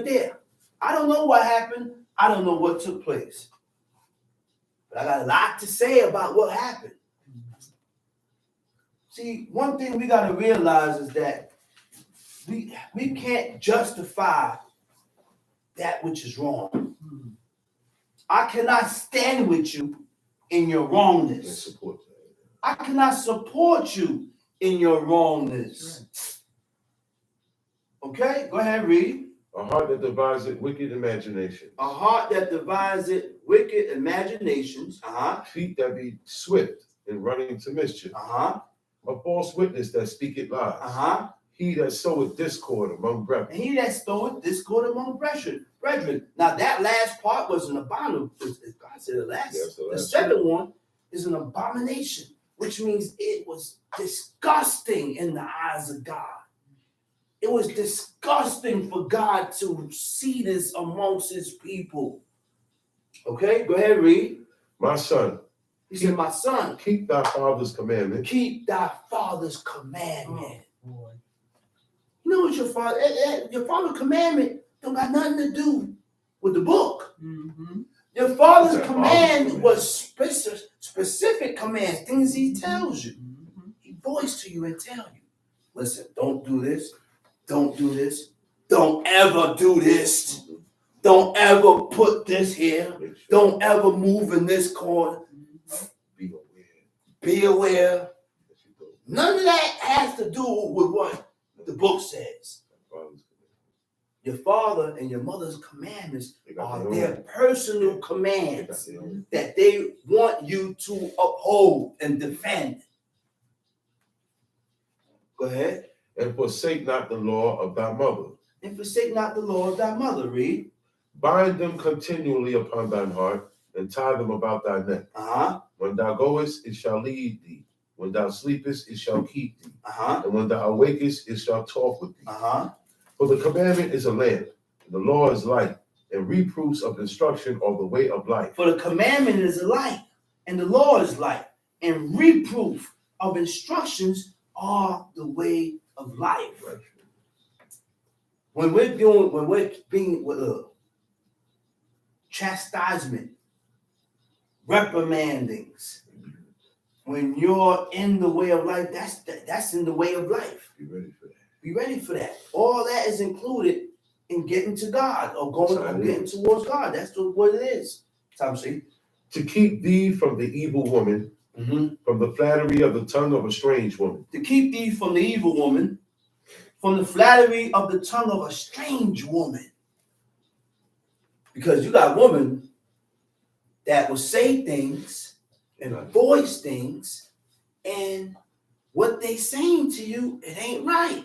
right there. I don't know what happened. I don't know what took place. But I got a lot to say about what happened. See, one thing we got to realize is that we can't justify that which is wrong. I cannot stand with you in your wrongness. I cannot support you in your wrongness. Okay, go ahead, read. A heart that deviseth wicked imaginations. A heart that deviseth wicked imaginations. Feet that be swift in running to mischief. A false witness that speaketh lies. He that soweth discord among brethren. And he that soweth discord among brethren. Now that last part was an abomination. God said the second one is an abomination, which means it was disgusting in the eyes of God. It was disgusting for God to see this amongst his people. Okay, go ahead, read. My son. He said, my son. Keep thy father's commandment. Keep thy father's commandment. Oh, you know what your father's commandment don't got nothing to do with the book. Your father's command was specific commands, things he tells you. He voiced to you and tell you, listen, don't do this. Don't do this. Don't ever do this. Don't ever put this here. Don't ever move in this corner. Be aware. None of that has to do with what the book says. Your father and your mother's commandments are their personal commands that they want you to uphold and defend. Go ahead. And forsake not the law of thy mother. And forsake not the law of thy mother, read. Bind them continually upon thine heart, and tie them about thy neck. When thou goest, it shall lead thee. When thou sleepest, it shall keep thee. And when thou awakest, it shall talk with thee. For the commandment is a lamp, and the law is light, and reproofs of instruction are the way of life. For the commandment is a light, and the law is light, and reproof of instructions are the way of life. When we're being chastisement, reprimandings, when you're in the way of life, that's in the way of life. Be ready for that. Be ready for that. All that is included in getting to God or getting towards God. That's what it is. Thompson. To keep thee from the evil woman, from the flattery of the tongue of a strange woman. To keep thee from the evil woman, from the flattery of the tongue of a strange woman. Because you got women that will say things and voice things, and what they saying to you, it ain't right.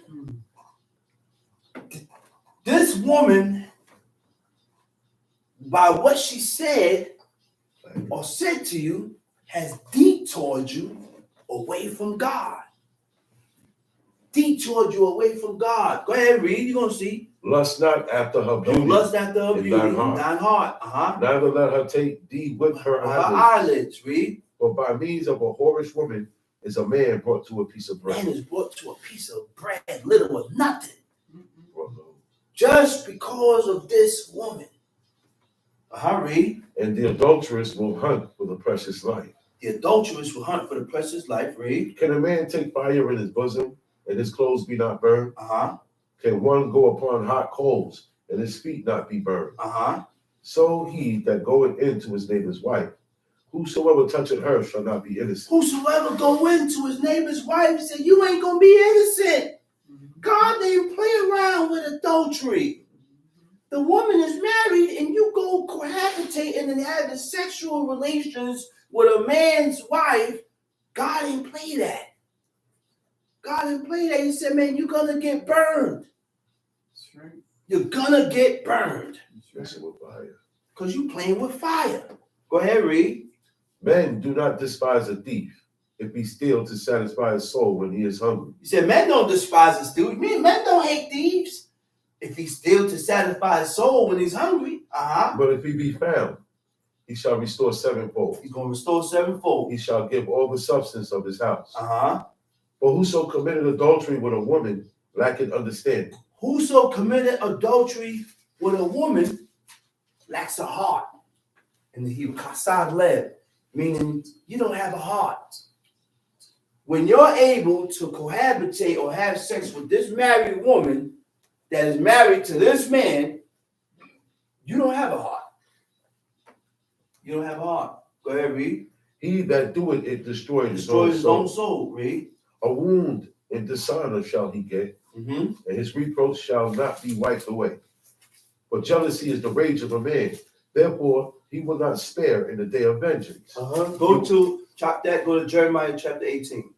This woman, by what she said or said to you, has detoured you away from God. Detoured you away from God. Go ahead, read. You're going to see. Lust not after her beauty. Don't lust after her beauty in thine heart. Neither let her take thee with her eyelids. Read. For by means of a whorish woman is a man brought to a piece of bread. Man is brought to a piece of bread, little or nothing. Just because of this woman. Read. And the adulteress will hunt for the precious life. The adulteress will hunt for the precious life. Read. Can a man take fire in his bosom and his clothes be not burned? Can one go upon hot coals and his feet not be burned? So he that goeth into his neighbor's wife, whosoever toucheth her shall not be innocent. Whosoever go into his neighbor's wife, he said, you ain't going to be innocent. God didn't play around with adultery. The woman is married and you go cohabitating and having sexual relations with a man's wife. God didn't play that. God didn't play that. He said, man, you're going to get burned. That's right. You're going to get burned. That's with fire. Because you're playing with fire. Go ahead, read. Men do not despise a thief if he steal to satisfy his soul when he is hungry. He said, men don't despise a thief. Men don't hate thieves if he steal to satisfy his soul when he's hungry. But if he be found, he shall restore sevenfold. He's going to restore sevenfold. He shall give all the substance of his house. For whoso committed adultery with a woman lacketh understanding. Whoso committed adultery when a woman lacks a heart, in the Hebrew, kasad lev, meaning you don't have a heart. When you're able to cohabitate or have sex with this married woman that is married to this man, you don't have a heart. You don't have a heart. Go ahead, read. He that doeth it destroys his own soul. Read. A wound and dishonor shall he get, and his reproach shall not be wiped away. But jealousy is the rage of a man. Therefore, he will not spare in the day of vengeance. Go to Jeremiah chapter 18.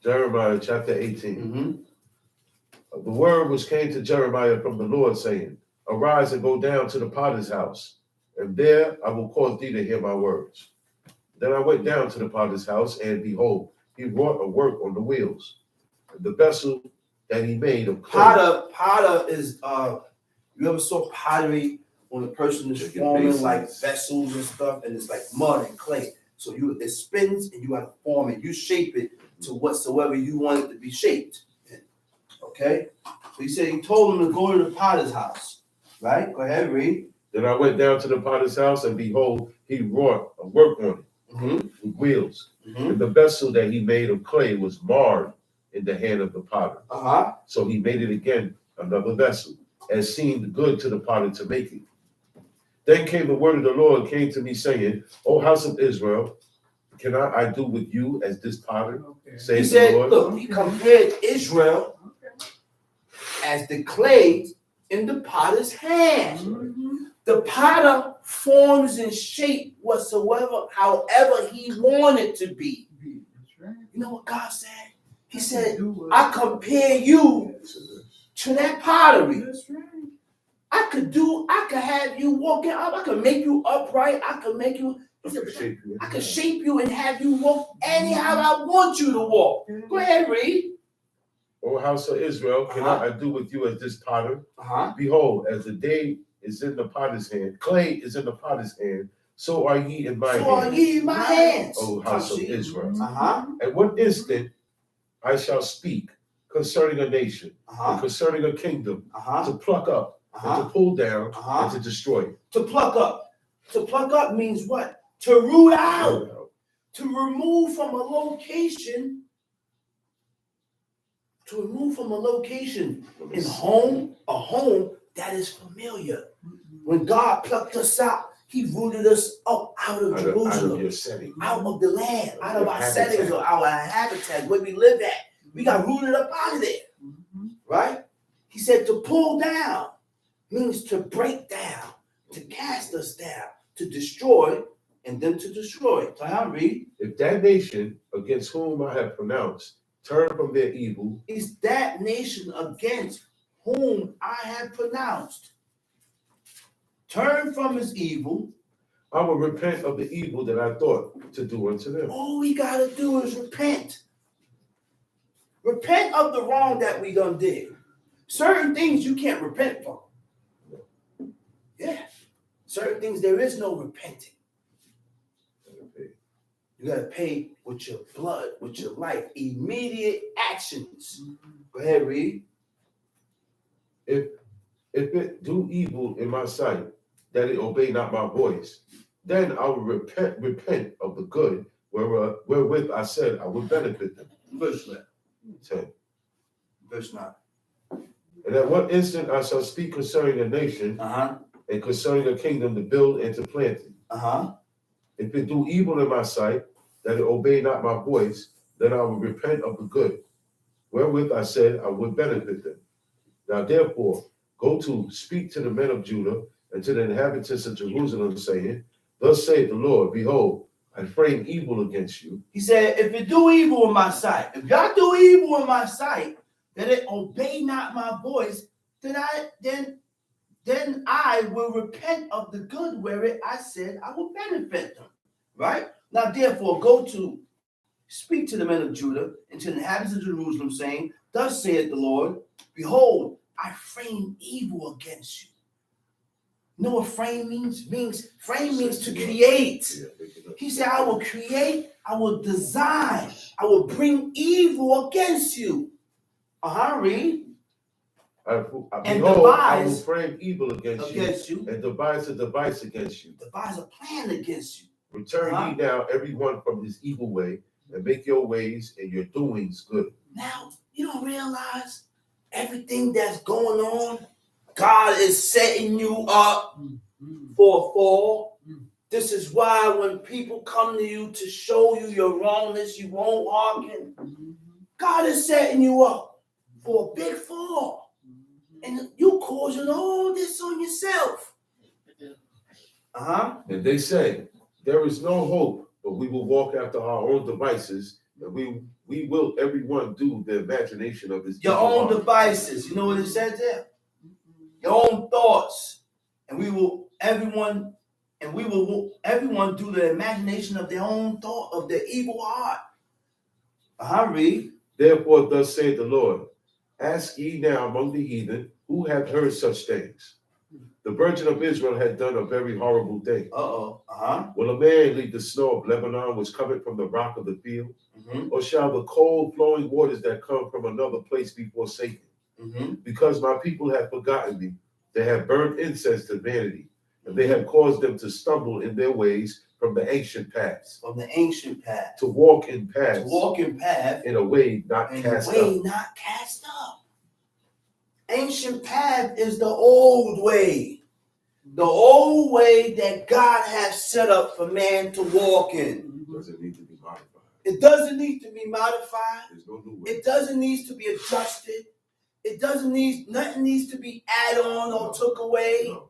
Jeremiah chapter 18. The word which came to Jeremiah from the Lord, saying, Arise and go down to the potter's house, and there I will cause thee to hear my words. Then I went down to the potter's house, and behold, he wrought a work on the wheels. And the vessel that he made of clay. Potter is you ever saw pottery when a person is forming like vessels and stuff, and it's like mud and clay. So it spins and you have to form it. You shape it to whatsoever you want it to be shaped. Okay? So he said he told him to go to the potter's house. Right? Go ahead, read. Then I went down to the potter's house, and behold, he wrought a work on it with wheels. And the vessel that he made of clay was marred in the hand of the potter. So he made it again another vessel, as seemed good to the potter to make it. Then came the word of the Lord, came to me, saying, O house of Israel, can I do with you as this potter? He said, Lord? Look, he compared Israel as the clay in the potter's hand. The potter forms and shape whatsoever, however he wanted to be. You know what God said? He said, I compare you to that pottery. I could have you walking up. I could make you upright. I could shape you and have you walk anyhow I want you to walk. Go ahead, read. O house of Israel, can I do with you as this potter? Behold, as the day is in the potter's hand, clay is in the potter's hand, so are ye in my hands. So are ye in my hands. O house of Israel. At what instant I shall speak concerning a nation, and concerning a kingdom, to pluck up, and to pull down, and to destroy. To pluck up. To pluck up means what? To root out. To remove from a location. To remove from a location in a home that is familiar. When God plucked us out, he rooted us up out of Jerusalem, out of the land, out of our settings or our habitat, where we live at. We got rooted up out of there, right? He said to pull down means to break down, to cast us down, to destroy, and then to destroy. So I read. If that nation against whom I have pronounced turn from their evil. Is that nation against whom I have pronounced. Turn from his evil. I will repent of the evil that I thought to do unto them. All we got to do is repent. Repent of the wrong that we done did. Certain things you can't repent from. Yeah. Certain things there is no repenting. You got to pay with your blood, with your life, immediate actions. Go ahead, read. If it do evil in my sight, that it obey not my voice, then I will repent of the good wherewith I said I would benefit them. Verse 10. Verse 9. And at what instant I shall speak concerning a nation and concerning a kingdom to build and to plant it. If it do evil in my sight, that it obey not my voice, then I will repent of the good, wherewith I said I would benefit them. Now therefore, go to speak to the men of Judah and to the inhabitants of Jerusalem, saying, Thus saith the Lord, Behold, I frame evil against you. He said, if it do evil in my sight, if y'all do evil in my sight, that it obey not my voice, then I will repent of the good wherein I said I will benefit them. Right? Now, therefore, go to speak to the men of Judah and to the inhabitants of Jerusalem, saying, Thus saith the Lord, Behold, I frame evil against you. You know what frame means? Frame means to create. He said, I will create, I will design, I will bring evil against you. Read. And I will frame evil against you and devise a device against you. Devise a plan against you. Return ye now everyone from his evil way, and make your ways and your doings good. Now, you don't realize everything that's going on, God is setting you up for a fall. This is why when people come to you to show you your wrongness, you won't hearken. God is setting you up for a big fall. And you causing all this on yourself. And they say, there is no hope, but we will walk after our own devices, and we will everyone do the imagination of his your own devices. You know what it said there? Your own thoughts. And we will everyone do the imagination of their own thought, of their evil heart. Read. Therefore, thus saith the Lord, ask ye now among the heathen, who have heard such things? The Virgin of Israel had done a very horrible thing. Will a man leave the snow of Lebanon, which cometh from the rock of the field? Or shall the cold flowing waters that come from another place be forsaken? Because my people have forgotten me, they have burned incense to vanity, and they have caused them to stumble in their ways from the ancient paths. To walk in paths. In a way not cast up. Ancient path is the old way. The old way that God has set up for man to walk in. Doesn't need to be modified. It doesn't need to be modified. There's no new way. It doesn't need to be adjusted. Nothing needs to be added on or took away. No.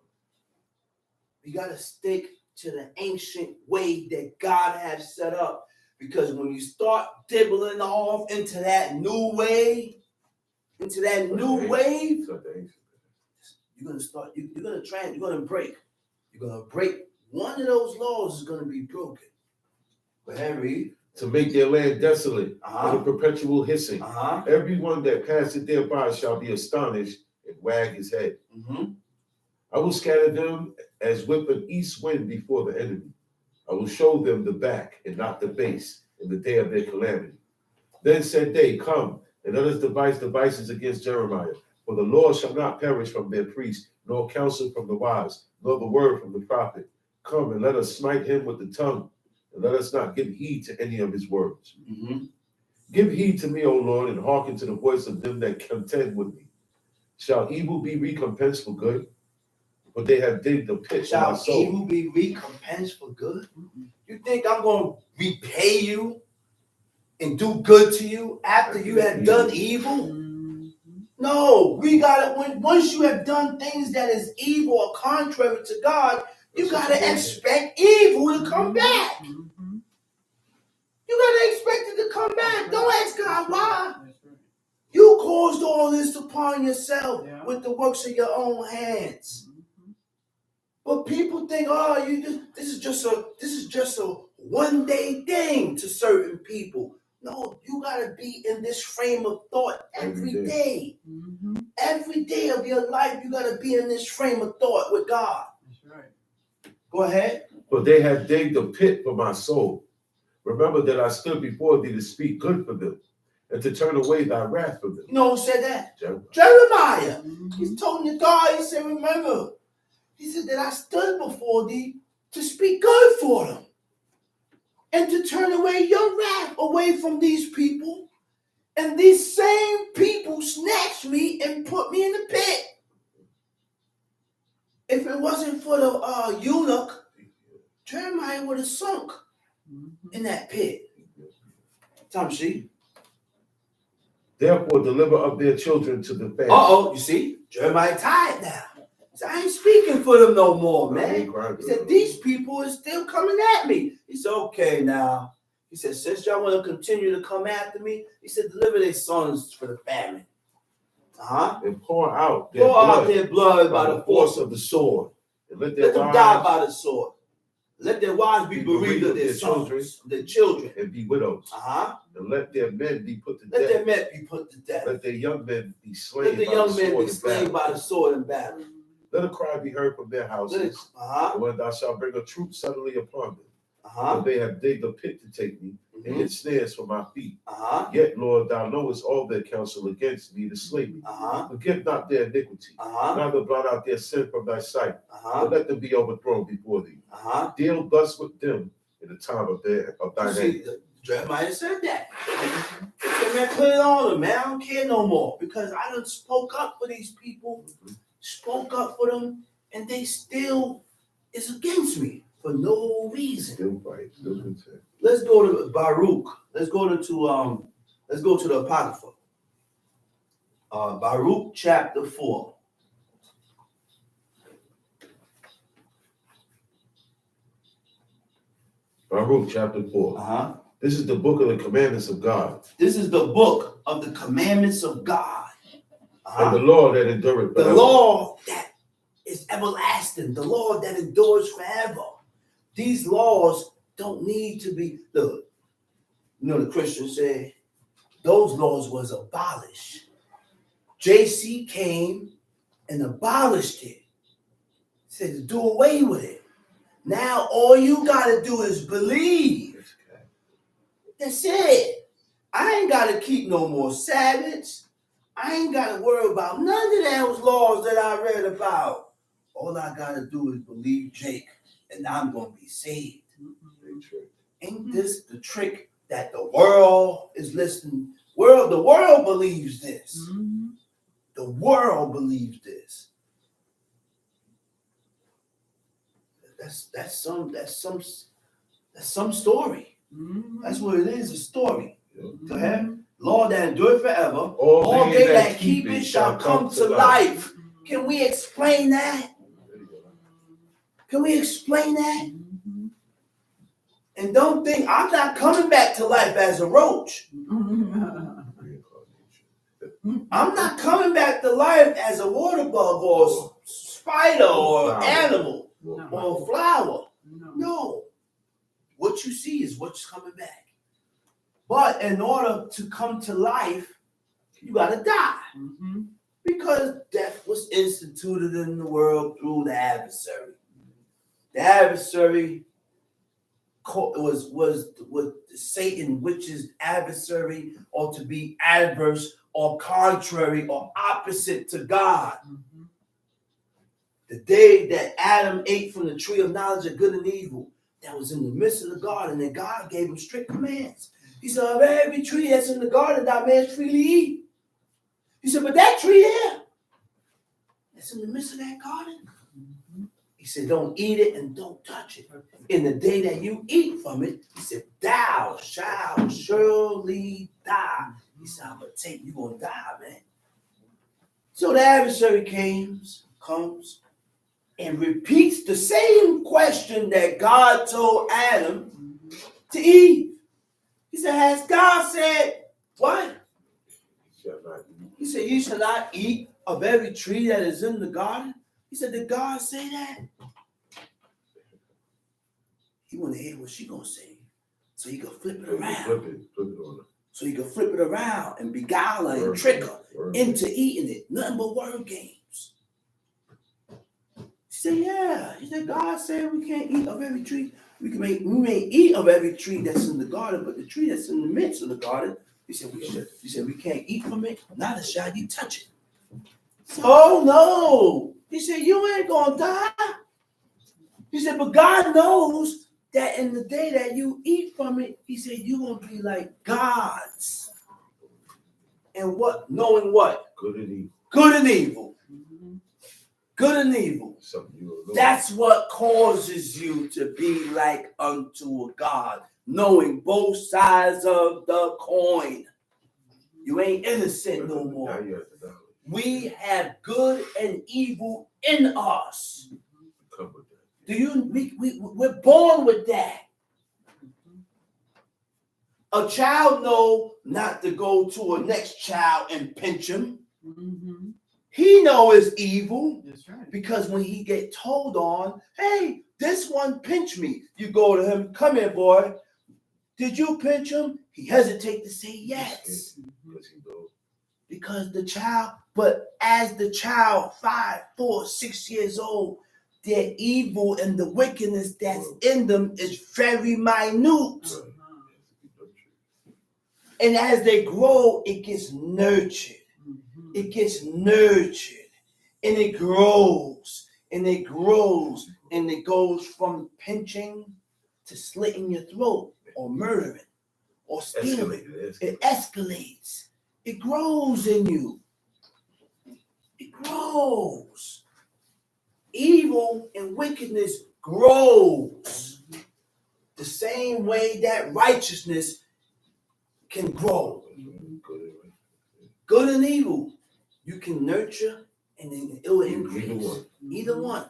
We got to stick to the ancient way that God has set up. Because when you start dibbling off into that new way, you're gonna break. You're gonna break. One of those laws is gonna be broken. Go ahead, read. To make their land desolate with a perpetual hissing. Everyone that passeth thereby shall be astonished and wag his head. I will scatter them as with an east wind before the enemy. I will show them the back and not the face in the day of their calamity. Then said they, come, and let us devise devices against Jeremiah. For the Lord shall not perish from their priests, nor counsel from the wise, nor the word from the prophet. Come, and let us smite him with the tongue, and let us not give heed to any of his words. Give heed to me, O Lord, and hearken to the voice of them that contend with me. Shall evil be recompensed for good? But they have digged a pit for my soul. Shall evil be recompensed for good? You think I'm going to repay you and do good to you after you have done evil? No, we gotta, once you have done things that is evil or contrary to God, you gotta expect evil to come back. You gotta expect it to come back. Don't ask God why. You caused all this upon yourself with the works of your own hands. But people think, this is just a one-day thing to certain people. No, you gotta be in this frame of thought every day. Every day of your life, you gotta be in this frame of thought with God. That's right. Go ahead. But they have digged a pit for my soul. Remember that I stood before thee to speak good for them, and to turn away thy wrath from them. You know who said that? Jeremiah. He's told the God, he said, remember. He said that I stood before thee to speak good for them. And to turn away your wrath away from these people. And these same people snatched me and put me in the pit. If it wasn't for the eunuch, Jeremiah would have sunk in that pit. Tamshi. Therefore, deliver up their children to the famine. You see? Jeremiah tired now. So I ain't speaking for them no more, man. He said, these people are still coming at me. He said, okay, now. He said, since y'all want to continue to come after me, he said, deliver their sons for the famine. And pour out their blood by the force of the sword. And let them die by the sword. Let their wives be bereaved of their sons, their children. And be widows. And let their men be put to death. Let their men be put to death. Let their young men be slain. Let the young men be slain by the sword in battle. Let a cry be heard from their houses. And when thou shalt bring a troop suddenly upon them. For they have digged a pit to take me, and hid snares for my feet. Yet, Lord, thou knowest all their counsel against me to slay me. Forgive not their iniquity, neither blot out their sin from thy sight, but let them be overthrown before thee. Deal thus with them in the time of thine anger. Jeremiah said that. Man, put it on them, man. I don't care no more. Because I done spoke up for these people, spoke up for them, and they still is against me for no reason. Still fight, still content. Let's go to Baruch. Let's go to the Apocrypha. Baruch chapter 4. Baruch chapter 4. This is the book of the commandments of God. This is the book of the commandments of God. And the law that endureth forever. The law that is everlasting. The law that endures forever. These laws don't need to be, look, the Christians say those laws was abolished. JC came and abolished it. Said to do away with it. Now all you gotta do is believe. That's it. I ain't gotta keep no more Sabbaths. I ain't gotta worry about none of those laws that I read about. All I gotta do is believe Jake, and I'm gonna be saved. Ain't this the trick that the world is listening? The world believes this. The world believes this. That's some story. That's what it is, a story. Go ahead. Law that endure forever. All they that keep it shall come to life. Can we explain that? Can we explain that? And don't think I'm not coming back to life as a roach. I'm not coming back to life as a water bug or spider or animal or flower. No. What you see is what's coming back. But in order to come to life, you got to die. Because death was instituted in the world through the adversary. The adversary was Satan, which is adversary, or to be adverse or contrary or opposite to God. The day that Adam ate from the tree of knowledge of good and evil, that was in the midst of the garden, and God gave him strict commands. He said, of every tree that's in the garden, thou mayest freely eat. He said, but that tree there, that's in the midst of that garden, he said, don't eat it and don't touch it. In the day that you eat from it, he said, thou shalt surely die. He said, I'm going to take you, going to die, man. So the adversary comes, and repeats the same question that God told Adam to Eve. He said, has God said what? He said, you shall not eat of every tree that is in the garden. He said, did God say that? He want to hear what she going to say. So he could flip it around. Flip it on her. So he could flip it around and beguile her and trick her into eating it. Nothing but word games. He said, yeah. He said, God said we can't eat of every tree. We may eat of every tree that's in the garden, but the tree that's in the midst of the garden, he said we can't eat from it, neither shall you touch it. Oh no. He said, you ain't gonna die. He said, but God knows that in the day that you eat from it, he said, you're gonna be like gods. And what? Knowing what? Good and evil. Good and evil. Good and evil. That's what causes you to be like unto a God, knowing both sides of the coin. You ain't innocent no more. We have good and evil in us. We're born with that. A child know not to go to a next child and pinch him. He know it's evil. That's right. Because when he get told on, hey, this one pinched me. You go to him, come here, boy. Did you pinch him? He hesitate to say yes. Because but as the child, 5, 4, 6 years old, their evil and the wickedness that's in them is very minute. And as they grow, it gets nurtured. It gets nurtured. And it grows. And it grows. And it goes from pinching to slitting your throat or murdering or stealing. It escalates. It grows in you. It grows. Evil and wickedness grows the same way that righteousness can grow. Good and evil, you can nurture and then it will increase. Either one.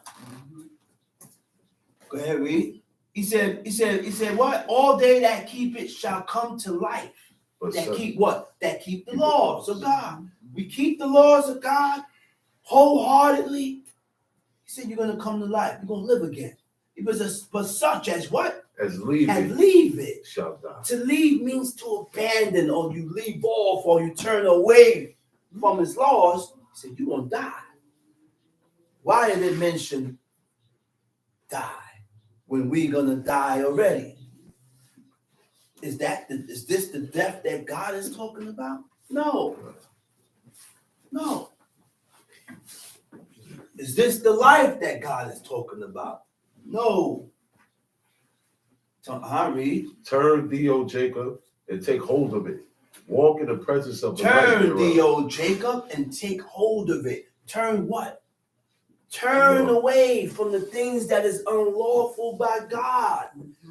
Go ahead, read. He said, what? All they that keep it shall come to life. That keep what? That keep the laws of God. We keep the laws of God wholeheartedly. He said, you're going to come to life. You're going to live again. But such as what? As leave it shall die. To leave means to abandon, or you leave off, or you turn away from his laws. He said, you're going to die. Why did it mention die when we're going to die already? Is this the death that God is talking about? No. Is this the life that God is talking about? No. Read. Turn thee, O Jacob, and take hold of it. Walk in the presence of the light. Turn thee, O Jacob, and take hold of it. Turn what? Turn away from the things that is unlawful by God.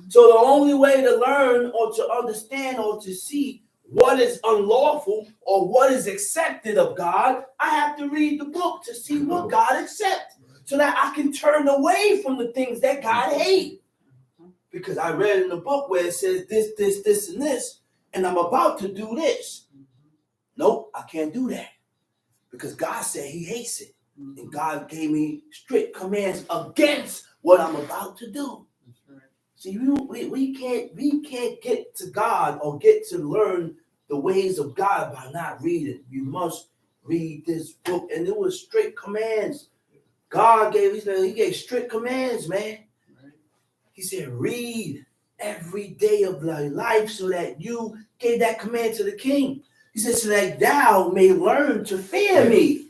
So the only way to learn or to understand or to see what is unlawful or what is accepted of God, I have to read the book to see what God accepts, so that I can turn away from the things that God hates. Because I read in the book where it says this, and this, and I'm about to do this. Nope, I can't do that. Because God said he hates it. And God gave me strict commands against what I'm about to do. See, we can't get to God or get to learn the ways of God by not reading. You must read this book. And it was strict commands. God he gave strict commands, man. He said, read every day of thy life, so that you gave that command to the king. He said, so that thou may learn to fear me,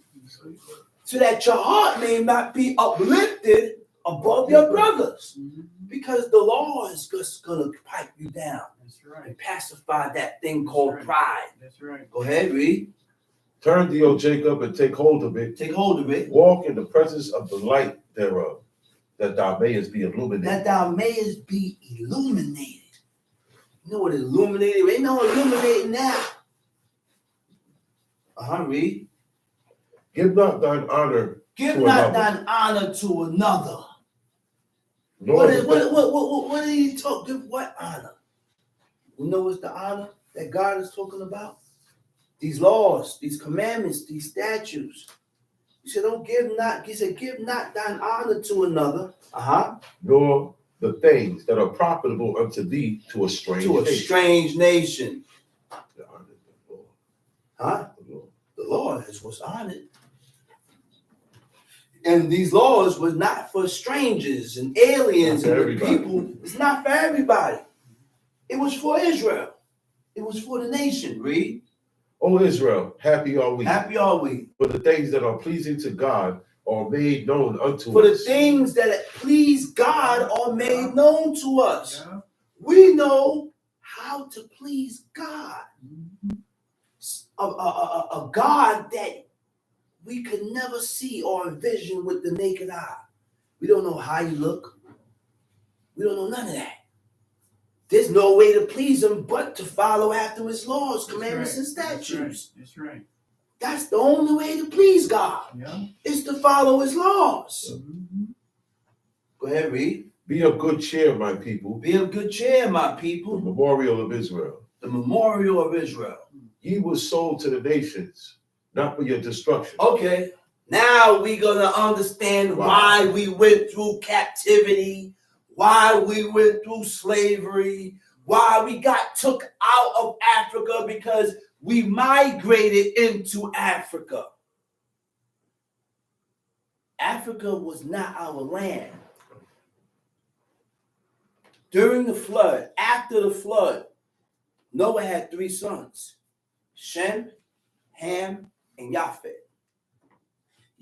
so that your heart may not be uplifted above your brothers. Because the law is just going to pipe you down. That's right. And pacify that thing called pride. That's right. Go ahead, read. Turn thee, O Jacob, and take hold of it. Take hold of it. Walk in the presence of the light thereof, that thou mayest be illuminated. That thou mayest be illuminated. You know what illuminated? Ain't no illuminating now. Read. Give not thine honor. Give not thine honor to another. What did he talk? Give what honor? You know what's the honor that God is talking about? These laws, these commandments, these statutes. He said, give not thine honor to another. Nor the things that are profitable unto thee to a strange nation. The honor of the Lord. The Lord is what's honored. And these laws were not for strangers and aliens and people. It's not for everybody. It was for Israel. It was for the nation. Read. O Israel, happy are we. Happy are we. For the things that are pleasing to God are made known unto us. For the things that please God are made known to us. Yeah. We know how to please God. A God that we could never see or envision with the naked eye. We don't know how you look. We don't know none of that. There's no way to please him but to follow after his laws, commandments, and statutes. That's right. That's the only way to please God. Yeah. Is to follow his laws. Mm-hmm. Go ahead, read. Be of good cheer, my people. Be of good cheer, my people. The memorial of Israel. The memorial of Israel. Ye was sold to the nations, not for your destruction. Okay. Now we're going to understand why we went through captivity, why we went through slavery, why we got took out of Africa, because we migrated into Africa. Africa was not our land. During the flood, after the flood, Noah had 3 sons, Shem, Ham, and Japheth.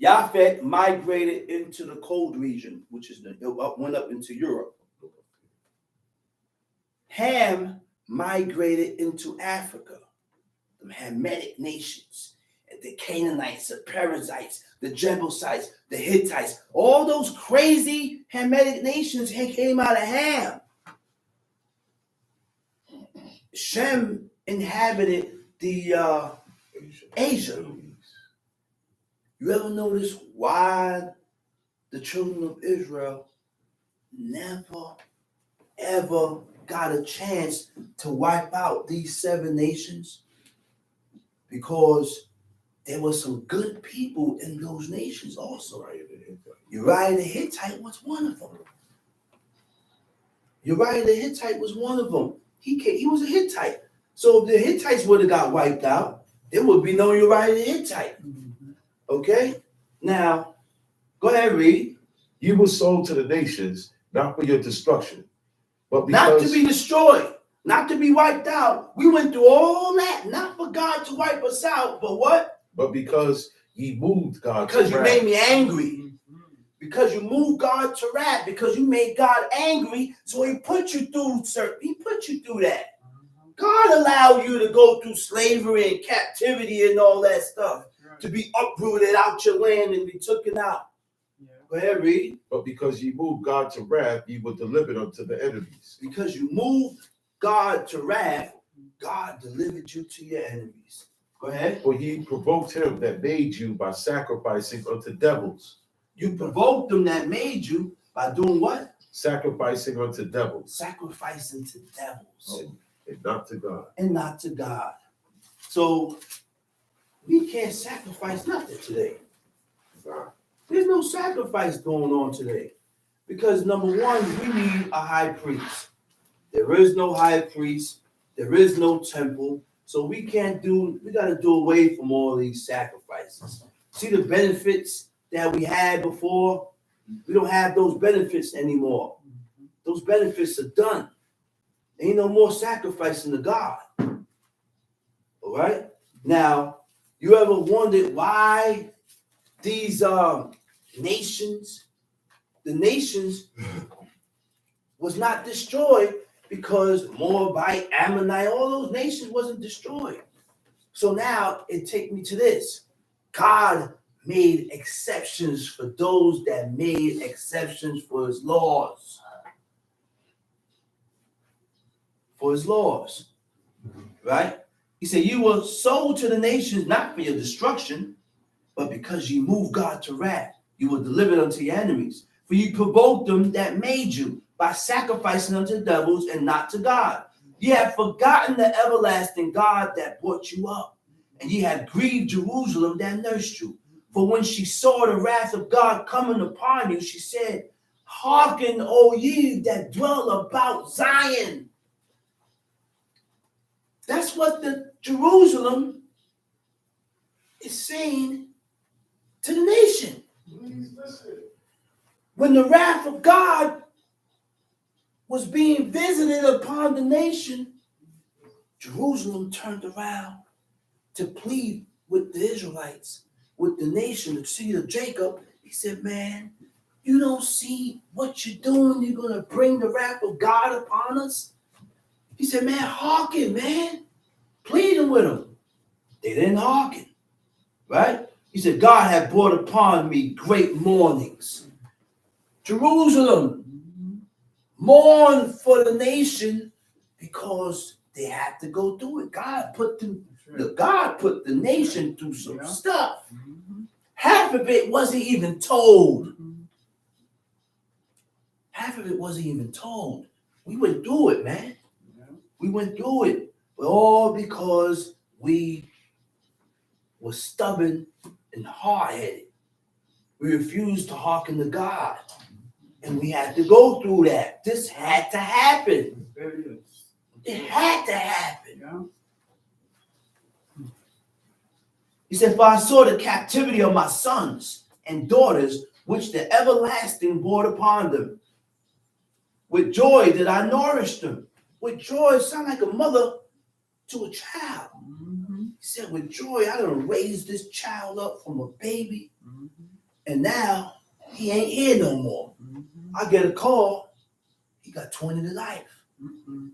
Japheth migrated into the cold region, which is went up into Europe. Ham migrated into Africa, the Hamitic nations, the Canaanites, the Perizzites, the Jebusites, the Hittites, all those crazy Hamitic nations came out of Ham. Shem inhabited the Asia. You ever notice why the children of Israel never, ever got a chance to wipe out these 7 nations? Because there were some good people in those nations also. Uriah the Hittite was one of them. Uriah the Hittite was one of them. He was a Hittite. So if the Hittites would have got wiped out, there would be no Uriah the Hittite. Okay? Now, go ahead, read. You were sold to the nations, not for your destruction, but because... Not to be destroyed, not to be wiped out. We went through all that, not for God to wipe us out, but what? But because ye moved God because to you made me angry. Because you moved God to wrath. Because you made God angry, so he put you through that. God allowed you to go through slavery and captivity and all that stuff. To be uprooted out your land and be taken out. Go ahead, read. But because ye moved God to wrath, ye were delivered unto the enemies. Because you moved God to wrath, God delivered you to your enemies. Go ahead. For ye provoked him that made you by sacrificing unto devils. You provoked them that made you by doing what? Sacrificing unto devils. Sacrificing to devils. And not to God. And not to God. So we can't sacrifice nothing today. There's no sacrifice going on today. Because number one, we need a high priest. There is no high priest. There is no temple. So we got to do away from all these sacrifices. See the benefits that we had before? We don't have those benefits anymore. Those benefits are done. There ain't no more sacrificing to God. All right? Now, you ever wondered why these nations, the nations was not destroyed? Because Moabite, Ammonite, all those nations wasn't destroyed. So now it takes me to this. God made exceptions for those that made exceptions for his laws. For his laws. Right? He said, you were sold to the nations not for your destruction, but because you moved God to wrath. You were delivered unto your enemies. For you provoked them that made you by sacrificing unto devils and not to God. Ye have forgotten the everlasting God that brought you up. And ye have grieved Jerusalem that nursed you. For when she saw the wrath of God coming upon you, she said, hearken, O ye that dwell about Zion. That's what the Jerusalem is saying to the nation. When the wrath of God was being visited upon the nation, Jerusalem turned around to plead with the Israelites, with the nation, the seed of Jacob. He said, man, you don't see what you're doing? You're going to bring the wrath of God upon us? He said, man, hearken, man. Pleading with them. They didn't hearken. Right? He said, God had brought upon me great mournings. Jerusalem, mourn for the nation because they had to go through it. God put the nation through some stuff. Half of it wasn't even told. Half of it wasn't even told. We went through it, man. We went through it. All because we were stubborn and hard-headed. We refused to hearken to God. And we had to go through that. This had to happen. It had to happen. He said, for I saw the captivity of my sons and daughters, which the everlasting brought upon them. With joy did I nourish them. With joy, sound like a mother to a child. He said, with joy, I done raised this child up from a baby. And now he ain't here no more. I get a call. He got 20 to life.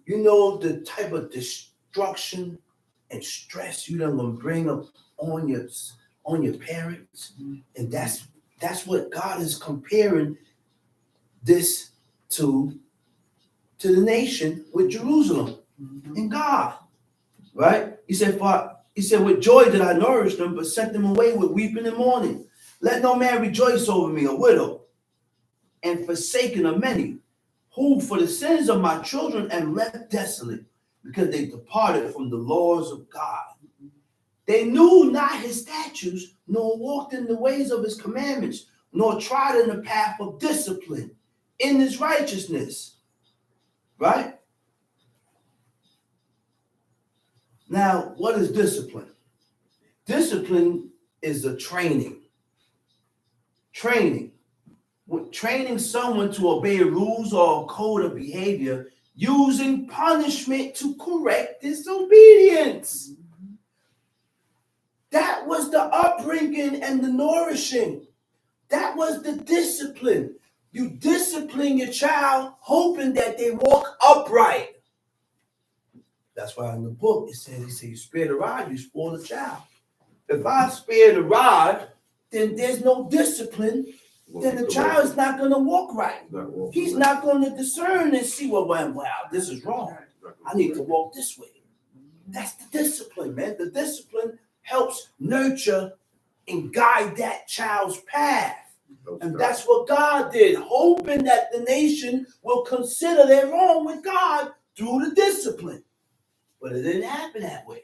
You know the type of destruction and stress you done gonna bring up on your parents. And that's what God is comparing this to the nation with Jerusalem and God. Right? He said, with joy did I nourish them, but sent them away with weeping and mourning. Let no man rejoice over me, a widow, and forsaken of many, who for the sins of my children am left desolate, because they departed from the laws of God. They knew not his statutes, nor walked in the ways of his commandments, nor trod in the path of discipline, in his righteousness. Right? Now, what is discipline? Discipline is a training. Training someone to obey rules or a code of behavior using punishment to correct disobedience. That was the upbringing and the nourishing. That was the discipline. You discipline your child hoping that they walk upright. That's why in the book it says, you spare the rod, you spoil the child. If I spare the rod, then there's no discipline. Then the child is not going to walk right. He's not going to discern and see, wow, this is wrong. I need to walk this way. That's the discipline, man. The discipline helps nurture and guide that child's path. And that's what God did, hoping that the nation will consider they're wrong with God through the discipline. But it didn't happen that way.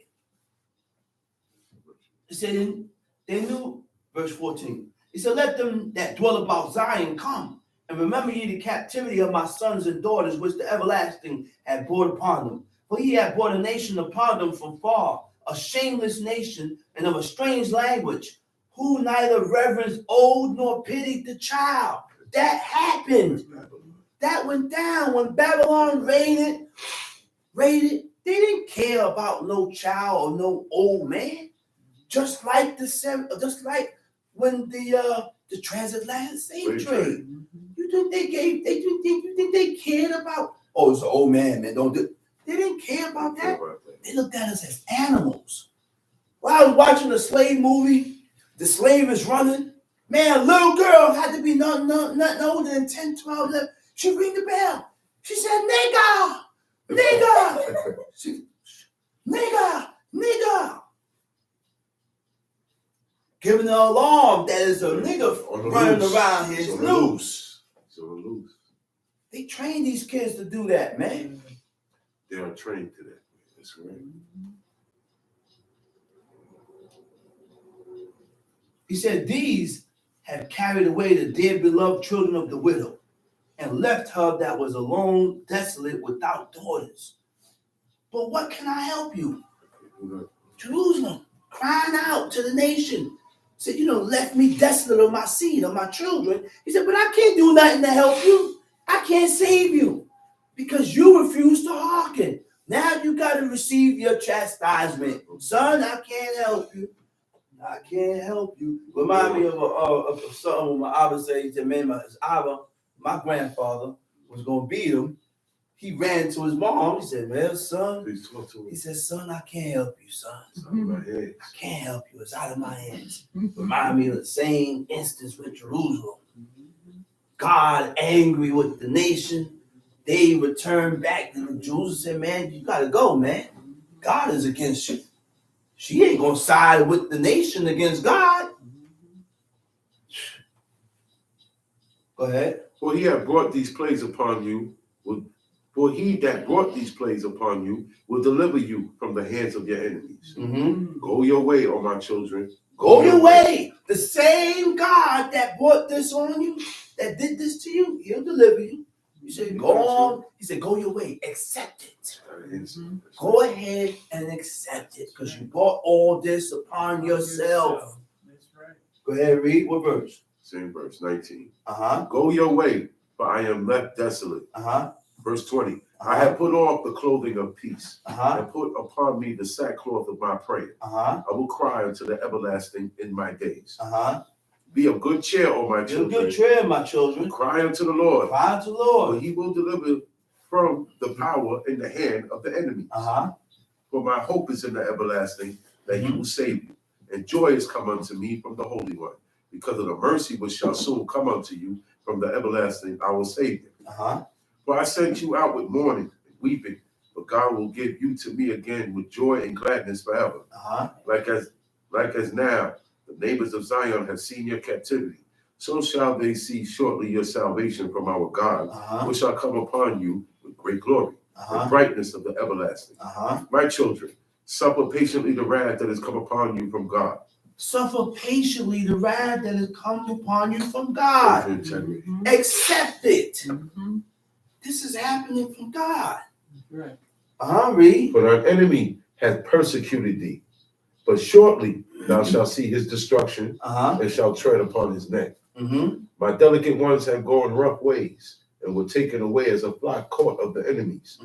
He said, they knew, verse 14, he said, let them that dwell about Zion come, and remember ye the captivity of my sons and daughters, which the everlasting had brought upon them. For he had brought a nation upon them from far, a shameless nation, and of a strange language, who neither reverenced old nor pitied the child. That happened. That went down when Babylon raided. They didn't care about no child or no old man. Just like when the transatlantic slave trade. You think they cared about? Oh, it's an old man, man. They didn't care about that. They looked at us as animals. While I was watching a slave movie, the slave is running. Man, a little girl had to be nothing older than 10, 12, 11. She ring the bell. She said, nigga. Nigga. Giving an alarm that is a nigga running around here. It's loose. They train these kids to do that, man. They are trained to that. That's right. He said, these have carried away the dear beloved children of the widow, and left her that was alone, desolate, without daughters. But what can I help you? Jerusalem, crying out to the nation. Said, left me desolate of my seed, of my children. He said, but I can't do nothing to help you. I can't save you because you refuse to hearken. Now you got to receive your chastisement. Son, I can't help you. I can't help you. Remind me of something when my Abba said, he said, man, my grandfather was going to beat him. He ran to his mom. He said, man, son. He said, son, I can't help you, son. I can't help you. It's out of my hands. Remind me of the same instance with Jerusalem. God angry with the nation. They returned back to the Jews and said, man, you got to go, man. God is against you. She ain't going to side with the nation against God. Go ahead. For he that brought these plagues upon you will deliver you from the hands of your enemies. Go your way, O my children. Go your way. The same God that brought this on you, that did this to you, he'll deliver you. You said, go on. He said, go your way. Accept it. Go ahead and accept it because you brought all this upon yourself. That's right. Go ahead, read. What verse? Same verse, 19. Uh-huh. Go your way, for I am left desolate. Uh-huh. Verse 20. I have put off the clothing of peace, Uh-huh. and put upon me the sackcloth of my prayer. Uh-huh. I will cry unto the everlasting in my days. Uh-huh. Be of good cheer, O my Be of children. good cheer, my children. Cry unto the Lord. Cry unto the For Lord. he will deliver from the power in the hand of the enemy. Uh-huh. For my hope is in the everlasting, that he will save you. And joy is come unto me from the Holy One, because of the mercy which shall soon come unto you from the everlasting, our Savior. Uh-huh. For I sent you out with mourning and weeping, but God will give you to me again with joy and gladness forever. Uh-huh. Like as now the neighbors of Zion have seen your captivity, so shall they see shortly your salvation from our God, which shall come upon you with great glory, the brightness of the everlasting. My children, suffer patiently the wrath that has come upon you from God. Suffer patiently the wrath that has come upon you from God. Mm-hmm. Accept it. Mm-hmm. This is happening from God. Right. Read. For our enemy hath persecuted thee, but shortly thou shalt see his destruction, and shalt tread upon his neck. My delicate ones have gone rough ways, and were taken away as a flock caught of the enemies.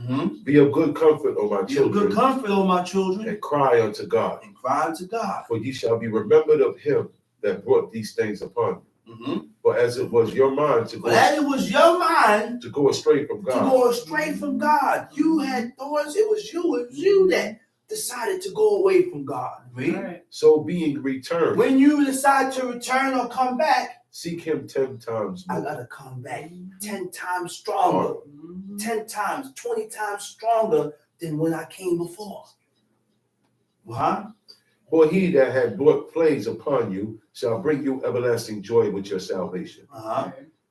Be of good comfort, O my children. Be of good comfort, O my children. And cry unto God. And cry unto God. For ye shall be remembered of him that brought these things upon you. For as it was your mind to go, to go astray from God. To go astray from God. You had thoughts, it was you that decided to go away from God. Right. So being returned. When you decide to return or come back, seek him 10 times more. I gotta come back 10 times stronger. 10 times, 20 times stronger than when I came before. For he that had brought plagues upon you shall bring you everlasting joy with your salvation.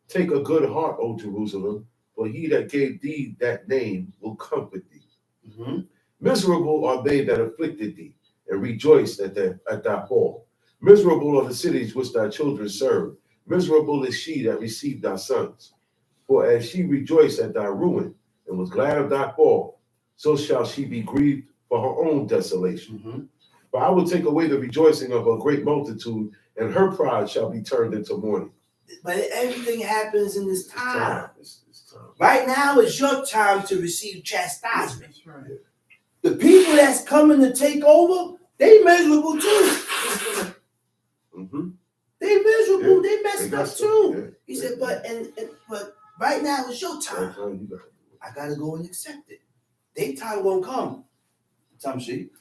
Take a good heart, O Jerusalem, for he that gave thee that name will comfort thee. Miserable are they that afflicted thee, and rejoiced at thy fall. Miserable are the cities which thy children serve. Miserable is she that received thy sons. For as she rejoiced at thy ruin, and was glad of thy fall, so shall she be grieved for her own desolation. For I will take away the rejoicing of a great multitude, and her pride shall be turned into mourning. But everything happens in this time. It's time. Right now is your time to receive chastisement. That's right. The people that's coming to take over, they miserable too. They miserable. They messed up too. He said, but right now is your time. I gotta go and accept it. They time won't come. Some sheep.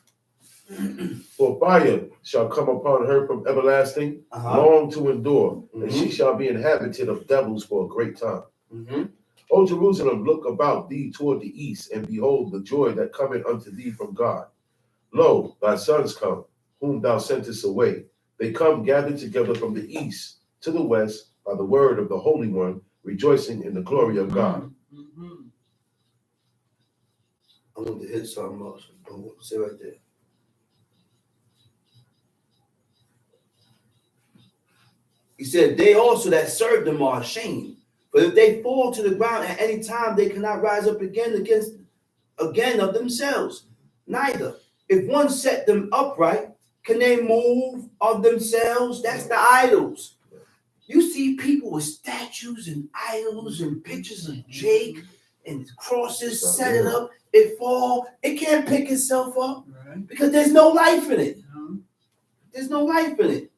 For fire shall come upon her from everlasting, long to endure, and she shall be inhabited of devils for a great time. O Jerusalem, look about thee toward the east, and behold the joy that cometh unto thee from God. Lo, thy sons come, whom thou sentest away. They come gathered together from the east to the west by the word of the Holy One, rejoicing in the glory of God. I want to hit something else. Say right there. He said, they also that serve them are ashamed. But if they fall to the ground at any time, they cannot rise up again of themselves. Neither. If one set them upright, can they move of themselves? That's the idols. You see people with statues and idols and pictures of Jake and crosses, set it up, it fall. It can't pick itself up because there's no life in it. There's no life in it,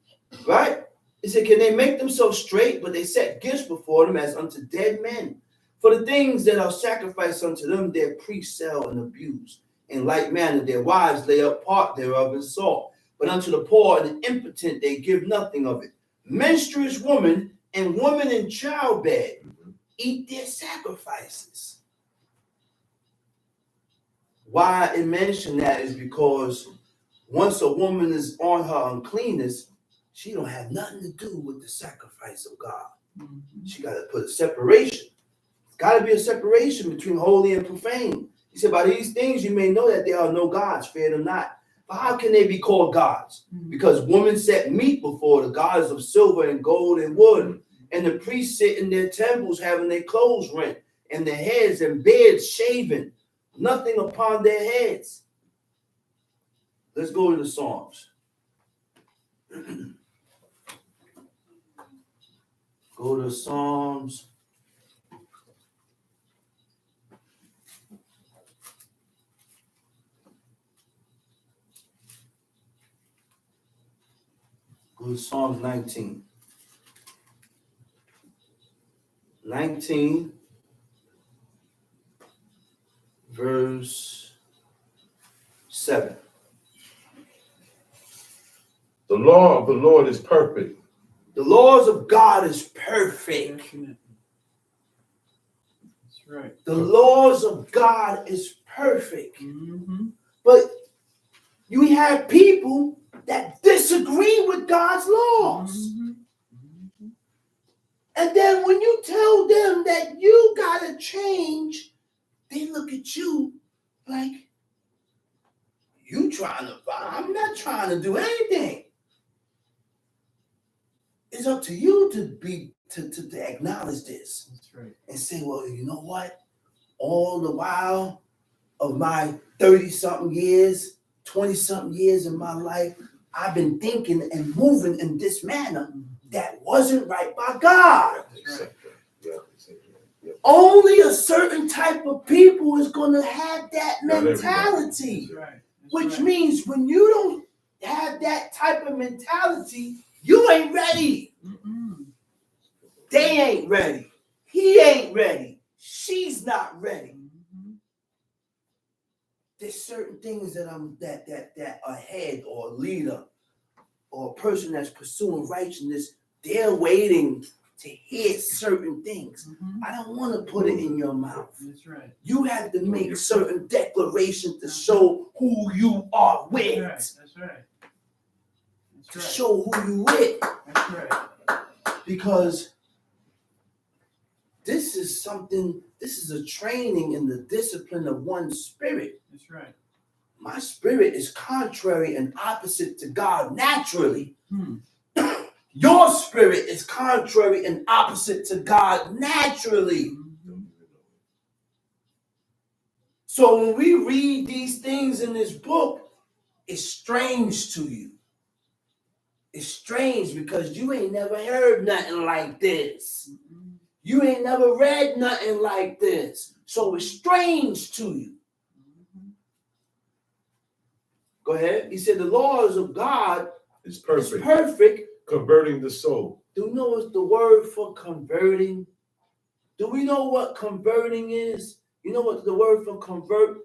right? He said, can they make themselves straight? But they set gifts before them as unto dead men. For the things that are sacrificed unto them, their priests sell and abuse. In like manner, their wives lay up part thereof in salt. But unto the poor and the impotent, they give nothing of it. Menstruous women and women in childbed eat their sacrifices. Why I mention that is because once a woman is on her uncleanness, she don't have nothing to do with the sacrifice of God. She got to put a separation. It's got to be a separation between holy and profane. He said, by these things you may know that there are no gods, fear them not. But how can they be called gods? Because women set meat before the gods of silver and gold and wood. And the priests sit in their temples having their clothes rent and their heads and beards shaven, nothing upon their heads. Let's go to the Psalms. Go to Psalms. Go to Psalms 19. 19, verse 7. The law of the Lord is perfect. The laws of God is perfect. That's right. The laws of God is perfect. Mm-hmm. But you have people that disagree with God's laws. Mm-hmm. Mm-hmm. And then when you tell them that you gotta change, they look at you like, you trying to, I'm not trying to do anything. It's up to you to acknowledge this. That's right. And say, well, you know what? All the while of my 30-something years, 20-something years in my life, I've been thinking and moving in this manner that wasn't right by God. Right. Yeah. Only a certain type of people is going to have that mentality. That's right. Which means when you don't have that type of mentality, you ain't ready. Mm-mm. They ain't ready. He ain't ready. She's not ready. Mm-hmm. There's certain things that I'm that a head or a leader or a person that's pursuing righteousness, they're waiting to hear certain things. Mm-hmm. I don't want to put it in your mouth. That's right. You have to make certain declarations to show who you are with. That's right. To show who you with. That's right. Because this is a training in the discipline of one's spirit. That's right. My spirit is contrary and opposite to God naturally. Your spirit is contrary and opposite to God naturally. Mm-hmm. So when we read these things in this book, it's strange to you. It's strange because you ain't never heard nothing like this. Mm-hmm. You ain't never read nothing like this. So it's strange to you. Mm-hmm. Go ahead. He said the laws of God is perfect. Converting the soul. Do you know what's the word for converting? Do we know what converting is? You know what the word for convert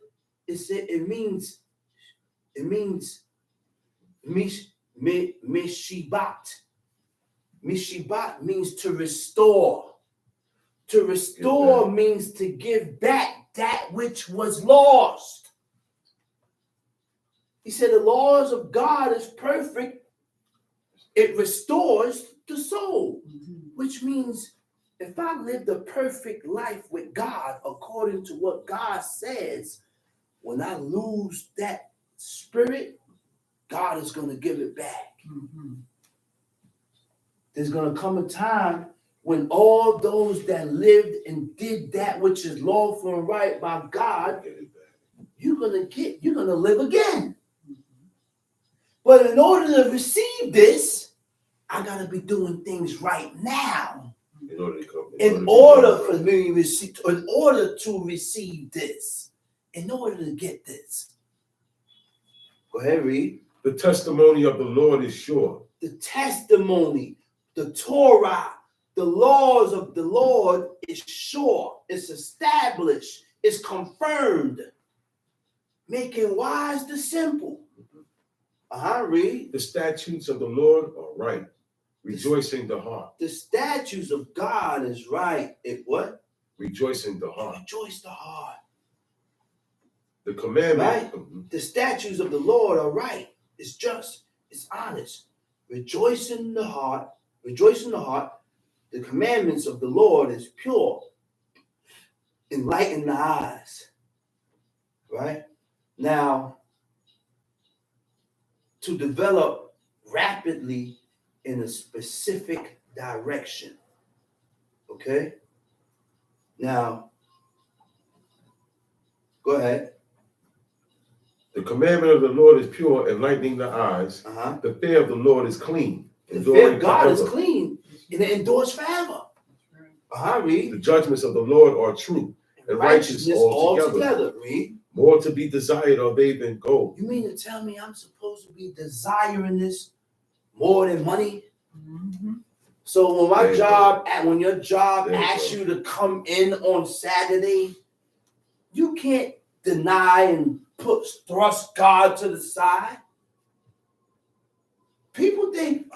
is? It means mishibat. Mishibat means to restore. To restore means to give back that which was lost. He said the laws of God is perfect. It restores the soul, which means if I live the perfect life with God according to what God says, when I lose that spirit, God is going to give it back. Mm-hmm. There's going to come a time when all those that lived and did that which is lawful and right by God, you're going to live again. But in order to receive this, I got to be doing things right now. In order to receive this, in order to get this. Go ahead, read. The testimony of the Lord is sure. The testimony, the Torah, the laws of the Lord is sure. It's established. It's confirmed. Making wise the simple. Read. The statutes of the Lord are right, rejoicing the heart. The statutes of God is right. It what? Rejoicing the heart. Rejoice the heart. The commandment. Right? The statutes of the Lord are right. It's just. It's honest. Rejoice in the heart. Rejoice in the heart. The commandments of the Lord is pure. Enlighten the eyes. Right? Now, to develop rapidly in a specific direction. Okay? Now, Go ahead. The commandment of the Lord is pure, enlightening the eyes. The fear of the Lord is clean. The fear of God forever. is clean, and it endures forever. Read. The judgments of the Lord are true and righteous altogether. Read. More to be desired are they than gold. You mean to tell me I'm supposed to be desiring this more than money? Mm-hmm. So when your job asks you to come in on Saturday, you can't deny and thrust God to the side. People think,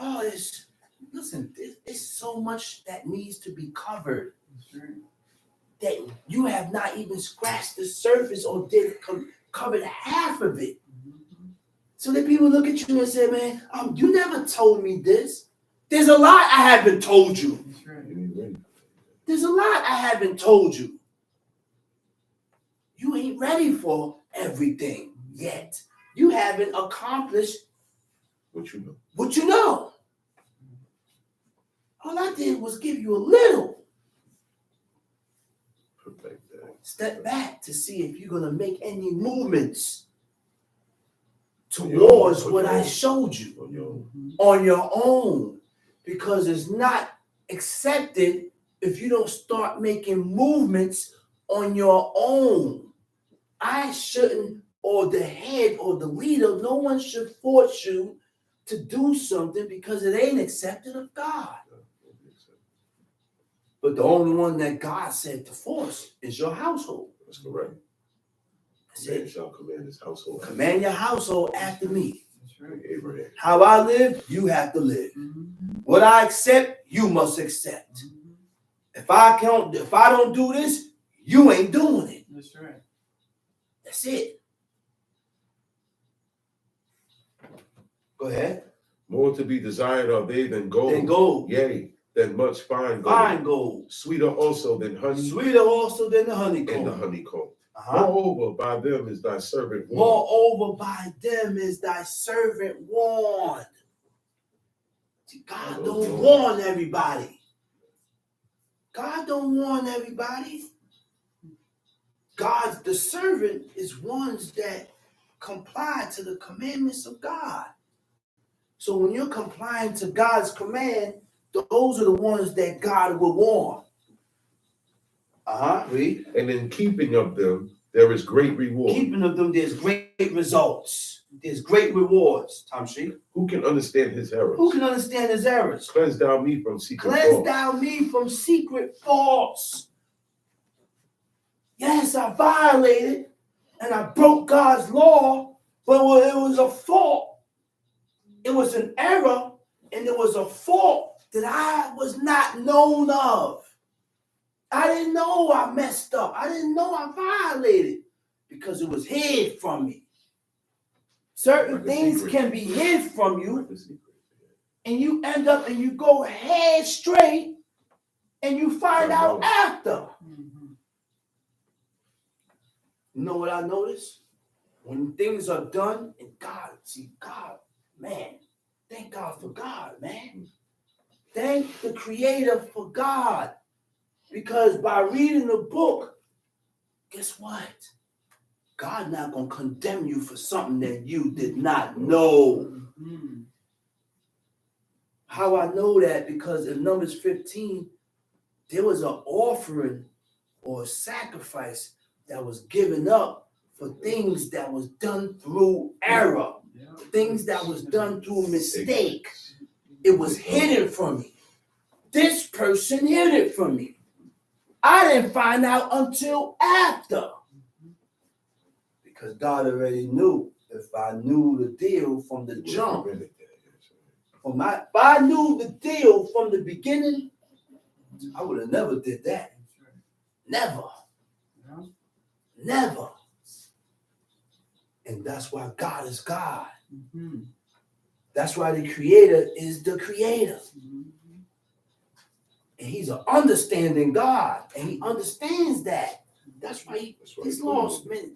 it's so much that needs to be covered that you have not even scratched the surface or covered half of it. Mm-hmm. So then people look at you and say, man, you never told me this. There's a lot I haven't told you. That's right. There's a lot I haven't told you. You ain't ready for everything yet. You haven't accomplished what you know. What you know. All I did was give you a little. Step back to see if you're going to make any movements towards what I showed you on your own. Because it's not accepted if you don't start making movements on your own. I shouldn't, or the head or the leader, no one should force you to do something because it ain't accepted of God. But the only one that God said to force is your household. That's correct. Man shall command his household. Command your household after me. That's right. Abraham. How I live, you have to live. Mm-hmm. What I accept, you must accept. Mm-hmm. If I don't do this, you ain't doing it. That's right. That's it. Go ahead. More to be desired are they than gold. Than gold. Yea, than much fine gold. Fine gold. Sweeter also than honey. Sweeter also than the honeycomb. And the honeycomb. Moreover, by them is thy servant warned. Moreover, by them is thy servant warned. See, God don't warn everybody. God don't warn everybody. The servant is ones that comply to the commandments of God. So when you're complying to God's command, those are the ones that God will warn. Read. And in keeping of them, there is great reward. Keeping of them, there's great results. There's great rewards. Tamshi. Who can understand his errors? Who can understand his errors? Cleanse thou me from secret faults. Cleanse thou me from secret faults. Yes, I violated and I broke God's law, but it was a fault. It was an error, and it was a fault that I was not known of. I didn't know I messed up. I didn't know I violated because it was hid from me. Certain things can be hid from you, and you end up and you go head straight, and you find out after. Mm-hmm. You know what I noticed? When things are done, and God, man, thank God for God, man. Thank the Creator for God. Because by reading the book, guess what? God not going to condemn you for something that you did not know. Mm-hmm. How I know that? Because in Numbers 15, there was an offering or a sacrifice that was given up for things that was done through error, things that was done through mistake. It was hidden from me. This person hid it from me. I didn't find out until after. Because God already knew. If I knew the deal from the jump, if I knew the deal from the beginning, I would have never did that. Never. Never. And that's why God is God. Mm-hmm. That's why the Creator is the Creator. Mm-hmm. And he's an understanding God. And he understands that. That's why he's lost many.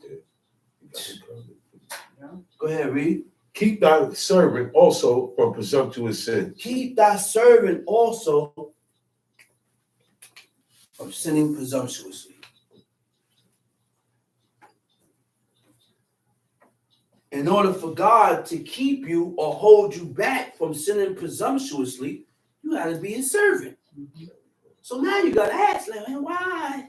Go ahead, read. Keep thy servant also from presumptuous sin. Keep thy servant also from sinning presumptuously. In order for God to keep you or hold you back from sinning presumptuously, you got to be a servant. So now you got to ask, like, man, why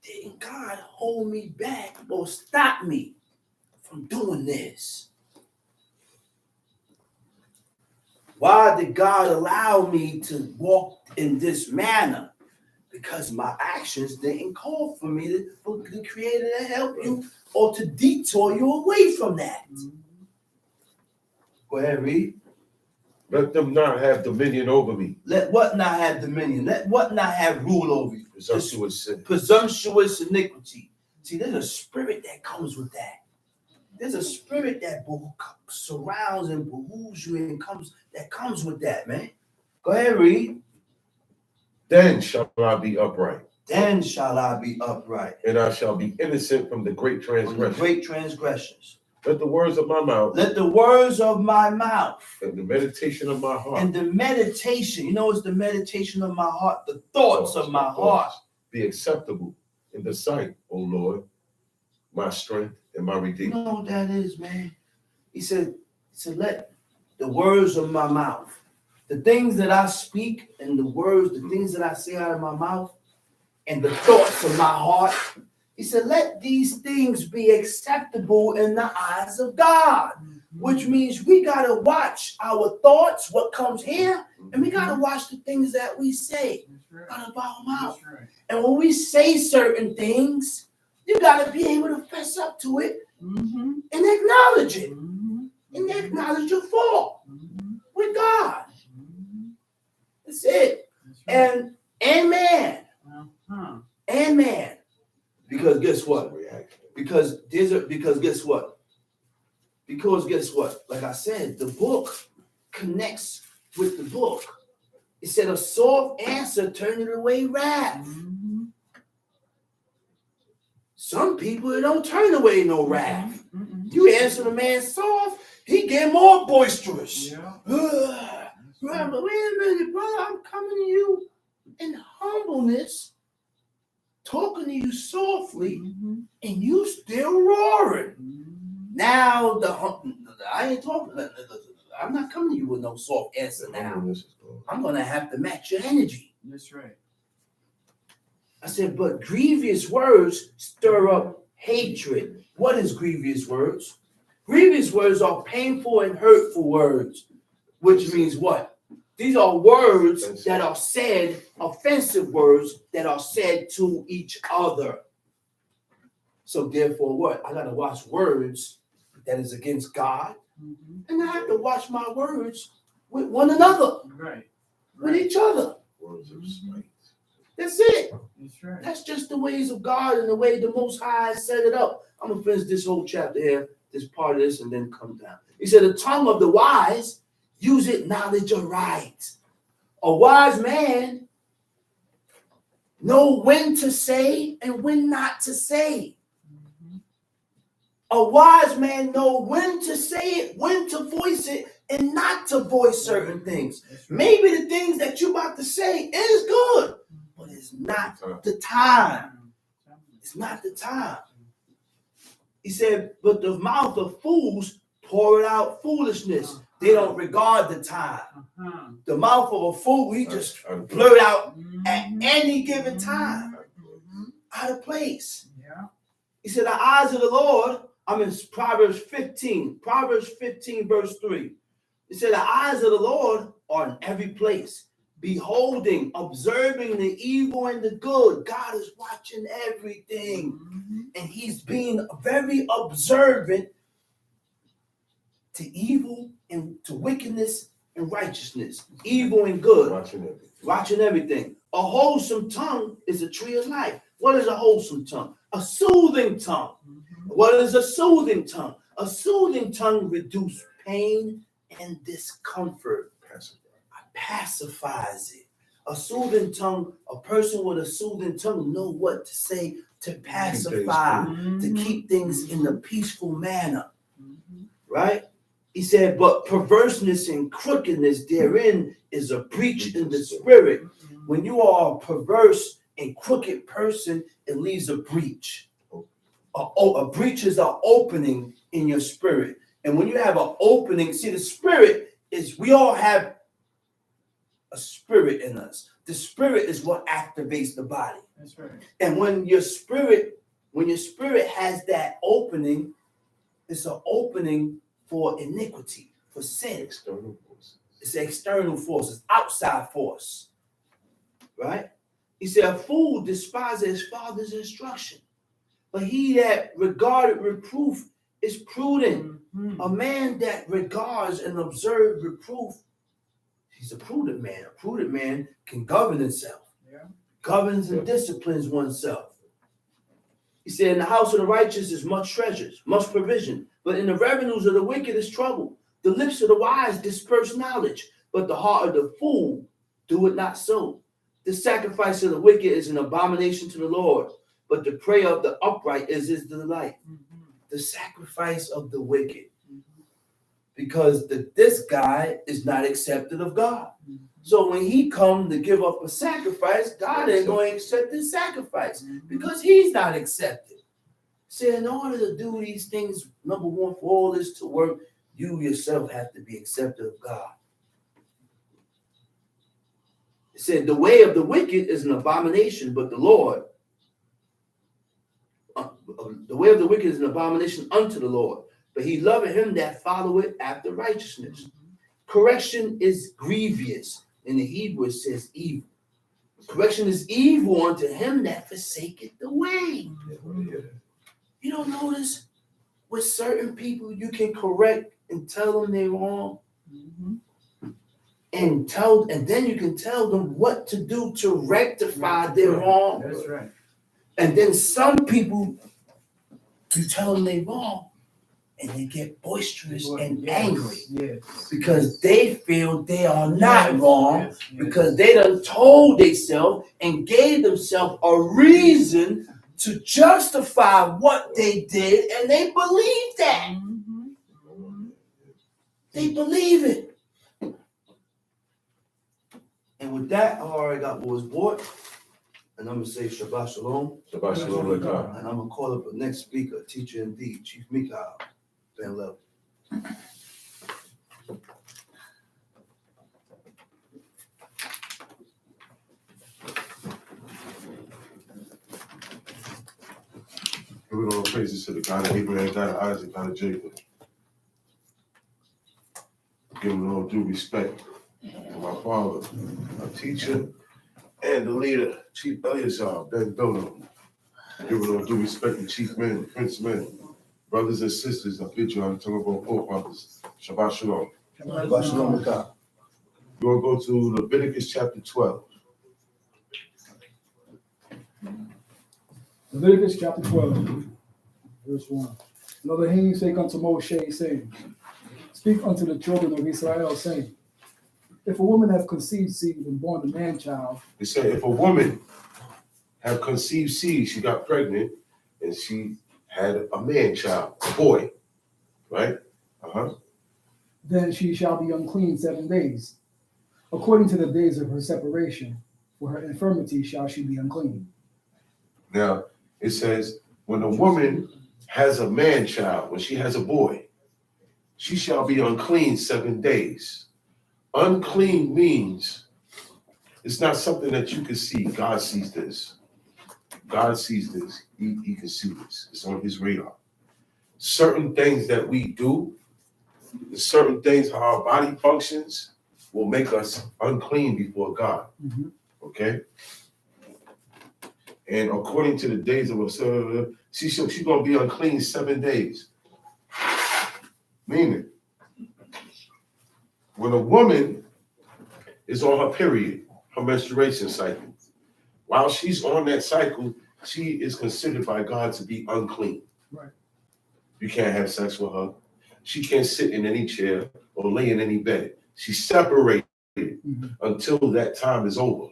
didn't God hold me back or stop me from doing this? Why did God allow me to walk in this manner? Because my actions didn't call for me for the Creator to help you or to detour you away from that. Go ahead, read. Let them not have dominion over me. Let what not have dominion? Let what not have rule over you? Presumptuous sin. Presumptuous iniquity. See, there's a spirit that comes with that. There's a spirit that surrounds and behooves you and comes with that, man. Go ahead, read. Then shall I be upright. Then shall I be upright. And I shall be innocent from the great transgressions. Great transgressions. Let the words of my mouth. Let the words of my mouth. And the meditation of my heart. And the meditation. You know, it's the meditation of my heart. The thoughts of my heart. Be acceptable in the sight, O Lord, my strength and my redeemer. You know what that is, man? He said, let the words of my mouth, the things that I speak and the things that I say out of my mouth and the thoughts of my heart, he said, let these things be acceptable in the eyes of God, which means we got to watch our thoughts, what comes here, and we got to watch the things that we say out of our mouth. And when we say certain things, you got to be able to fess up to it and acknowledge it and acknowledge your fault with God. That's it. And amen. Amen. Because guess what? Because guess what? Because guess what? Like I said, the book connects with the book. It said a soft answer turneth away wrath. Some people, it don't turn away no wrath. You answer the man soft, he get more boisterous. But wait a minute, brother, I'm coming to you in humbleness, talking to you softly, and you still roaring. Now I ain't talking. I'm not coming to you with no soft answer now. I'm gonna have to match your energy. That's right. I said, but grievous words stir up hatred. What is grievous words? Grievous words are painful and hurtful words, which means what? These are words that are said, offensive words that are said to each other. So therefore what? I got to watch words that is against God. And I have to watch my words with one another. Right. With each other. Words of spite. That's it. That's right. That's just the ways of God and the way the Most High set it up. I'm going to finish this whole chapter here, this part of this, and then come down. He said, the tongue of the wise use it knowledge aright. A wise man know when to say and when not to say. A wise man know when to say it, when to voice it, and not to voice certain things. Maybe the things that you're about to say is good, but it's not the time. It's not the time. He said, but the mouth of fools pour out foolishness. They don't regard the time. The mouth of a fool, he just blurt out at any given time. Out of place. He said, the eyes of the Lord, I'm in Proverbs 15 verse 3. He said, the eyes of the Lord are in every place, beholding, observing the evil and the good. God is watching everything. And he's being very observant to evil and to wickedness and righteousness, evil and good. Watching everything. A wholesome tongue is a tree of life. What is a wholesome tongue? A soothing tongue. What is a soothing tongue? A soothing tongue reduces pain and discomfort. Pacifies it. A soothing tongue, a person with a soothing tongue know what to say to pacify, to keep things in a peaceful manner. Right? He said, but perverseness and crookedness therein is a breach in the spirit. When you are a perverse and crooked person, it leaves a breach. a breach is an opening in your spirit. And when you have an opening, see, the spirit is, we all have a spirit in us. The spirit is what activates the body. That's right. And when your spirit has that opening, it's an opening for iniquity, for sin. External forces. It's an external force, it's outside force. Right? He said, a fool despises his father's instruction, but he that regarded reproof is prudent. Mm-hmm. A man that regards and observes reproof, he's a prudent man. A prudent man can govern himself. Yeah. Governs and disciplines oneself. He said, in the house of the righteous is much treasures, much provision, but in the revenues of the wicked is trouble. The lips of the wise disperse knowledge, but the heart of the fool do it not so. The sacrifice of the wicked is an abomination to the Lord, but the prayer of the upright is his delight. Mm-hmm. The sacrifice of the wicked. Mm-hmm. Because this guy is not accepted of God. Mm-hmm. So when he comes to give up a sacrifice, God ain't going to accept his sacrifice because he's not accepted. See, in order to do these things, number one, for all this to work, you yourself have to be accepted of God. It said, the way of the wicked is an abomination, but the Lord, the way of the wicked is an abomination unto the Lord, but he loveth him that followeth after righteousness. Mm-hmm. Correction is grievous. In the Hebrew, it says evil. Correction is evil unto him that forsaketh the way. Mm-hmm. You don't notice with certain people you can correct and tell them they're wrong, Mm-hmm. and then you can tell them what to do to rectify their wrong. That's right. And then some people, you tell them they're wrong, and they get boisterous and angry. Yes. Because they feel they are not wrong, Yes. because they done told themselves and gave themselves a reason to justify what they did, and they believe that. Mm-hmm. Mm-hmm. They believe it. And with that, I already got what was bought, and I'm going to say Shabbat Shalom, Shabbat Shalom Lekah. and I'm going to call up the next speaker, teacher indeed, Chief Mikhail Ben Level. Giving all praises to the God of Abraham, God of Isaac, God of Jacob. Giving all due respect to my father, my teacher, and the leader, Chief Eleazar Ben Dono. Giving all due respect to chief men, prince men, brothers and sisters. I bid you on the tongue of our forefathers. Shabbat Shalom. Shabbat Shalom Lekah. We're going to go to Leviticus chapter 12. Leviticus chapter 12, verse 1. And Elohim spake unto Moshe, saying, Speak unto the children of Israel, saying, If a woman have conceived seed and born a man child. It said if a woman have conceived seed, she got pregnant, and she had a man child, a boy, right? Then she shall be unclean 7 days, according to the days of her separation. For her infirmity shall she be unclean. Now, it says, when a woman has a man child, when she has a boy, she shall be unclean 7 days. Unclean means it's not something that you can see. God sees this. God sees this. He can see this. It's on his radar. Certain things that we do, certain things how our body functions will make us unclean before God. Mm-hmm. Okay? And according to the days of her, she's going to be unclean 7 days. Meaning, when a woman is on her period, her menstruation cycle, while she's on that cycle, she is considered by God to be unclean. Right. You can't have sex with her. She can't sit in any chair or lay in any bed. She's separated until that time is over.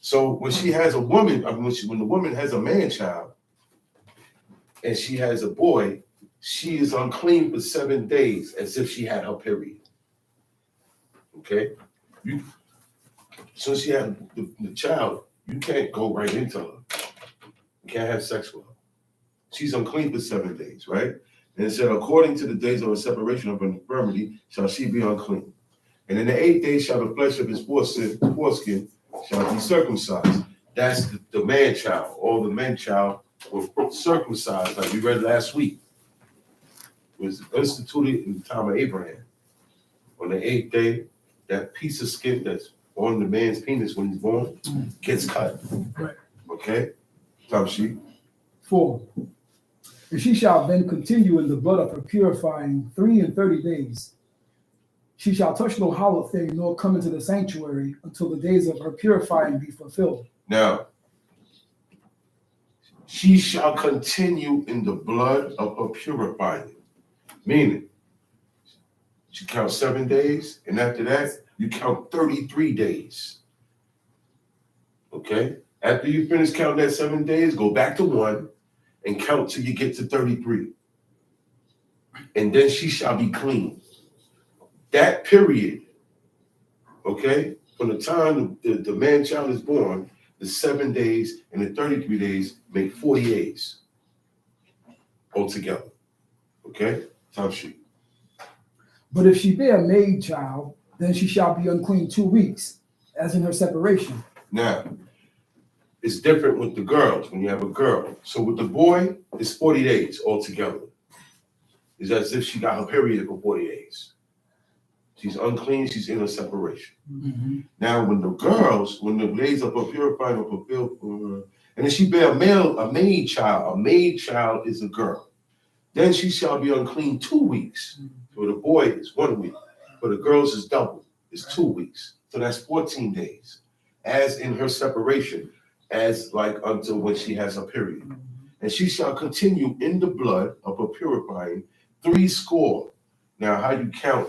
So when she has a woman, when the woman has a man child and she has a boy, she is unclean for 7 days as if she had her period. Okay? Since she had the child, you can't go right into her. You can't have sex with her. she's unclean for 7 days, right? And it said, according to the days of a separation of an infirmity, shall she be unclean. And in the 8th day shall the flesh of his foreskin shall be circumcised. That's the man child. All the men child were circumcised, like we read last week. It was instituted in the time of Abraham. On the 8th day, that piece of skin that's on the man's penis when he's born gets cut. Right. Okay? Top sheet. 4. And she shall then continue in the blood of her purifying 3 and 30 days. She shall touch no hollow thing, nor come into the sanctuary until the days of her purifying be fulfilled. Now, she shall continue in the blood of her purifying. Meaning, she counts 7 days, and after that, you count 33 days. Okay? After you finish counting that 7 days, go back to 1 and count till you get to 33. And then she shall be clean. That period, okay, from the time the man child is born, the 7 days and the 33 days make 40 days altogether. Okay? Top sheet. But if she bear a maid child, then she shall be unclean 2 weeks, as in her separation. Now, it's different with the girls when you have a girl. So with the boy, it's 40 days altogether. It's as if she got her period for 40 days. She's unclean, she's in a separation. Mm-hmm. Now, when the days of her purifying are fulfilled, and then she bear a maid child is a girl. Then she shall be unclean 2 weeks. For the boy is 1 week. For the girls is double. It's 2 weeks. So that's 14 days. As in her separation, as like until when she has a period. And she shall continue in the blood of her purifying 80. Now, how you count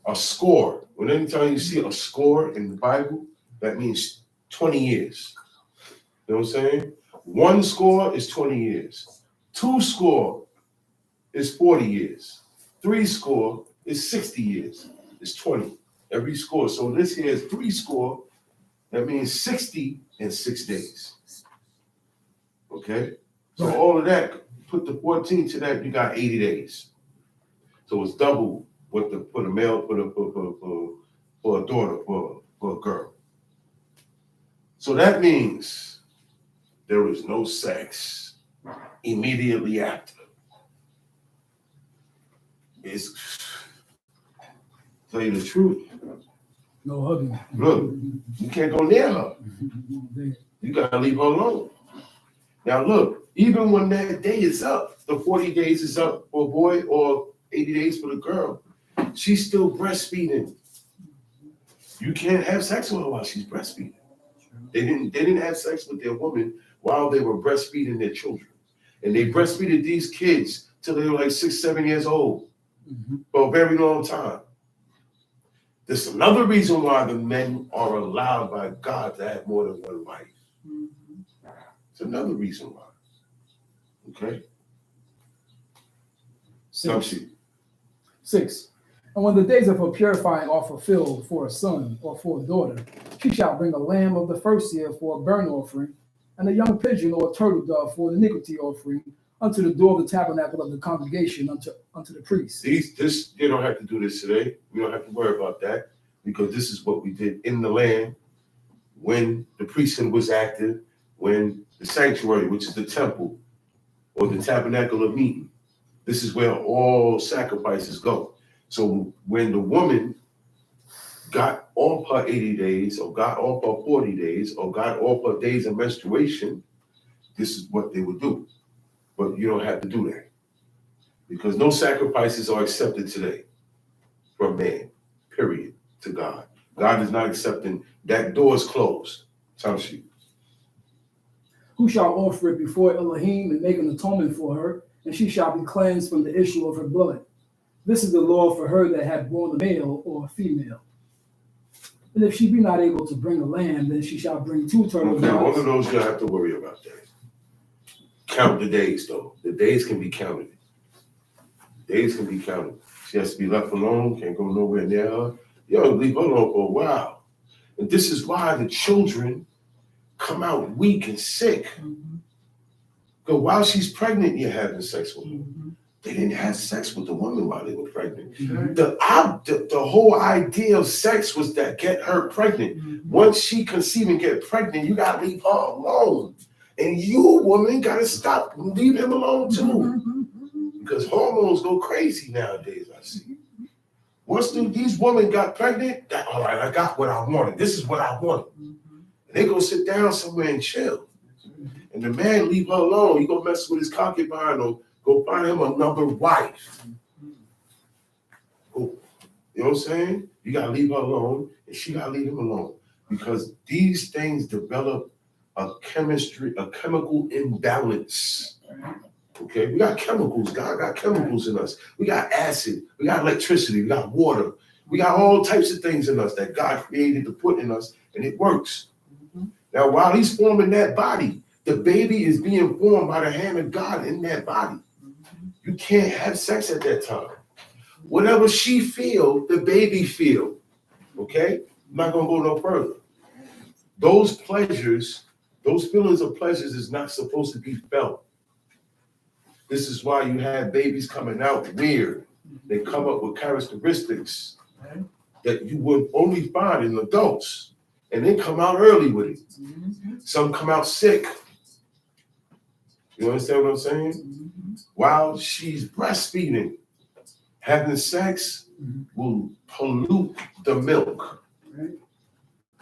a score? When anytime you see a score in the Bible, that means 20 years. You know what I'm saying? 1 score is 20 years. 2 score is 40 years. 3 score is 60 years. It's 20. Every score. So this here is 3 score. That means 60 in 6 days. Okay? So all of that, put the 14 to that, you got 80 days. So it's double what for a male, for a daughter, for a girl. So that means there is no sex immediately after. It's, tell you the truth. No hugging. Look, you can't go near her. You gotta leave her alone. Now look, even when that day is up, the 40 days is up for a boy or 80 days for the girl, she's still breastfeeding. You can't have sex with her while she's breastfeeding. They didn't have sex with their woman while they were breastfeeding their children. And they breastfeeded these kids till they were like 6, 7 years old for a very long time. There's another reason why the men are allowed by God to have more than one wife. It's another reason why. Okay? 6. And when the days of her purifying are fulfilled for a son or for a daughter, she shall bring a lamb of the first year for a burnt offering, and a young pigeon or a turtle dove for an iniquity offering unto the door of the tabernacle of the congregation unto the priest. They don't have to do this today. We don't have to worry about that because this is what we did in the land when the priesthood was active, when the sanctuary, which is the temple or the tabernacle of meeting, this is where all sacrifices go. So when the woman got off her 80 days or got off her 40 days or got off her days of menstruation, this is what they would do. But you don't have to do that because no sacrifices are accepted today from man, period, to God. God is not accepting. That door is closed. Time sheet. Who shall offer it before Elohim and make an atonement for her, and she shall be cleansed from the issue of her blood. This is the law for her that had born a male or a female. And if she be not able to bring a lamb, then she shall bring 2 turtle doves. One of those you don't have to worry about that. Count the days, though. The days can be counted. Days can be counted. She has to be left alone, can't go nowhere near her. You don't leave her alone for a while. And this is why the children come out weak and sick. Because while she's pregnant, you're having sex with her. They didn't have sex with the woman while they were pregnant. The whole idea of sex was that get her pregnant. Once she conceive and get pregnant, you gotta leave her alone. And you, woman, gotta stop and leave him alone too. Because hormones go crazy nowadays, I see. Once these women got pregnant, all right, I got what I wanted. This is what I wanted. And they go sit down somewhere and chill. And the man leave her alone. He go mess with his concubine or go find him another wife. You know what I'm saying? You gotta leave her alone, and she gotta leave him alone. Because these things develop a chemical imbalance. Okay, we got chemicals. God got chemicals in us. We got acid, we got electricity, we got water, we got all types of things in us that God created to put in us, and it works. Now, while he's forming that body, the baby is being formed by the hand of God in that body. You can't have sex at that time. Whatever she feel, the baby feel. Okay? I'm not gonna go no further. Those pleasures, those feelings of pleasures is not supposed to be felt. This is why you have babies coming out weird. They come up with characteristics that you would only find in adults, and then come out early with it. Some come out sick. You understand what I'm saying? While she's breastfeeding, having sex will pollute the milk.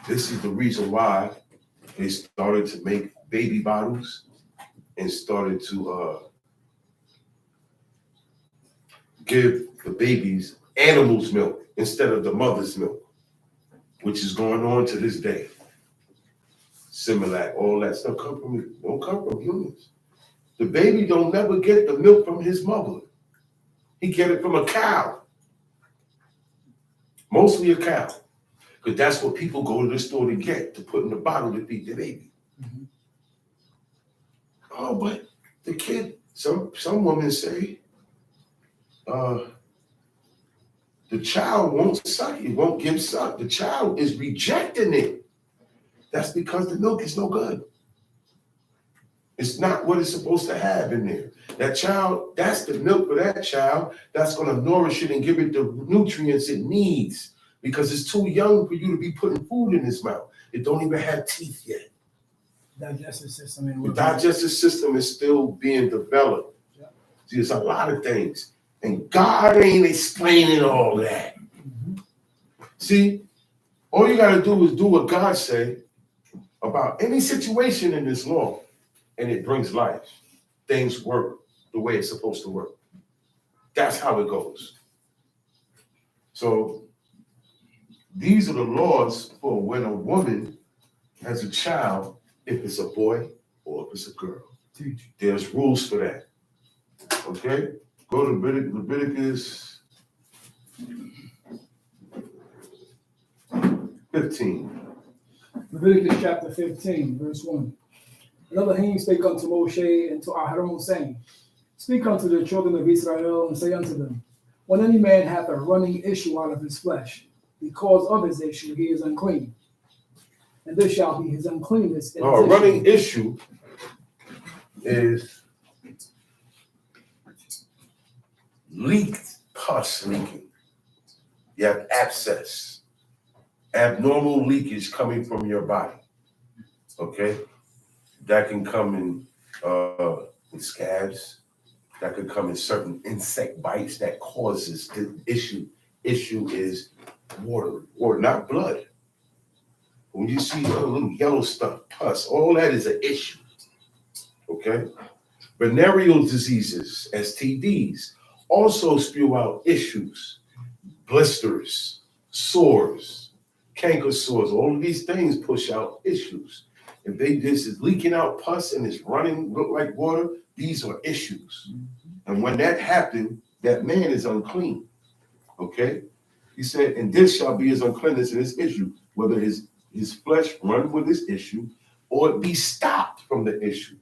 This is the reason why they started to make baby bottles and started to give the babies animals' milk instead of the mother's milk, which is going on to this day. Similac, all that stuff don't come from humans. The baby don't never get the milk from his mother. He get it from a cow. Mostly a cow. Because that's what people go to the store to get, to put in the bottle to feed the baby. Oh, but the kid, some women say, the child won't suck it, won't give suck. The child is rejecting it. That's because the milk is no good. It's not what it's supposed to have in there. That child, that's the milk for that child. That's going to nourish it and give it the nutrients it needs, because it's too young for you to be putting food in its mouth. It don't even have teeth yet. Digestive system. The digestive system is still being developed. Yeah. See, there's a lot of things. And God ain't explaining all that. See, all you got to do is do what God say about any situation in this law, and it brings life. Things work the way it's supposed to work. That's how it goes. So these are the laws for when a woman has a child, if it's a boy or if it's a girl. There's rules for that. Okay? Go to Leviticus 15. Leviticus chapter 15, verse 1. Another he spake unto Moshe and to Aharon, saying, Speak unto the children of Israel, and say unto them, When any man hath a running issue out of his flesh, because of his issue he is unclean. And this shall be his uncleanness. A running issue is leaked pus leaking. You have abscess, abnormal leakage coming from your body. Okay? That can come in scabs. That could come in certain insect bites that causes the issue. Issue is water, not blood. When you see little yellow stuff, pus, all that is an issue. Okay? Venereal diseases, STDs, also spew out issues, blisters, sores, canker sores. All of these things push out issues. If this is leaking out pus and it's running, look like water, these are issues. And when that happened, that man is unclean. Okay? He said, and this shall be his uncleanness and his issue, whether his flesh run with this issue or it be stopped from the issue.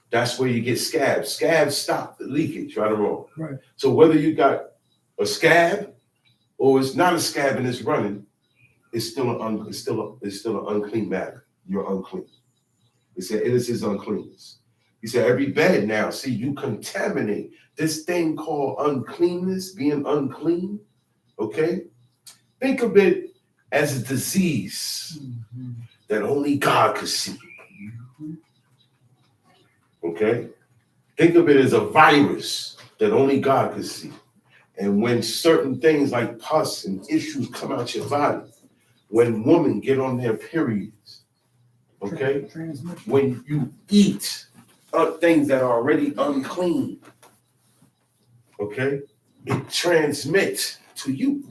That's where you get scabs. Scabs stop the leakage, right or wrong. Right. So whether you got a scab or it's not a scab and it's running, it's still an unclean matter. You're unclean. It said it is his uncleanness. He said, every bed now, see, you contaminate this thing called uncleanness, being unclean. Okay? Think of it as a disease that only God could see. Okay? Think of it as a virus that only God could see. And when certain things like pus and issues come out your body, when women get on their periods, okay? When you eat things that are already unclean, okay? It transmits to you.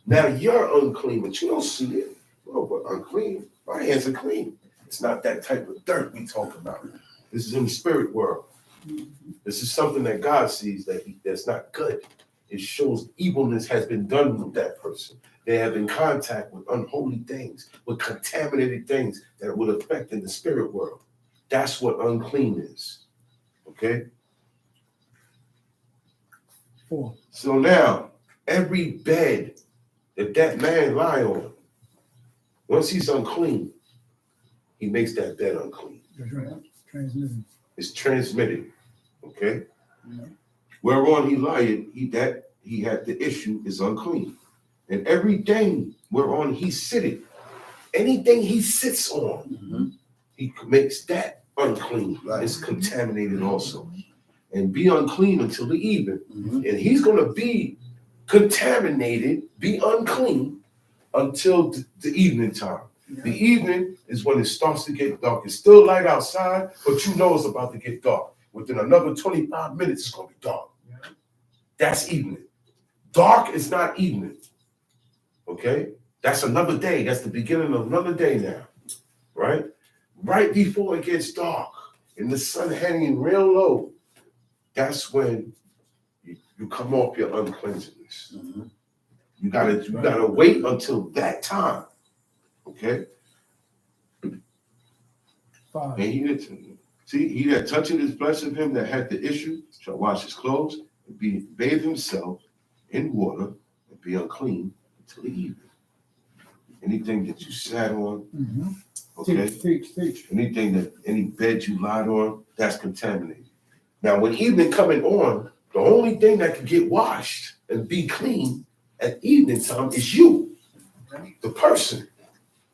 Now you're unclean, but you don't see it. Oh, but unclean. My hands are clean. It's not that type of dirt we talk about. This is in the spirit world. This is something that God sees that's not good. It shows evilness has been done with that person. They have in contact with unholy things, with contaminated things that would affect in the spirit world. That's what unclean is. Okay? 4. So now, every bed that man lie on, once he's unclean, he makes that bed unclean. That's right. Transmitted. It's transmitted. Okay? Yeah. Whereon he lied, he had the issue is unclean. And everything whereon he sitteth, anything he sits on, he makes that unclean. Right. It's contaminated also. And be unclean until the evening. And he's going to be contaminated, be unclean until the evening time. Yeah. The evening is when it starts to get dark. It's still light outside, but you know it's about to get dark. Within another 25 minutes, it's going to be dark. Yeah. That's evening. Dark is not evening. Okay? That's another day. That's the beginning of another day now. Right? Right before it gets dark and the sun hanging real low, that's when you come off your uncleanness. You gotta wait until that time. Okay? 5. And he that toucheth his flesh of him that had the issue shall wash his clothes and bathe himself in water and be unclean until the evening. Anything that you sat on, okay? Teach. Any bed you lied on, that's contaminated. Now, when evening coming on, the only thing that can get washed and be clean at evening time is you, the person.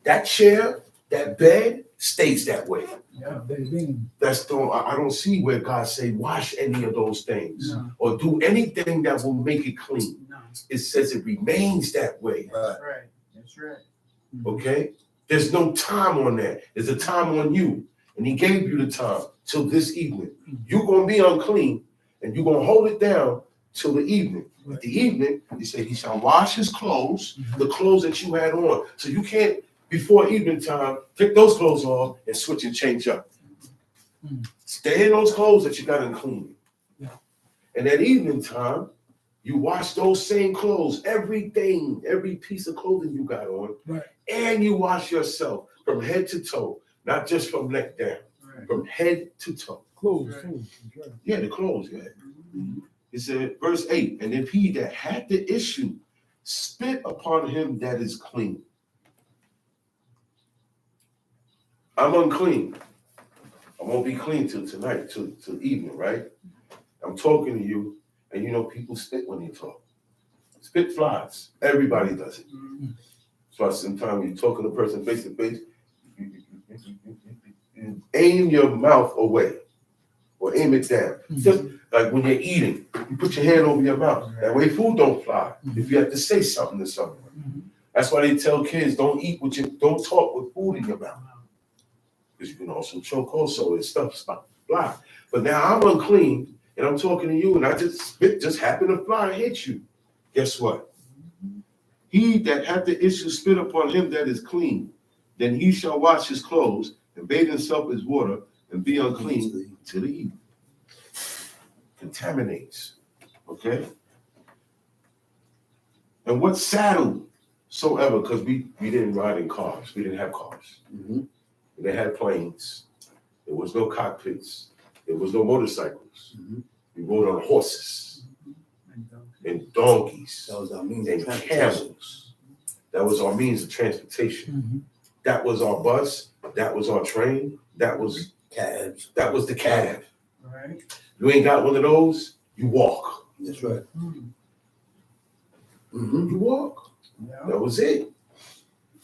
That chair, that bed stays that way. Yeah, I don't see where God say wash any of those things or do anything that will make it clean. No. It says it remains that way. Right. That's right. Okay? There's no time on that. There's a time on you. And he gave you the time till this evening. You're going to be unclean and you're going to hold it down till the evening. At the evening, he said he shall wash his clothes, the clothes that you had on. So you can't, before evening time, take those clothes off and switch and change up. Stay in those clothes that you got unclean. Yeah. And at evening time, you wash those same clothes, everything, every piece of clothing you got on, and you wash yourself from head to toe, not just from neck down, from head to toe. Clothes. Yeah, the clothes, yeah. It said, verse 8, and if he that had the issue spit upon him that is clean. I'm unclean. I won't be clean till tonight, till evening, right? I'm talking to you, and you know people spit when they talk. Spit flies. Everybody does it. So sometimes when you're talking to a person face to face, you aim your mouth away or aim it down. Just like when you're eating, you put your hand over your mouth. That way food don't fly. If you have to say something to someone. That's why they tell kids don't talk with food in your mouth. Because you can also choke also and stuff fly. But now I'm unclean and I'm talking to you and I just happened to fly and hit you. Guess what? He that hath the issue spit upon him that is clean, then he shall wash his clothes and bathe himself in water and be unclean till the evening. Contaminates. Okay? And what saddle soever, because we didn't ride in cars. We didn't have cars. They had planes. There was no cockpits. There was motorcycles. We rode on horses and donkeys and camels. That was our means of transportation. That was our bus. That was our train. That was Calves. That was the calf. Right. You ain't got one of those, you walk. That's right. You walk. Yeah. That was it.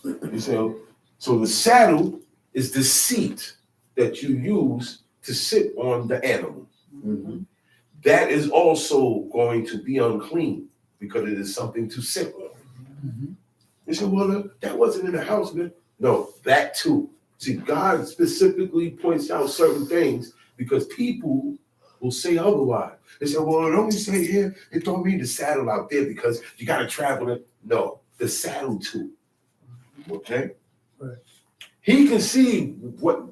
You see, so the saddle is the seat that you use to sit on the animal. That is also going to be unclean because it is something to sit on. You say, well, that wasn't in the house, man. No, that too. See, God specifically points out certain things because people will say otherwise. They say, well, it only say here, it don't mean the saddle out there because you got to travel it. No, the saddle too. Okay? Right. He can see what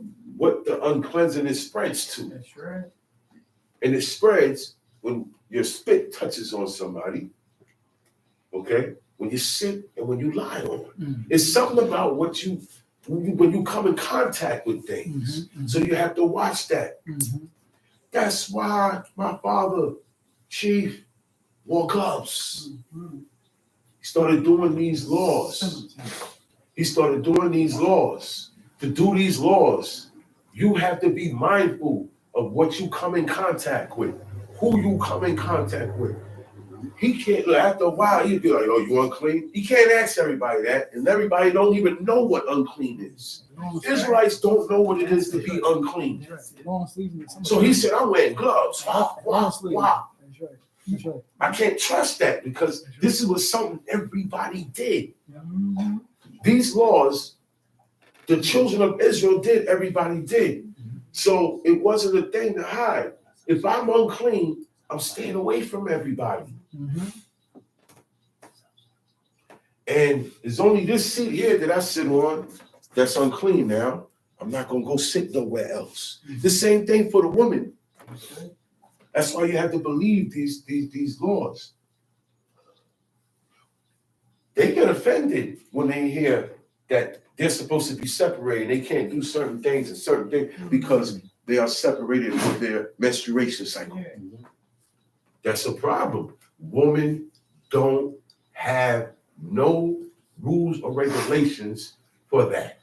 the uncleanness spreads to. That's right. And it spreads when your spit touches on somebody. Okay? When you sit and when you lie on. It's something about when you come in contact with things. So you have to watch that. That's why my father, Chief, wore gloves. He started doing these laws. To do these laws, you have to be mindful of what you come in contact with, who you come in contact with. He can't, after a while, he'd be like, oh, you unclean? He can't ask everybody that, and everybody don't even know what unclean is. Israelites don't know what it is to be unclean. So he said, I'm wearing gloves. Why? That's right. I can't trust that because this was something everybody did. These laws, the children of Israel did, everybody did. So it wasn't a thing to hide. If I'm unclean, I'm staying away from everybody. And it's only this seat here that I sit on that's unclean now. I'm not going to go sit nowhere else. The same thing for the woman. That's why you have to believe these laws. They get offended when they hear that they're supposed to be separated. They can't do certain things and certain things because they are separated with their menstruation cycle. That's a problem. Women don't have no rules or regulations for that.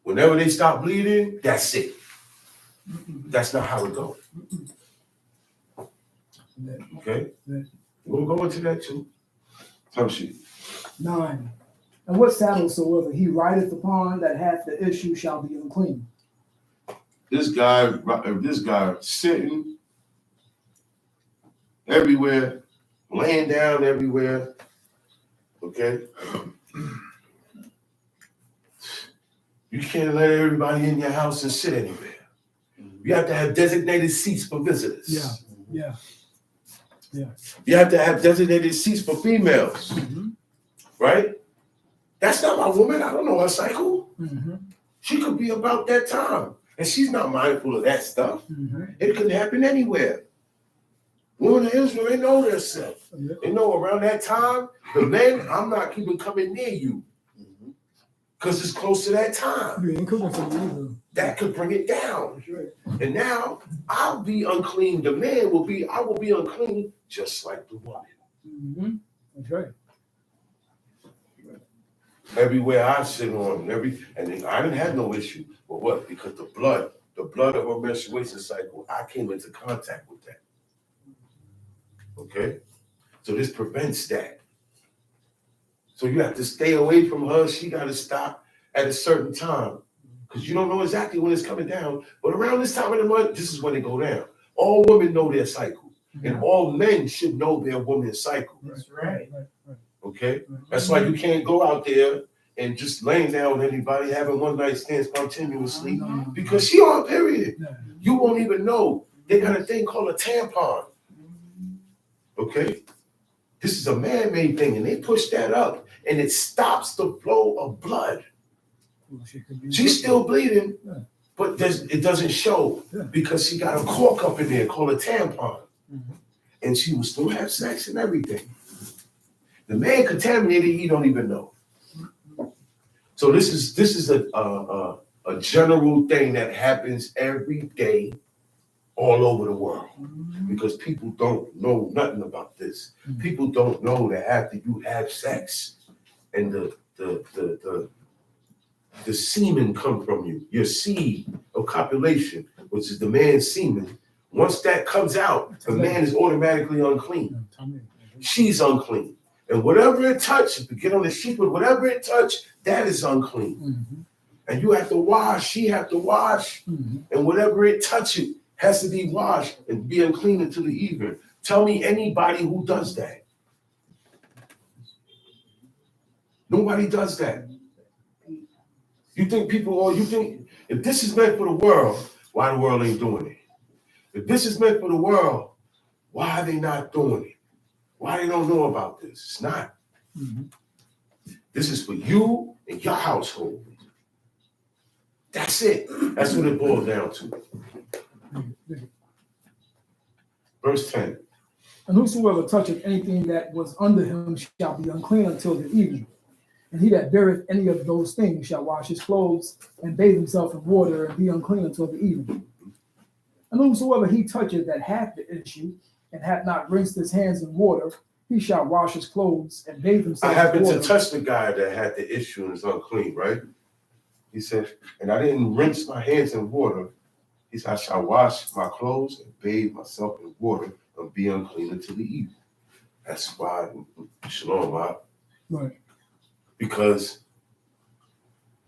Whenever they stop bleeding, that's it. That's not how it goes. Okay? We'll go into that too. Time sheet. 9. And what saddle soever he rideth upon that hath the issue shall be unclean. This guy sitting everywhere, laying down everywhere. Okay? You can't let everybody in your house and sit anywhere. You have to have designated seats for visitors. Yeah. You have to have designated seats for females. Right? That's not my woman. I don't know her cycle. She could be about that time. And she's not mindful of that stuff. It could happen anywhere. Women of Israel, they know themselves. They know around that time, the men, I'm not even coming near you. Because it's close to that time. You ain't cooking for me either. That could bring it down. And now I'll be unclean. The man will be, I will be unclean just like the woman. That's right. Everywhere I sit on, and I didn't have no issue. But what? Because the blood of a menstruation cycle, I came into contact with that. Okay? So this prevents that. So you have to stay away from her. She got to stop at a certain time because you don't know exactly when it's coming down. But around this time of the month, this is when they go down. All women know their cycle, and all men should know their woman's cycle. That's right. Okay? That's why you can't go out there and just laying down with anybody, having one night stands continuously because she on period. You won't even know. They got a thing called a tampon. Okay? This is a man-made thing, and they push that up, and it stops the flow of blood. She's still bleeding, but it doesn't show because she got a cork up in there called a tampon, and she will still have sex and everything. The man contaminated, he don't even know. So this is a general thing that happens every day all over the world because people don't know nothing about this. People don't know that after you have sex and the the semen come from you, your seed of copulation, which is the man's semen. Once that comes out, the man is automatically unclean. She's unclean. And whatever it touches, if you get on the sheep, whatever it touches, that is unclean. Mm-hmm. And you have to wash, she have to wash, and whatever it touches has to be washed and be unclean until the evening. Tell me anybody who does that. Nobody does that. You think if this is meant for the world, why the world ain't doing it? If this is meant for the world, why are they not doing it? Why they don't know about this? It's not. This is for you and your household. That's it. That's what it boils down to. Verse 10. And whosoever toucheth anything that was under him shall be unclean until the evening. And he that beareth any of those things shall wash his clothes and bathe himself in water and be unclean until the evening. And whosoever he toucheth that hath the issue and hath not rinsed his hands in water, he shall wash his clothes and bathe himself in water. I happened to touch the guy that had the issue and is unclean, right? He said, and I didn't rinse my hands in water. He said, I shall wash my clothes and bathe myself in water and be unclean until the evening. That's why, shalom, right? Because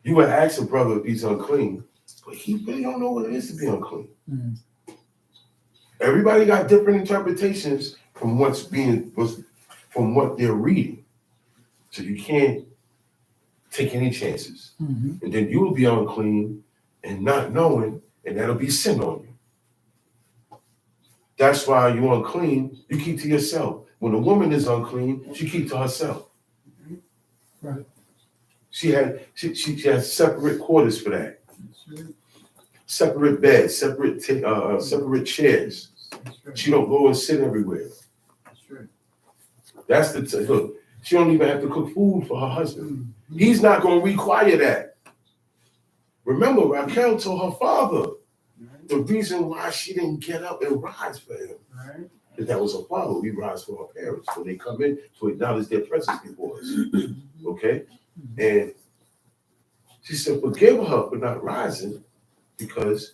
you would ask a brother if he's unclean, but he really don't know what it is to be unclean. Everybody got different interpretations from what they're reading. So you can't take any chances. And then you will be unclean and not knowing, and that'll be sin on you. That's why you're unclean, you keep to yourself. When a woman is unclean, she keeps to herself. Right. She has separate quarters for that. Separate beds, separate chairs. She don't go and sit everywhere. That's look. She don't even have to cook food for her husband. He's not going to require that. Remember, Raquel told her father the reason why she didn't get up and rise for him. Right. Because that was her father. We rise for our parents when they come in to acknowledge their presence before us. Okay? And she said, forgive her for not rising because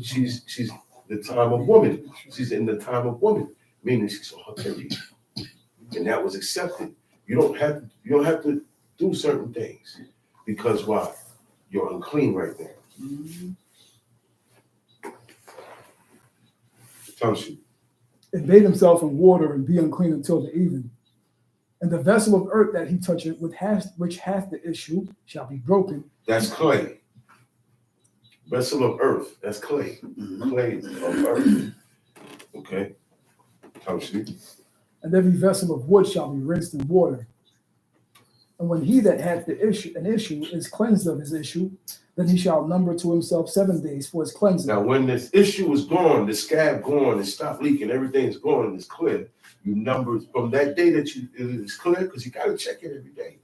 she's the time of woman. She's in the time of woman, meaning she's on her period. And that was accepted. You don't have to do certain things because why? You're unclean right now. Tells you. And bathe himself in water and be unclean until the evening. And the vessel of earth that he toucheth, which hath the issue, shall be broken. That's clay. Vessel of earth. That's clay. Clay of earth. Okay. Tells you. And every vessel of wood shall be rinsed in water. And when he that hath an issue is cleansed of his issue, then he shall number to himself 7 days for his cleansing. Now, when this issue is gone, the scab gone, it stopped leaking, everything's gone and it's clear. You number from that day that it's clear, because you got to check it every day.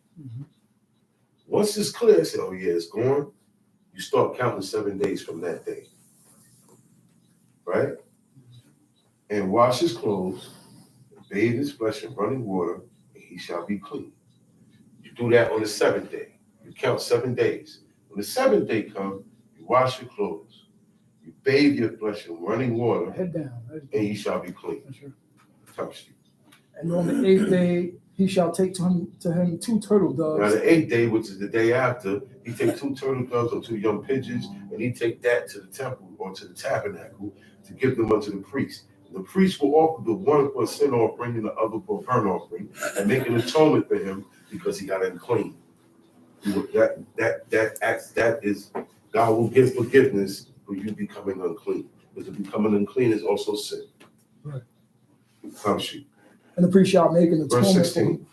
Once it's clear, say, oh yeah, it's gone. You start counting 7 days from that day, right? And wash his clothes, bathe his flesh in running water, and he shall be clean. You do that on the 7th day. You count 7 days. When the 7th day comes, you wash your clothes, you bathe your flesh in running water, Head down. and you shall be clean. Touch you. And on the 8th day, he shall take to him 2 turtle doves. Now the 8th day, which is the day after, he take 2 turtle doves or 2 young pigeons, and he take that to the temple or to the tabernacle to give them unto the priest. The priest will offer the one for a sin offering and the other for a burnt offering, and make an atonement for him because he got unclean. That is God will give forgiveness for you becoming unclean. Because becoming unclean is also sin. Right. Shoot. And the priest shall make an Verse atonement 16. for him.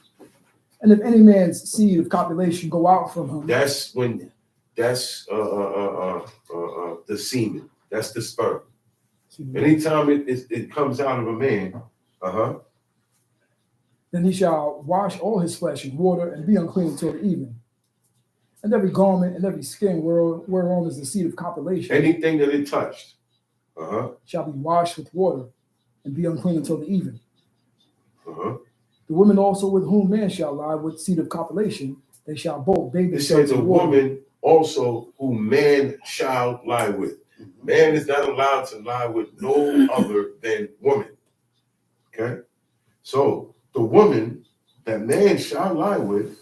And if any man's seed of copulation go out from him, That's the semen. That's the sperm. Anytime it comes out of a man, then he shall wash all his flesh in water and be unclean until the evening. And every garment and every skin whereon is the seed of copulation, anything that it touched, shall be washed with water and be unclean until the evening. The The women also with whom man shall lie with seed of copulation, they shall both bathe It themselves says a in water. woman also who man shall lie with. Man is not allowed to lie with no other than woman. Okay? So the woman that man shall lie with,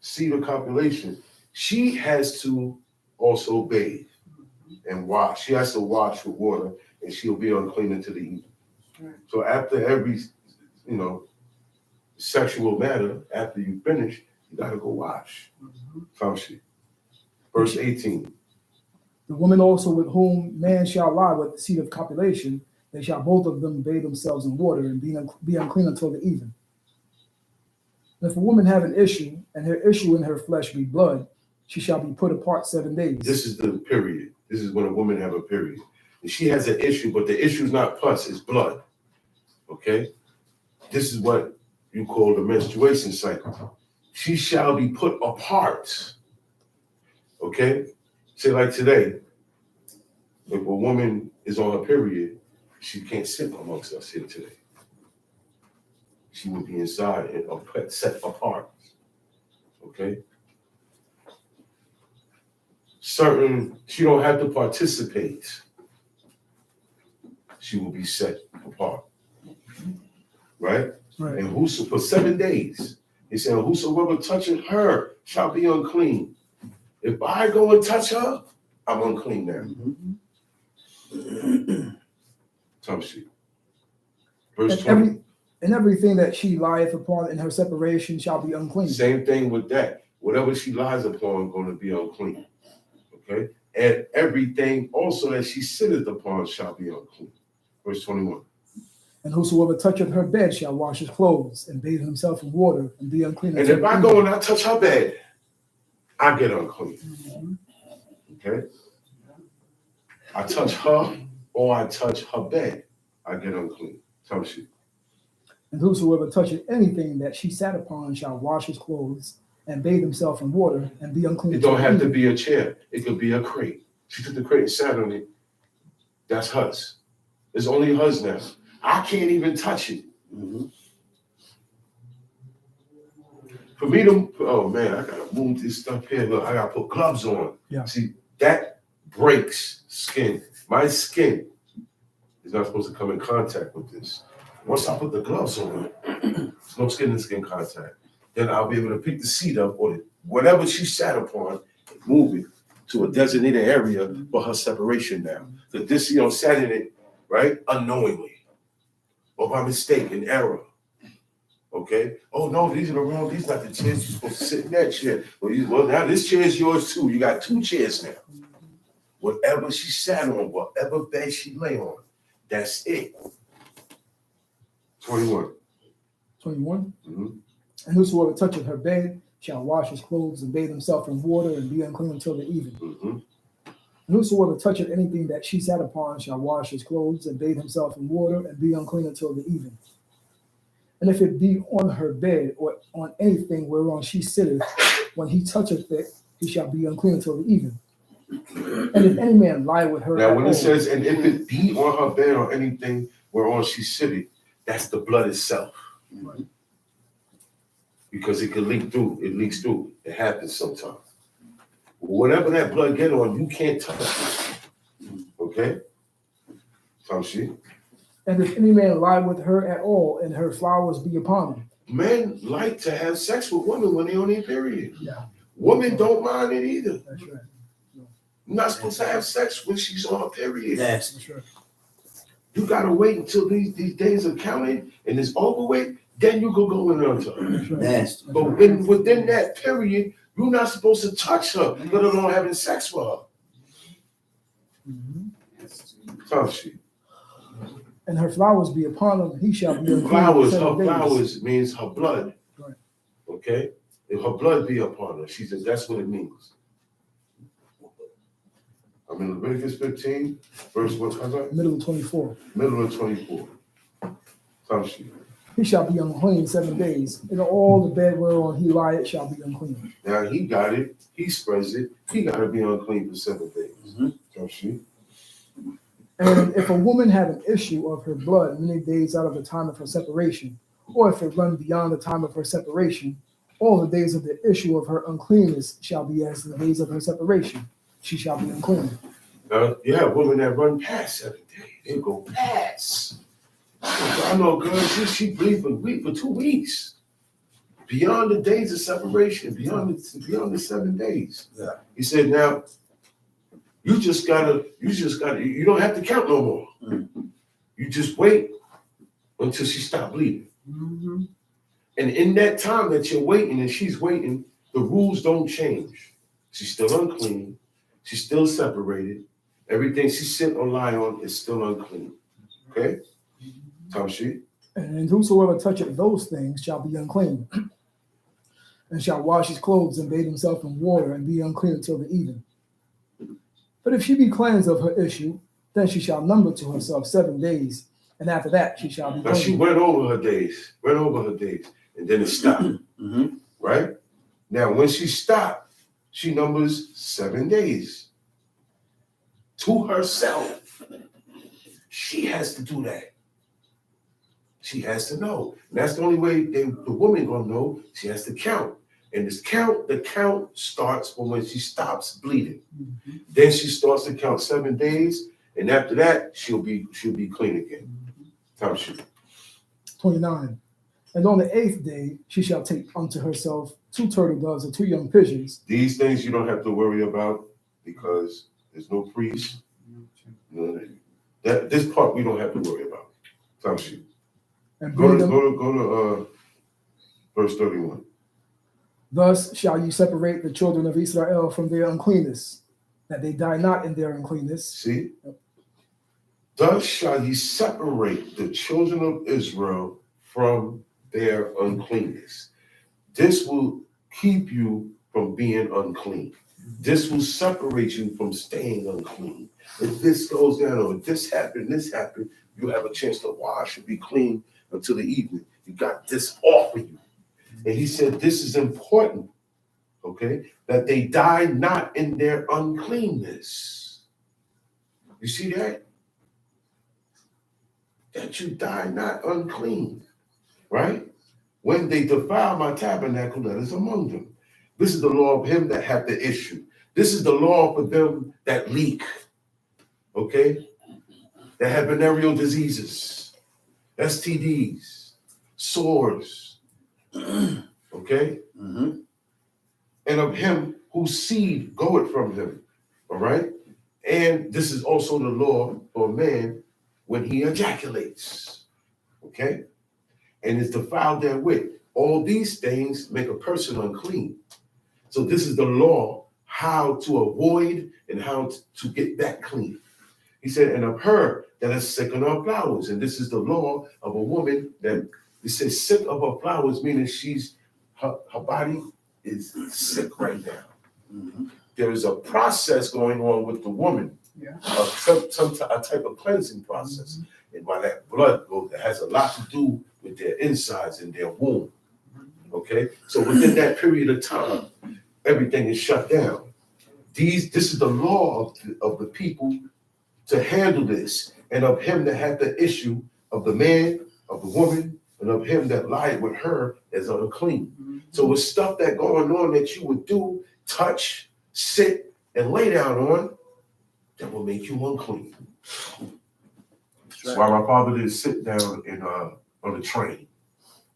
see the copulation, she has to also bathe and wash. She has to wash with water, and she'll be unclean until the evening. Right. So after every, sexual matter, after you finish, you gotta go wash. Famshi. Verse 18. The woman also with whom man shall lie with the seed of copulation, they shall both of them bathe themselves in water and be unclean until the even. And if a woman have an issue, and her issue in her flesh be blood, she shall be put apart 7 days. This is the period. This is when a woman have a period. And she has an issue, but the issue is not pus, it's blood. Okay? This is what you call the menstruation cycle. She shall be put apart. Okay? Say like today, if a woman is on her period, she can't sit amongst us here today. She would be inside and set apart. Okay? She don't have to participate. She will be set apart. Right? Right. And for 7 days, he said, whosoever toucheth her shall be unclean. If I go and touch her, I'm unclean now. Time sheet. Verse 20. And everything that she lieth upon in her separation shall be unclean. Same thing with that. Whatever she lies upon is going to be unclean. Okay? And everything also that she sitteth upon shall be unclean. Verse 21. And whosoever toucheth her bed shall wash his clothes and bathe himself in water and be unclean. And if I go and I touch her bed, I get unclean. Okay? I touch her or I touch her bed, I get unclean. Tell she. And whosoever toucheth anything that she sat upon shall wash his clothes and bathe himself in water and be unclean. It don't have to be a chair. It could be a crate. She took the crate and sat on it. That's hers. It's only hers now. I can't even touch it. For me to, oh man, I gotta move this stuff here. Look, I gotta put gloves on. Yeah. See, that breaks skin. My skin is not supposed to come in contact with this. Once I put the gloves on, there's no skin to skin contact. Then I'll be able to pick the seat up or whatever she sat upon and move it to a designated area for her separation now. Because this, sat in it, right, unknowingly or by mistake, an error. Okay? Oh no, these are the wrong, these are not the chairs. You're supposed to sit in that chair. Well, now this chair is yours too. You got 2 chairs now. Whatever she sat on, whatever bed she lay on, that's it. 21. 21. And whosoever toucheth her bed shall wash his clothes and bathe himself in water and be unclean until the even. And whosoever toucheth anything that she sat upon shall wash his clothes and bathe himself in water and be unclean until the even. And if it be on her bed or on anything whereon she sitteth, when he toucheth it, he shall be unclean until the even. And if any man lie with her, now when it says, and if it be on her bed or anything whereon she sitteth, that's the blood itself. Right. Because it can leak through. It leaks through. It happens sometimes. Whatever that blood get on, you can't touch it. Okay? Tamshi. And if any man lie with her at all, and her flowers be upon him. Men like to have sex with women when they're on their period. Yeah. Women don't mind it either. That's right. You're not supposed to have sex when she's on her period. That's right. You gotta wait until these days are counted and it's over with, then you can go in onto her. That's right. But within that period, you're not supposed to touch her, let alone having sex with her. Tamshi. And her flowers be upon him, he shall be unclean. Her 7 days. flowers means her blood. Right. Okay? If her blood be upon her, she said that's what it means. I'm in Leviticus 15, verse what? Middle of 24. Middle of 24. Tamshi. He shall be unclean 7 days, and all the bed whereon he lieth shall be unclean. Now he got it, he spreads it, he got to be unclean for 7 days. Tamshi. And if a woman have an issue of her blood many days out of the time of her separation, or if it run beyond the time of her separation, All the days of the issue of her uncleanness shall be as the days of her separation. She shall be unclean. You have women that run past 7 days. They go past. I know a girl, she bleeds for 2 weeks. Beyond the days of separation, beyond the 7 days. Yeah. He said, now, you don't have to count no more. You just wait until she stops bleeding. Mm-hmm. And in that time that you're waiting and she's waiting, the rules don't change. She's still unclean. She's still separated. Everything she sit or lie on is still unclean. Okay? Tom sheet. And whosoever toucheth those things shall be unclean, and shall wash his clothes and bathe himself in water and be unclean until the even. But if she be cleansed of her issue, then she shall number to herself 7 days, and after that she shall be Now she went over her days, and then it stopped. Mm-hmm. Right? Now, when she stopped, she numbers 7 days. To herself. She has to do that. She has to know. And that's the only way the woman gonna know. She has to count. And the count starts when she stops bleeding. Mm-hmm. Then she starts to count 7 days, and after that, she'll be clean again. Time sheet. 29. And on the 8th day she shall take unto herself 2 turtle doves or 2 young pigeons. These things you don't have to worry about because there's no priest. This part we don't have to worry about. Time sheet. And Go bring them. to verse 31. Thus shall you separate the children of Israel from their uncleanness, that they die not in their uncleanness. See? Thus shall ye separate the children of Israel from their uncleanness. This will keep you from being unclean. This will separate you from staying unclean. If this goes down or if this happened, you have a chance to wash and be clean until the evening. You got this off of you. And he said, this is important, okay, that they die not in their uncleanness. You see that? That you die not unclean, right? When they defile my tabernacle that is among them. This is the law of him that hath the issue. This is the law for them that leak, okay? That have venereal diseases, STDs, sores, okay? Mm-hmm. And of him whose seed goeth from him, all right? And this is also the law for a man when he ejaculates, okay? And is defiled therewith. All these things make a person unclean. So this is the law, how to avoid and how to get back clean. He said, and of her that is sick of her flowers. And this is the law of a woman that it says sick of her flowers, meaning her body is sick right now. Mm-hmm. There is a process going on with the woman, a type of cleansing process. And while that blood goes, it has a lot to do with their insides and their womb. Okay? So within that period of time, everything is shut down. This is the law of the people to handle this, and of him that had the issue of the man, of the woman, and of him that lied with her as unclean. Mm-hmm. So it's stuff that going on that you would do, touch, sit, and lay down on that will make you unclean. That's why my father didn't sit down on the train.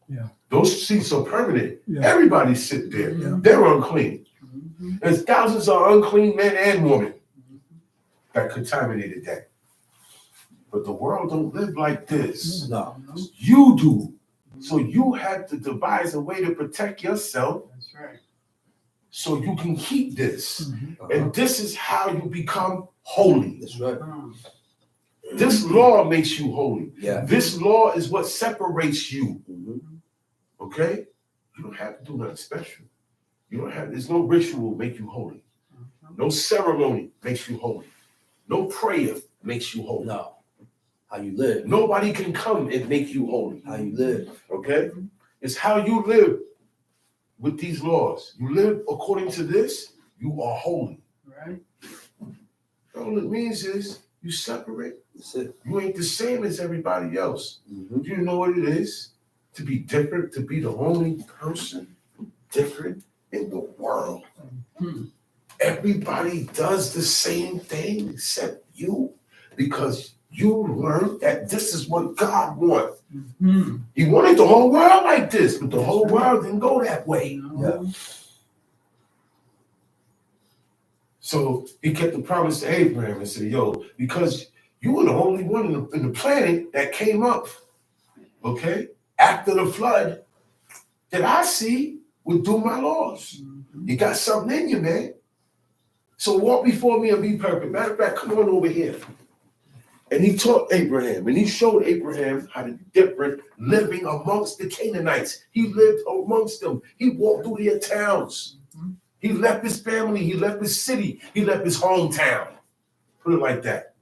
Yeah. Those seats are permanent. Yeah. Everybody sit there. Yeah. They're unclean. Mm-hmm. There's thousands of unclean men and women that contaminated that. But the world don't live like this. No. You do. So you have to devise a way to protect yourself. That's right. So you can keep this. Mm-hmm. And this is how you become holy. That's right. This law makes you holy. Yeah. This law is what separates you. Mm-hmm. Okay? You don't have to do nothing special. There's no ritual make you holy. No ceremony makes you holy. No prayer makes you holy. No. How you live. Nobody can come and make you holy. How you live. Okay? It's how you live with these laws. You live according to this, you are holy. Right. All it means is you separate. That's it. You ain't the same as everybody else. Mm-hmm. Do you know what it is to be different, to be the only person? different in the world. Hmm. Everybody does the same thing except you, because you learned that this is what God wants. Hmm. He wanted the whole world like this, but the whole world didn't go that way. Yeah. So he kept the promise to Abraham and said, yo, because you were the only one in the planet that came up, okay, after the flood that I see would do my laws. Mm-hmm. You got something in you, man. So walk before me and be perfect. Matter of fact, come on over here. And he taught Abraham, and he showed Abraham how to be different living amongst the Canaanites. He lived amongst them. He walked through their towns. Mm-hmm. He left his family. He left his city. He left his hometown. Put it like that.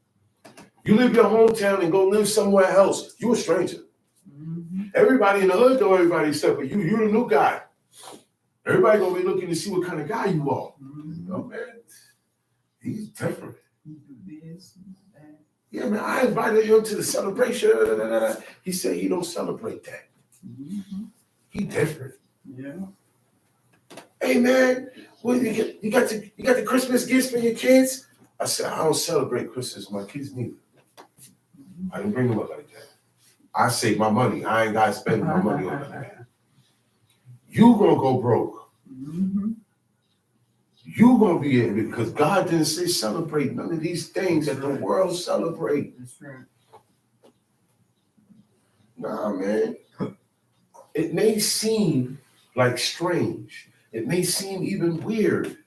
You leave your hometown and go live somewhere else, you're a stranger. Mm-hmm. Everybody in the hood know everybody except for you. You're the new guy. Everybody gonna be looking to see what kind of guy you are. Mm-hmm. Oh man, he's different. Yeah, man, I invited him to the celebration. He said he don't celebrate that. Mm-hmm. He different. Yeah. Hey man, what you got the Christmas gifts for your kids? I said, I don't celebrate Christmas. My kids neither. I didn't bring them up like that. I save my money. I ain't gotta spend my money on that. You gonna go broke. Mm-hmm. You gonna be able, because God didn't say celebrate none of these things that the world celebrate. That's right. Nah, man. It may seem like strange. It may seem even weird.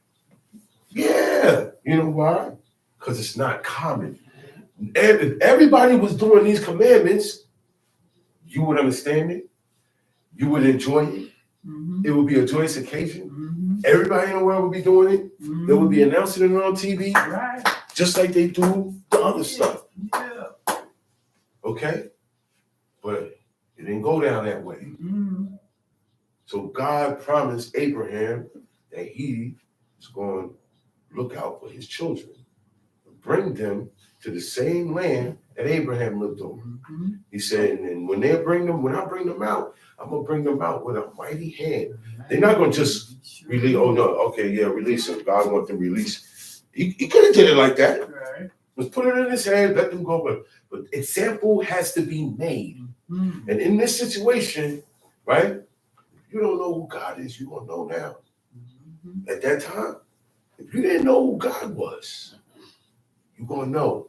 Yeah. You know why? Because it's not common. And if everybody was doing these commandments, you would understand it. You would enjoy it. Mm-hmm. It would be a joyous occasion. Mm-hmm. Everybody in the world would be doing it. Mm-hmm. They would be announcing it on TV, Right. just like they do the other stuff. Yeah. Okay? But it didn't go down that way. Mm-hmm. So God promised Abraham that he was going to look out for his children, bring them to the same land that Abraham lived over. Mm-hmm. He said, and when I bring them out, I'm going to bring them out with a mighty hand. They're not going to just release, oh no, okay, yeah, release them. God wants them released. He could have did it like that. Right. Let's put it in his hand, let them go. But example has to be made. Mm-hmm. And in this situation, right, if you don't know who God is, you're going to know now. Mm-hmm. At that time, if you didn't know who God was, you're going to know.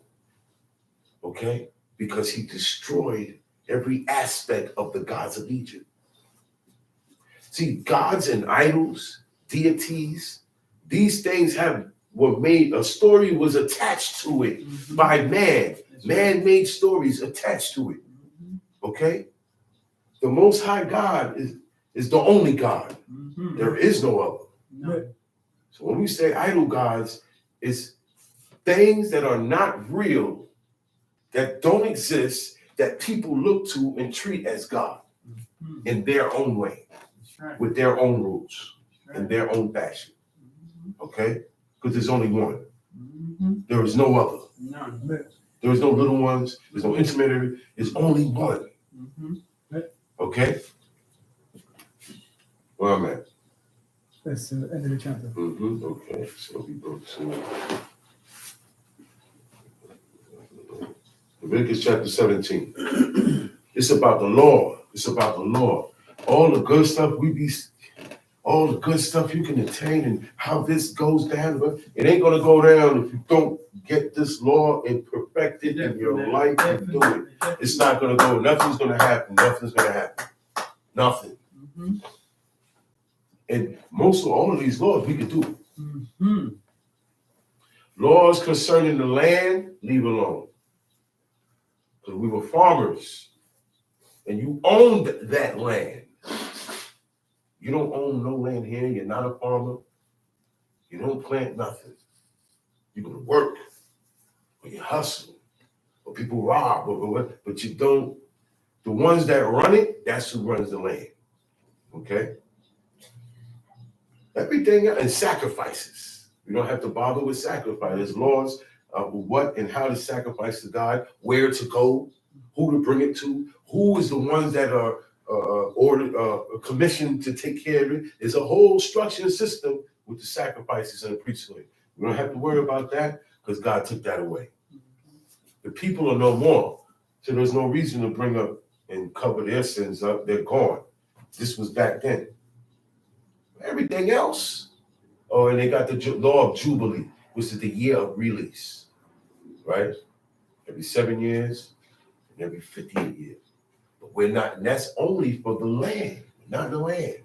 Okay? Because he destroyed every aspect of the gods of Egypt. See, gods and idols, deities, these things were made, a story was attached to it Mm-hmm. by man. That's Man-made stories attached to it. Mm-hmm. Okay? The Most High God is the only God. Mm-hmm. There is no other. No. So when we say idol gods, it's things that are not real, that don't exist, that people look to and treat as God Mm-hmm. in their own way, That's right. with their own rules, That's in right. their own fashion. Mm-hmm. Okay? Because there's only one. Mm-hmm. There is no other. None. There is no little ones. There's no intermediary. There's only one. Mm-hmm. Okay? Where I'm at. That's the end of the chapter. Mm-hmm. Okay. So we go to Leviticus chapter 17. It's about the law. It's about the law. All the good stuff all the good stuff you can attain and how this goes down, but it ain't gonna go down if you don't get this law and perfect it in your life and do it. It's not gonna go. Nothing's gonna happen. Nothing's gonna happen. Nothing. Mm-hmm. And most of all of these laws we can do. Mm-hmm. Laws concerning the land, leave alone. Because we were farmers and you owned that land. You don't own no land here. You're not a farmer. You don't plant nothing. You're going to work or you hustle or people rob, but you don't. The ones that run it, that's who runs the land. Okay? Everything and sacrifices. You don't have to bother with sacrifice. There's laws of what and how to sacrifice to God, where to go, who to bring it to, who is the ones that are commission to take care of it. There's a whole structure and system with the sacrifices and the priesthood. We don't have to worry about that because God took that away. The people are no more. So there's no reason to bring up and cover their sins up. They're gone. This was back then. Everything else. Oh, and they got the law of Jubilee, which is the year of release, right? Every 7 years and every 50 years. But we're not, and that's only for the land, not the land.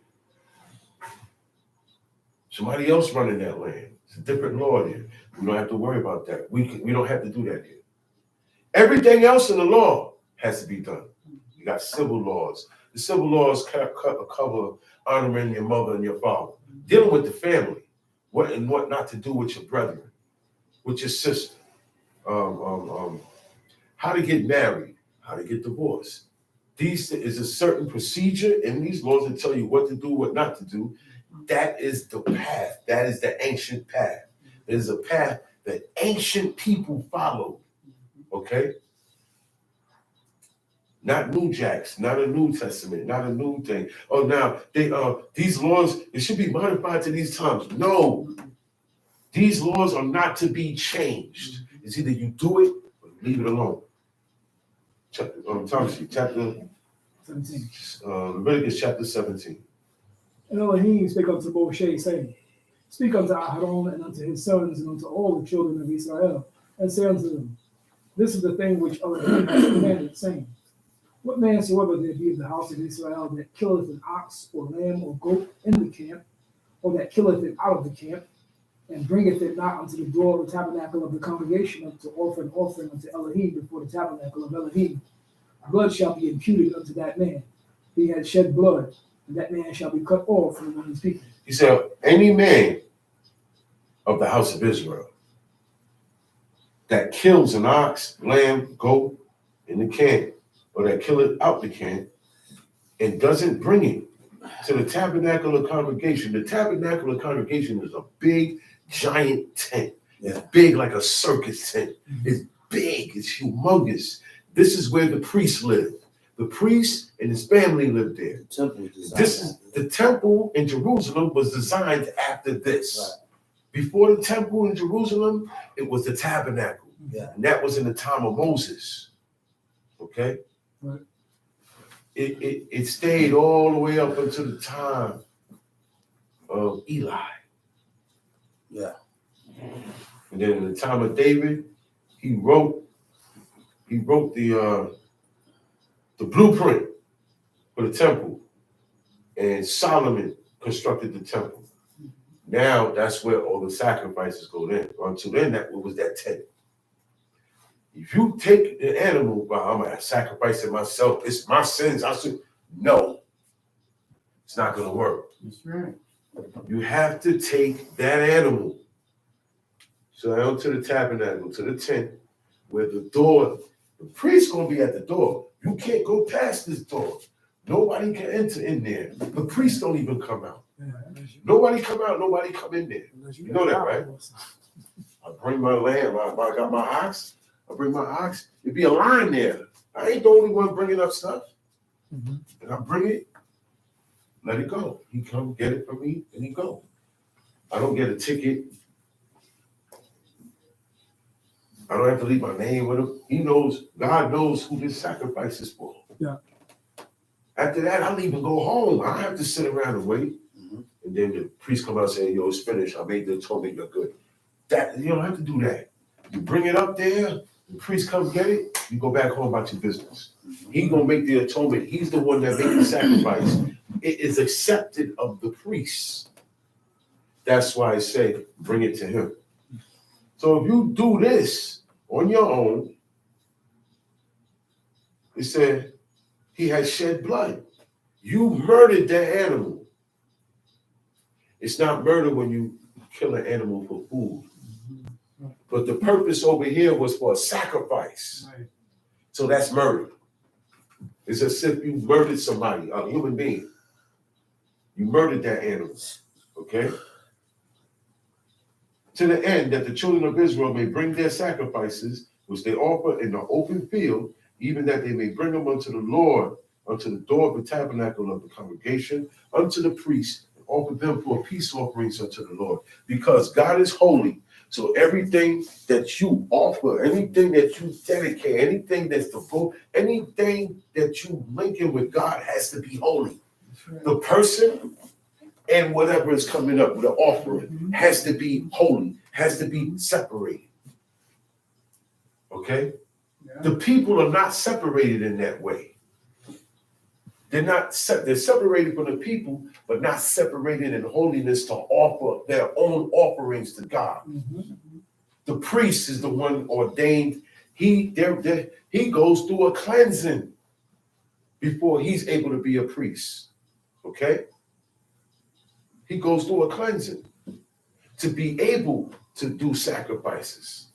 Somebody else running that land. It's a different law there. We don't have to worry about that. We don't have to do that here. Everything else in the law has to be done. You got civil laws. The civil laws cover honoring your mother and your father, dealing with the family, what and what not to do with your brethren, with your sister, how to get married, how to get divorced. These is a certain procedure in these laws that tell you what to do, what not to do. That is the path. That is the ancient path. It is a path that ancient people followed. Okay? Not New Jacks, not a New Testament, not a new thing. Oh, now these laws, it should be modified to these times. No, these laws are not to be changed. It's either you do it or leave it alone. Chapter 17. Leviticus chapter 17. And Elohim spake unto Moshe, saying, Speak unto Aaron and unto his sons and unto all the children of Israel, and say unto them, This is the thing which Elohim has commanded, saying, What man soever there be of the house of Israel that killeth an ox or lamb or goat in the camp, or that killeth it out of the camp, and bringeth it not unto the door of the tabernacle of the congregation to offer an offering unto Elohim before the tabernacle of Elohim, blood shall be imputed unto that man. He had shed blood, and that man shall be cut off from among his people. He said, any man of the house of Israel that kills an ox, lamb, goat in the camp, or that kill it out the camp, and doesn't bring it to the tabernacle of congregation. The tabernacle of congregation is a big, giant tent. It's big like a circus tent. It's big, it's humongous. This is where the priest lived. The priest and his family lived there. The temple in Jerusalem was designed after this. Right. Before the temple in Jerusalem, it was the tabernacle. Yeah. And that was in the time of Moses. Okay? Right. It stayed all the way up until the time of Eli. Yeah. And then in the time of David, he wrote the blueprint for the temple, and Solomon constructed the temple. Now that's where all the sacrifices go in. Until then, that was that tent. If you take the animal, well, I'm gonna sacrifice it myself. It's my sins. No, it's not gonna work. That's right. You have to take that animal, so down to the tabernacle, to the tent, where the door. The priest's gonna be at the door. You can't go past this door. Nobody can enter in there. The priest don't even come out. Nobody come out. Nobody come in there. You know that, right? I bring my lamb. I got my ox. I bring my ox. It'd be a line there. I ain't the only one bringing up stuff. Mm-hmm. And I bring it. Let it go. He come get it from me, and he go. I don't get a ticket. I don't have to leave my name with him. He knows, God knows who this sacrifice is for. Yeah. After that, I'll even go home. I don't have to sit around and wait. Mm-hmm. And then the priest come out saying, yo, it's finished. I made the atonement, you're good. That you don't have to do that. You bring it up there, the priest comes get it, you go back home about your business. Mm-hmm. He's gonna make the atonement. He's the one that made the sacrifice. It is accepted of the priest. That's why I say, bring it to him. So if you do this on your own, it said he has shed blood. You murdered that animal. It's not murder when you kill an animal for food. But the purpose over here was for a sacrifice. Right. So that's murder. It's as if you murdered somebody, a human being. You murdered that animal. Okay? To the end that the children of Israel may bring their sacrifices, which they offer in the open field, even that they may bring them unto the Lord unto the door of the tabernacle of the congregation, unto the priest, and offer them for peace offerings unto the Lord. Because God is holy. So everything that you offer, anything that you dedicate, anything that's devoted, anything that you link in with God has to be holy. Right. The person and whatever is coming up with the offering has to be holy, has to be separated. Okay? Yeah. The people are not separated in that way. They're separated from the people, but not separated in holiness to offer their own offerings to God. Mm-hmm. The priest is the one ordained. He goes through a cleansing before he's able to be a priest. Okay? He goes through a cleansing to be able to do sacrifices.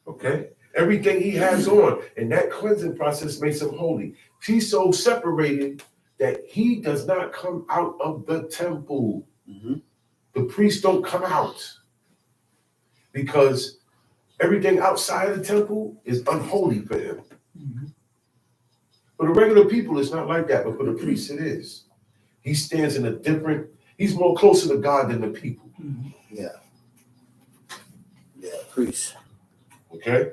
Okay? Everything he has on, and that cleansing process makes him holy. He's so separated that he does not come out of the temple. Mm-hmm. The priests don't come out because everything outside of the temple is unholy for him. Mm-hmm. For the regular people, it's not like that, but for the priests, it is. He stands in a different, he's more closer to God than the people. Mm-hmm. Yeah. Yeah, priest. Okay?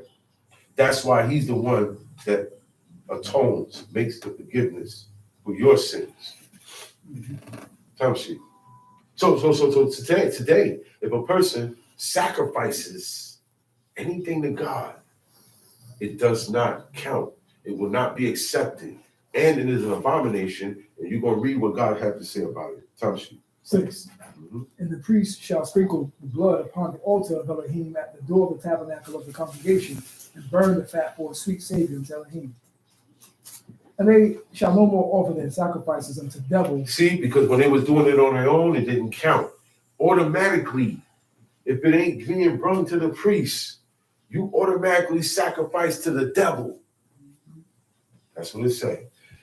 That's why he's the one that atones, makes the forgiveness for your sins. Time sheet. So today, if a person sacrifices anything to God, it does not count. It will not be accepted. And it is an abomination. And you're going to read what God had to say about it. Time sheet. 6. Mm-hmm. And the priest shall sprinkle the blood upon the altar of Elohim at the door of the tabernacle of the congregation, and burn the fat for a sweet savior unto Elohim. And they shall no more offer their sacrifices unto devils. See, because when they was doing it on their own, it didn't count. Automatically, if it ain't being brought to the priest, you automatically sacrifice to the devil. That's what it says.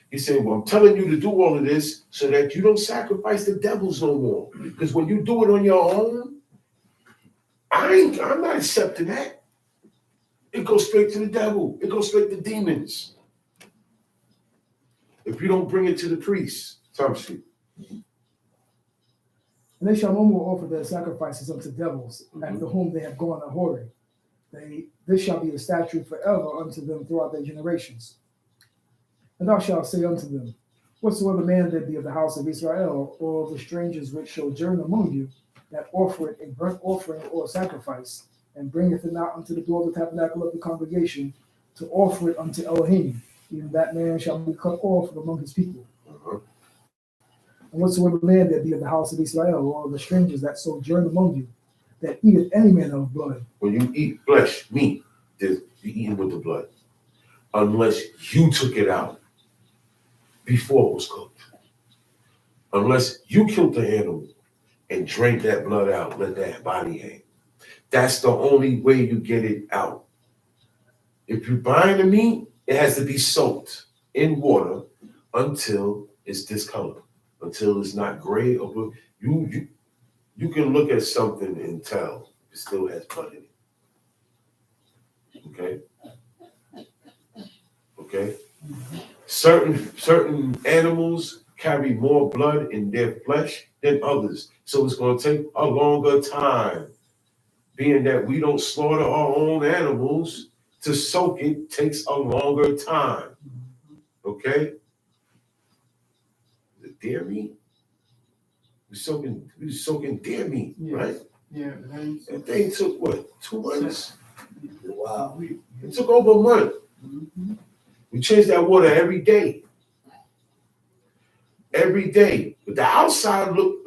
He said, well, I'm telling you to do all of this so that you don't sacrifice the devils no more. Because when you do it on your own, I'm not accepting that. It goes straight to the devil. It goes straight to demons. If you don't bring it to the priest. Time sheet. And they shall no more offer their sacrifices unto devils, after whom they have gone a whoring. This shall be a statute forever unto them throughout their generations. And thou shalt say unto them, whatsoever man there be of the house of Israel, or of the strangers which sojourn among you, that offereth a burnt offering or a sacrifice, and bringeth it not unto the door of the tabernacle of the congregation, to offer it unto Elohim, even that man shall be cut off from among his people. Uh-huh. And whatsoever man there be of the house of Israel, or of the strangers that sojourn among you, that eateth any manner of blood. When you eat flesh, meat, you're eating with the blood. Unless you took it out before it was cooked. Unless you killed the animal and drank that blood out, let that body hang. That's the only way you get it out. If you're buying the meat, it has to be soaked in water until it's discolored, until it's not gray or blue. You can look at something and tell it still has blood in it. Okay? Okay? Certain animals carry more blood in their flesh than others. So it's going to take a longer time. Being that we don't slaughter our own animals, to soak it takes a longer time. Okay? The deer meat? We soaking deer meat, yes. Right? Yeah. That thing took what, 2 months? Wow. It took over a month. Mm-hmm. We change that water every day. Every day. But the outside look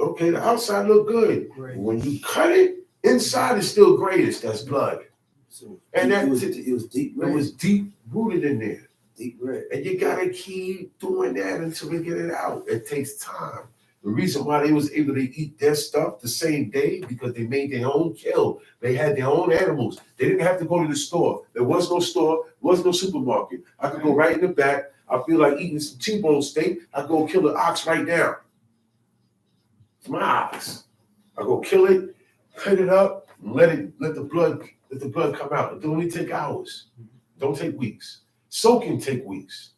good. Great. When you cut it, inside is still grayish. That's blood. So And it was deep red. It was deep rooted in there. Deep red. And you gotta keep doing that until we get it out. It takes time. The reason why they was able to eat their stuff the same day, because they made their own kill. They had their own animals. They didn't have to go to the store. There was no store, there was no supermarket. I could go right in the back. I feel like eating some T-bone steak. I go kill an ox right now. It's my ox. I go kill it, cut it up, and let the blood come out. It only take hours. Don't take weeks. Soaking take weeks.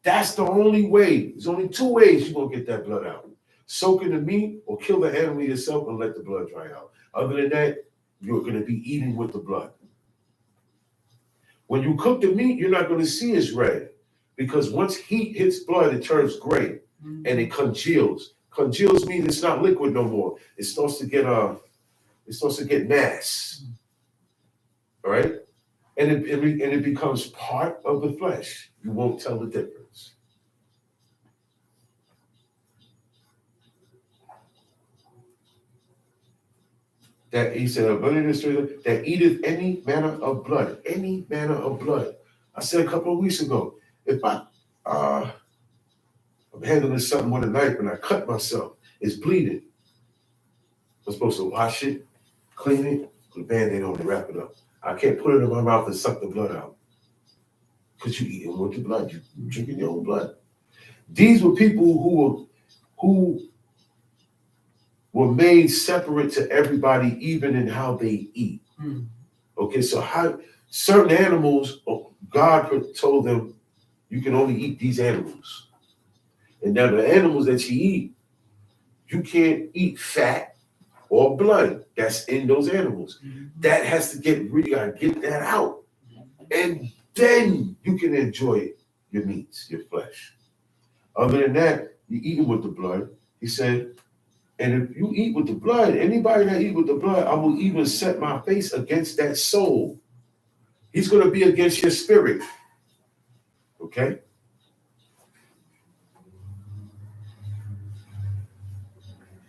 That's the only way. There's only two ways you're going to get that blood out. Soak in the meat or kill the animal yourself and let the blood dry out. Other than that, you're going to be eating with the blood. When you cook the meat, you're not going to see it's red because once heat hits blood, it turns gray and it congeals. Congeals means it's not liquid no more. It starts to get mass. All right? And it becomes part of the flesh. You won't tell the difference. That he said, that eateth any manner of blood. Any manner of blood. I said a couple of weeks ago, if I'm handling something with a knife and I cut myself, it's bleeding. I'm supposed to wash it, clean it, put a Band-Aid on it, wrap it up. I can't put it in my mouth and suck the blood out. Because you're eating with the blood. You're drinking your own blood. These were people who were made separate to everybody, even in how they eat. Okay, so how certain animals, God told them, you can only eat these animals. And now the animals that you eat, you can't eat fat or blood that's in those animals. That has to you gotta get that out. And then you can enjoy your meats, your flesh. Other than that, you're eating with the blood. He said, and if you eat with the blood, anybody that eat with the blood, I will even set my face against that soul. He's going to be against your spirit. Okay?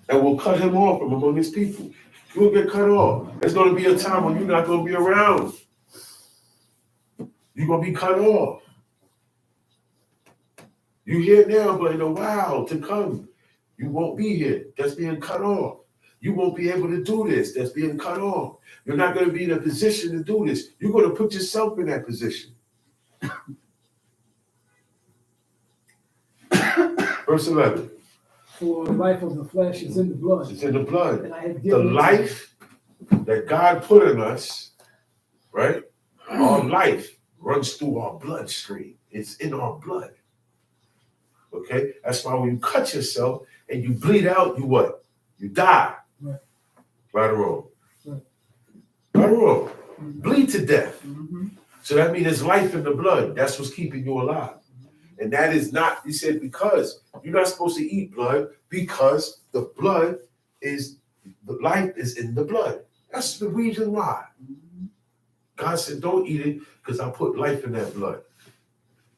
And we'll cut him off from among his people. You'll get cut off. There's going to be a time when you're not going to be around. You're going to be cut off. You here now, but in a while to come, you won't be here. That's being cut off. You won't be able to do this. That's being cut off. You're not going to be in a position to do this. You're going to put yourself in that position. Verse 11. For the life of the flesh is in the blood. It's in the blood. And I have The given life that God put in us, right? Our life runs through our bloodstream. It's in our blood. Okay? That's why when you cut yourself and you bleed out, you what? You die. Right. Right or wrong? Right. Right or wrong? Bleed to death. So that means there's life in the blood. That's what's keeping you alive. And that is not, he said, because you're not supposed to eat blood because the blood is, the life is in the blood. That's the reason why. God said, don't eat it because I put life in that blood.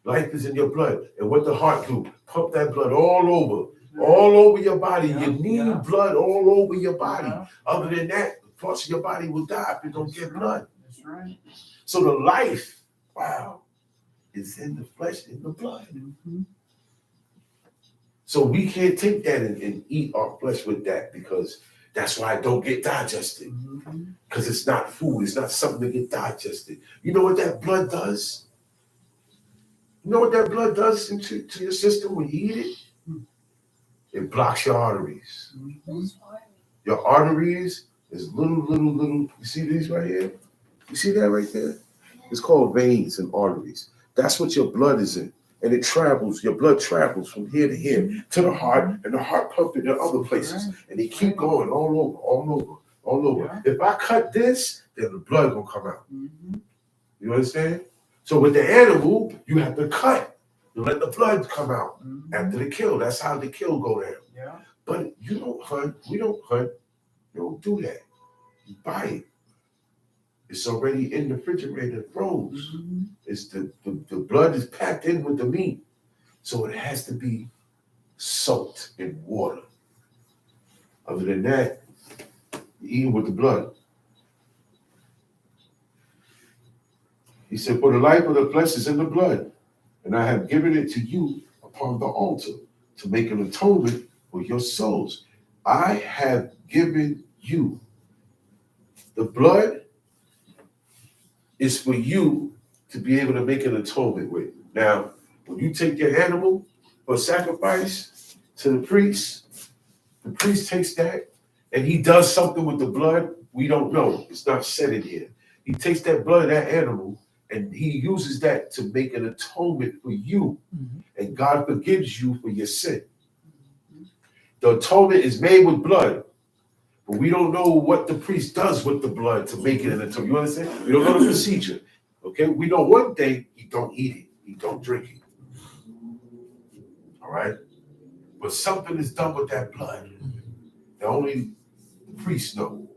Life is in your blood. And what the heart do? Pump that blood all over your body. You need blood all over your body. Other than that, parts of your body will die if you don't get blood. That's right. So the life, wow, is in the flesh, in the blood. So we can't take that and eat our flesh with that because that's why it don't get digested. Because it's not food. It's not something to get digested. You know what that blood does? You know what that blood does to your system when you eat it? It blocks your arteries. Your arteries is little. You see these right here? You see that right there? It's called veins and arteries. That's what your blood is in. And it travels, your blood travels from here to here to the heart, and the heart pumps it in other places. And they keep going all over. If I cut this, then the blood will come out. You understand? So with the animal, you have to cut. You let the blood come out after the kill. That's how the kill go down. But you don't hunt. We don't hunt. You don't do that. You buy it. It's already in the refrigerator, froze. It's the blood is packed in with the meat. So it has to be soaked in water. Other than that, you eat with the blood. He said, for the life of the flesh is in the blood, and I have given it to you upon the altar to make an atonement for your souls. I have given you. The blood is for you to be able to make an atonement with. Now, when you take your animal for sacrifice to the priest takes that and he does something with the blood. We don't know. It's not said in here. He takes that blood of that animal And he uses that to make an atonement for you. And God forgives you for your sin. The atonement is made with blood. But we don't know what the priest does with the blood to make it an atonement. You understand? We don't know the procedure. Okay? We know one thing, he don't eat it. He don't drink it. All right? But something is done with that blood that only the priests know.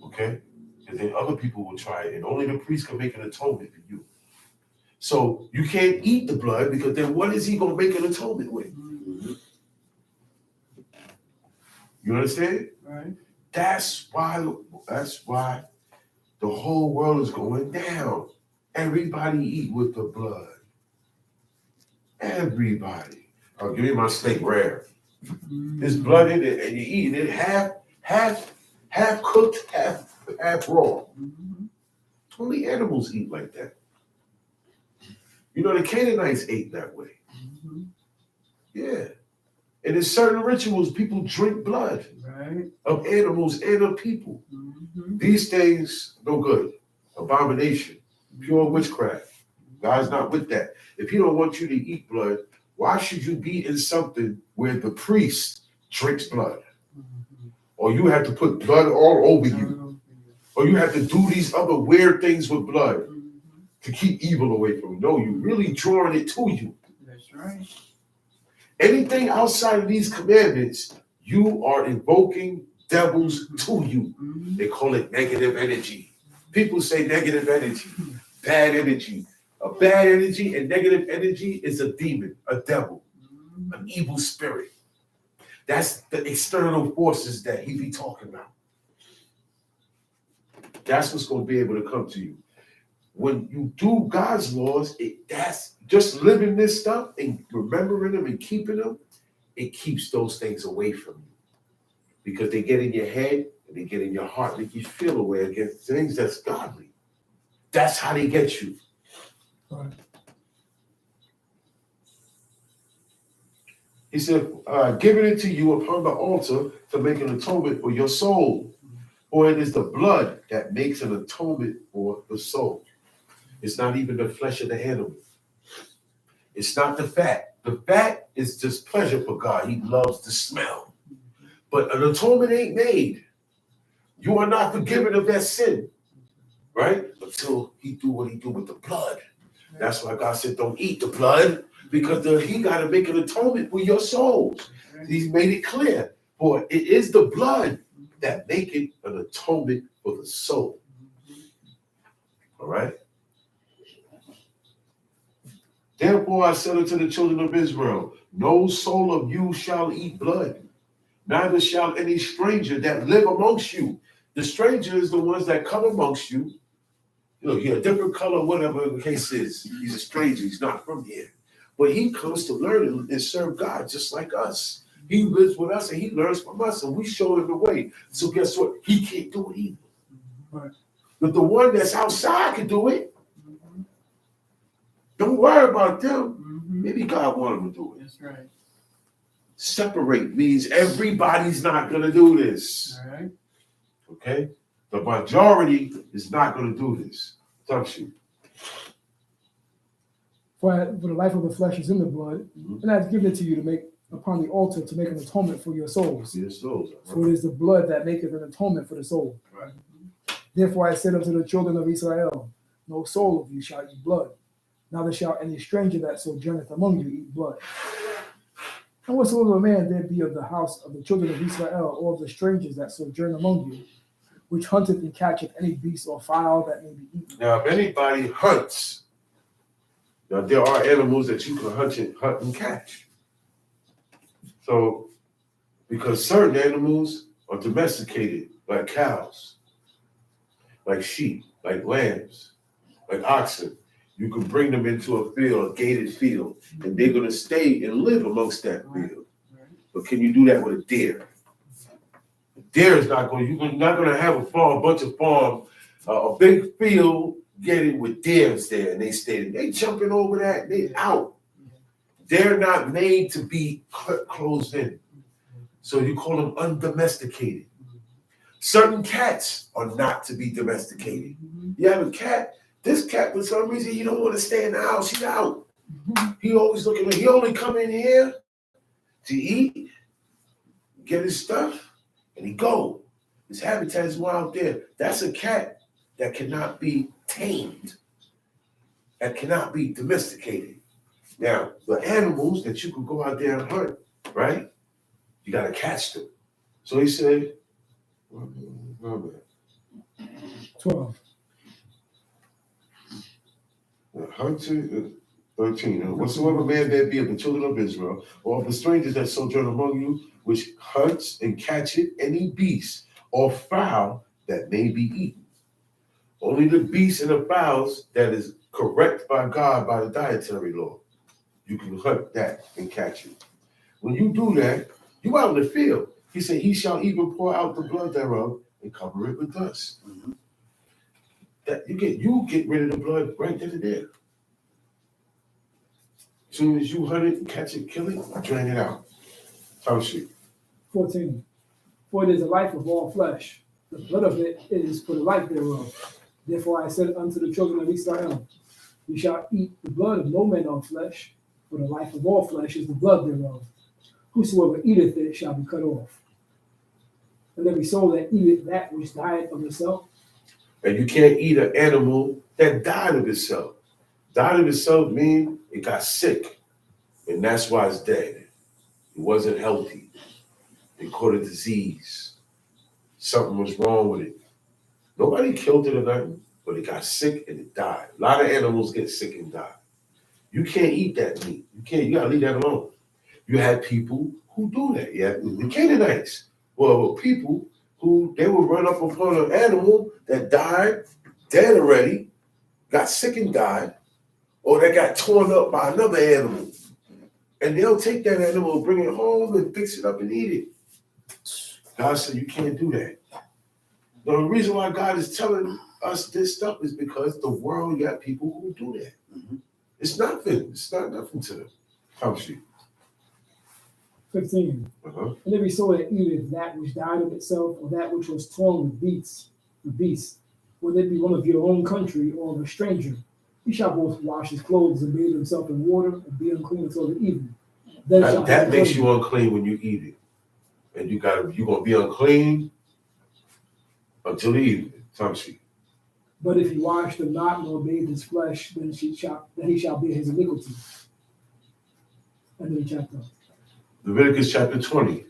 Okay? And then other people will try it. And only the priest can make an atonement for you. So you can't eat the blood, because then what is he going to make an atonement with? You understand? Right. That's why the whole world is going down. Everybody eat with the blood. Everybody. Oh, give me my steak rare. There's blood in it, and you eat it half cooked, half raw. Only animals eat like that. You know, the Canaanites ate that way. Yeah. And in certain rituals, people drink blood of animals and of people. These things, no good. Abomination. Pure witchcraft. God's not with that. If he don't want you to eat blood, why should you be in something where the priest drinks blood? Or you have to put blood all over you. Or you have to do these other weird things with blood to keep evil away from you. No, you're really drawing it to you. That's right. Anything outside of these commandments, you are invoking devils to you. They call it negative energy. People say negative energy, bad energy. A bad energy and negative energy is a demon, a devil, an evil spirit. That's the external forces that he be talking about. That's what's going to be able to come to you. When you do God's laws, that's just living this stuff and remembering them and keeping them, it keeps those things away from you. Because they get in your head and they get in your heart, make you feel away against things that's godly. That's how they get you. Right. He said, giving it to you upon the altar to make an atonement for your soul. For it is the blood that makes an atonement for the soul. It's not even the flesh of the animal. It's not the fat. The fat is just pleasure for God. He loves the smell. But an atonement ain't made. You are not forgiven of that sin, right? Until he do what he do with the blood. That's why God said, don't eat the blood, because he got to make an atonement for your souls. He's made it clear. For it is the blood that maketh an atonement for the soul. All right? Therefore I said unto the children of Israel, no soul of you shall eat blood, neither shall any stranger that live amongst you. The stranger is the ones that come amongst you. You know, you're a different color, whatever the case is. He's a stranger. He's not from here. But he comes to learn and serve God just like us. He lives with us and he learns from us, and we show him the way. So guess what? He can't do it either. Right. But the one that's outside can do it. Don't worry about them. Maybe God wanted him to do it. That's right. Separate means everybody's not going to do this. All right. Okay? The majority is not going to do this. Touch you. For the life of the flesh is in the blood, and I've given it to you to make upon the altar to make an atonement for your souls. Your souls. For it is the blood that maketh an atonement for the soul. Right. Therefore I said unto the children of Israel, no soul of you shall eat blood, neither shall any stranger that sojourneth among you eat blood. And whatsoever man there be of the house of the children of Israel, or of the strangers that sojourn among you, which hunteth and catcheth any beast or fowl that may be eaten. Now, if anybody hunts, now there are animals that you can hunt and catch. So, because certain animals are domesticated, like cows, like sheep, like lambs, like oxen, you can bring them into a field, a gated field, and they're going to stay and live amongst that field. But can you do that with a deer? A deer is not going. You're not going to have a big field getting with deers there, and they jumping over that, they out. They're not made to be closed in. So you call them undomesticated. Certain cats are not to be domesticated. You have a cat, This cat, for some reason, he don't want to stay in the house. He's out. He always looking. He only come in here to eat, get his stuff, and he go. His habitat is more out there. That's a cat that cannot be tamed, that cannot be domesticated. Now, the animals that you can go out there and hunt, right? You got to catch them. So he said, 12. Hunter, 13. Whatsoever man there be of the children of Israel, or of the strangers that sojourn among you, which hunts and catcheth any beast or fowl that may be eaten. Only the beasts and the fowls that is correct by God by the dietary law. You can hunt that and catch it. When you do that, you out in the field. He said, he shall even pour out the blood thereof and cover it with dust. Mm-hmm. That you get rid of the blood right then and there. As soon as you hunt it and catch it, kill it, drain it out. Time sheet. 14. For it is the life of all flesh. The blood of it is for the life thereof. Therefore I said unto the children of Israel, you shall eat the blood of no man on flesh, for the life of all flesh is the blood thereof. Whosoever eateth it shall be cut off. And every soul that eateth that which died of itself. And you can't eat an animal that died of itself. Died of itself means it got sick, and that's why it's dead. It wasn't healthy. It caught a disease. Something was wrong with it. Nobody killed it or nothing, but it got sick and it died. A lot of animals get sick and die. You can't eat that meat. You gotta leave that alone. You had people who do that. Yeah, the Canaanites were people who they would run up upon an animal that died, dead already, got sick and died, or they got torn up by another animal. And they'll take that animal, bring it home, and fix it up and eat it. God said you can't do that. The reason why God is telling us this stuff is because the world got people who do that. Mm-hmm. It's nothing. It's not nothing to them. Come sheet. 15. And every soul that eateth that which died of itself, or that which was torn with beasts, whether it be one of your own country or of a stranger, he shall both wash his clothes and bathe himself in water and be unclean until the evening. Then that makes you unclean when you eat it. And you're gonna be unclean until the evening. Time sheet. But if he wash them not nor bathe his flesh, then he shall bear his iniquity. End of the chapter. Leviticus chapter 20.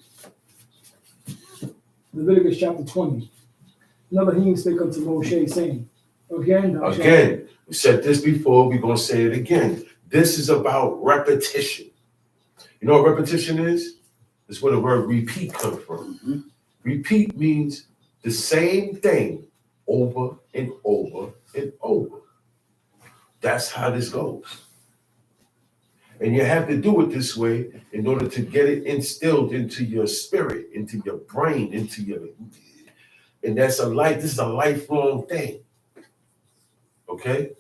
Leviticus chapter 20. Another hymn spake unto Moshe, saying, Again, we said this before, we're going to say it again. This is about repetition. You know what repetition is? It's where the word repeat comes from. Mm-hmm. Repeat means the same thing over and over and over. That's how this goes. And you have to do it this way in order to get it instilled into your spirit, into your brain, and this is a lifelong thing. Okay?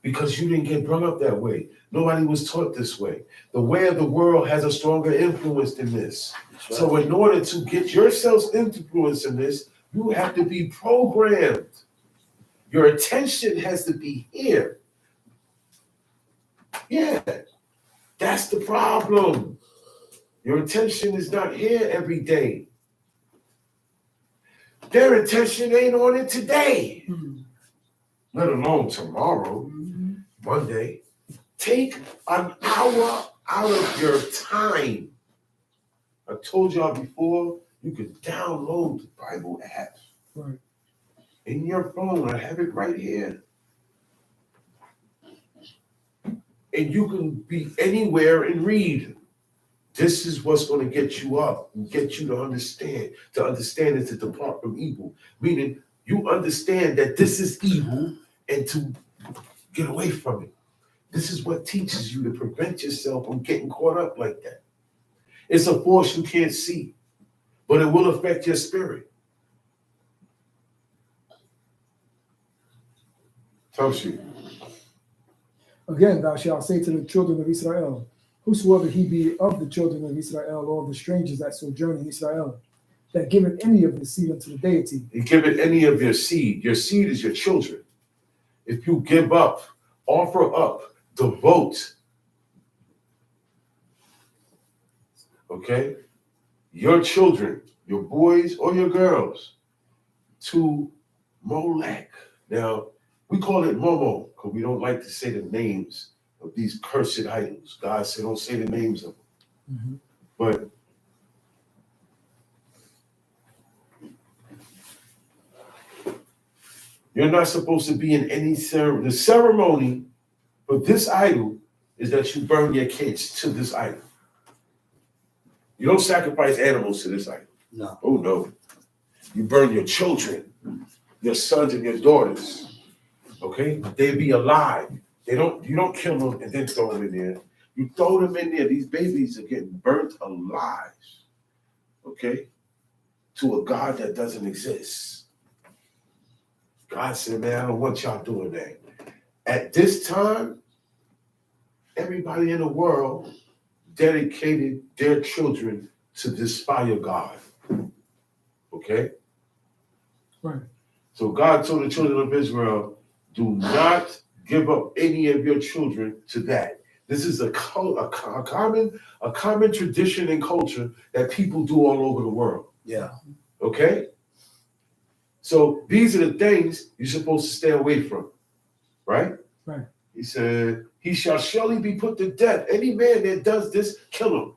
Because you didn't get brought up that way. Nobody was taught this way. The way of the world has a stronger influence than this. Right. So in order to get yourselves influence in this, you have to be programmed. Your attention has to be here. Yeah. That's the problem. Your attention is not here every day. Their attention ain't on it today, let alone tomorrow, Monday. Take an hour out of your time. I told y'all before, you can download the Bible app in your phone. I have it right here. And you can be anywhere and read. This is what's going to get you up and get you to understand. To understand is to depart from evil. Meaning you understand that this is evil and to get away from it. This is what teaches you to prevent yourself from getting caught up like that. It's a force you can't see, but it will affect your spirit. Tells you. Again, thou shalt say to the children of Israel, whosoever he be of the children of Israel, or the strangers that sojourn in Israel, that giveth any of his seed unto the deity. You give it any of your seed. Your seed is your children. if you give up, offer up, devote, okay, your children, your boys or your girls, to Molech. Now, we call it Momo because we don't like to say the names of these cursed idols. God said don't say the names of them. Mm-hmm. But you're not supposed to be in any ceremony. The ceremony for this idol is that you burn your kids to this idol. You don't sacrifice animals to this idol. No. Oh no. You burn your children, your sons and your daughters. Okay? They be alive. You don't kill them and then throw them in there. You throw them in there. These babies are getting burnt alive. Okay? To a God that doesn't exist. God said, man, I don't want y'all doing that. At this time, everybody in the world dedicated their children to this fire God. Okay? Right. So God told the children of Israel, do not give up any of your children to that. This is a common tradition and culture that people do all over the world. Yeah. Okay? So these are the things you're supposed to stay away from. Right? Right. He said, he shall surely be put to death. Any man that does this, kill him.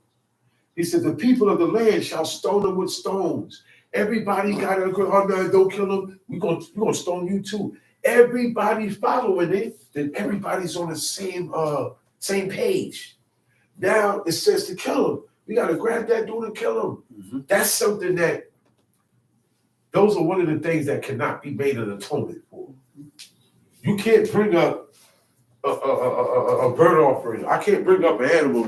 He said, the people of the land shall stone them with stones. Everybody got to agree, oh no, don't kill him. We're gonna stone you too. Everybody following it, then everybody's on the same page. Now it says to kill him. We got to grab that dude and kill him. Mm-hmm. That's something that, those are one of the things that cannot be made an atonement for. You can't bring up a burnt offering. I can't bring up an animal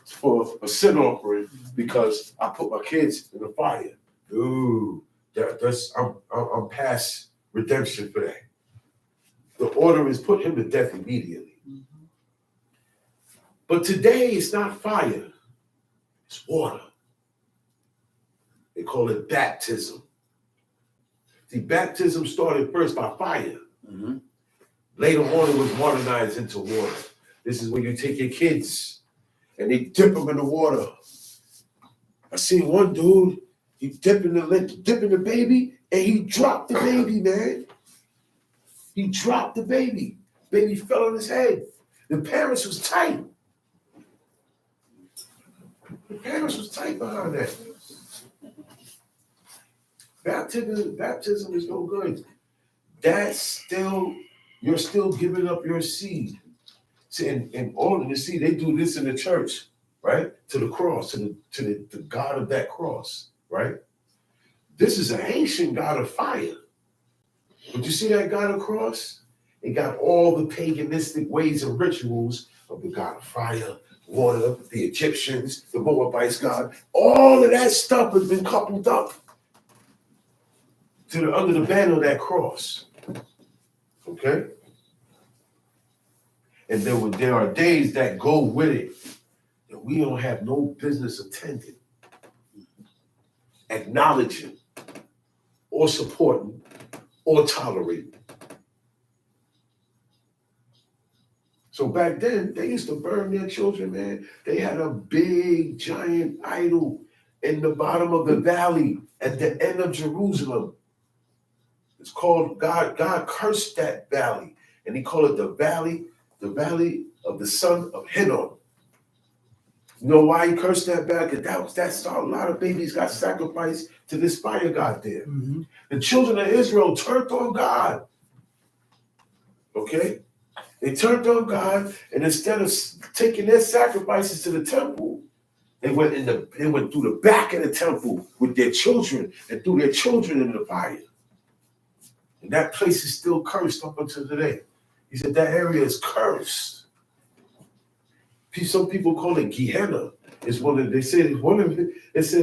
for a sin offering because I put my kids in the fire. Ooh, I'm past redemption for that. The order is put him to death immediately. Mm-hmm. But today it's not fire, it's water. They call it baptism. See, baptism started first by fire. Mm-hmm. Later on, it was modernized into water. This is when you take your kids and they dip them in the water. I seen one dude, he dipping the baby, and he dropped the baby, man. He dropped the baby. Baby fell on his head. The parents was tight. The parents was tight behind that. Baptism is no good. You're still giving up your seed. See, and all of the seed, they do this in the church, right? To the cross, to the God of that cross, right? This is an ancient God of fire. But you see that God of cross? It got all the paganistic ways and rituals of the God of fire, water, the Egyptians, the Moabites God. All of that stuff has been coupled up under the banner of that cross. Okay? And there are days that go with it that we don't have no business attending, acknowledging, or supporting, or tolerating. So back then, they used to burn their children, man. They had a big, giant idol in the bottom of the valley at the end of Jerusalem. It's called, God cursed that valley, and he called it the valley of the son of Hinnom. You know why he cursed that valley? Because that's a lot of babies got sacrificed to this fire god there. Mm-hmm. The children of Israel turned on God. Okay? They turned on God, and instead of taking their sacrifices to the temple, they went through the back of the temple with their children and threw their children in the fire. And that place is still cursed up until today. He said that area is cursed. Some people call it Gehenna. They said,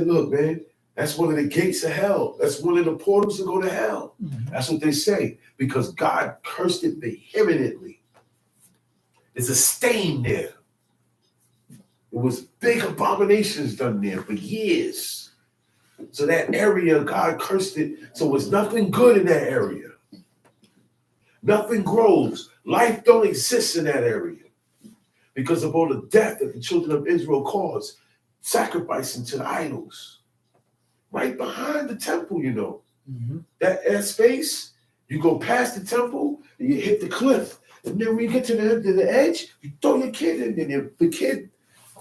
look, man, that's one of the gates of hell. That's one of the portals to go to hell. Mm-hmm. That's what they say, because God cursed it vehemently. There's a stain there. It was big abominations done there for years. So that area, God cursed it. So it was nothing good in that area. Nothing grows. Life don't exist in that area because of all the death that the children of Israel caused, sacrificing to the idols. Right behind the temple, that space, you go past the temple and you hit the cliff. And then when you get to the edge, you throw your kid in there. The kid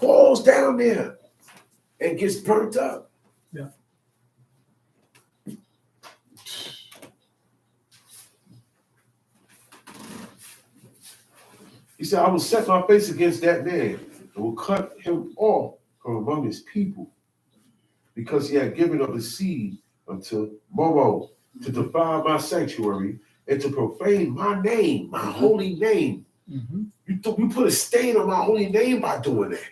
falls down there and gets burnt up. Yeah. He said, I will set my face against that man and will cut him off from among his people, because he had given up his seed unto Momo to defile my sanctuary and to profane my name, my holy name. Mm-hmm. You put a stain on my holy name by doing that.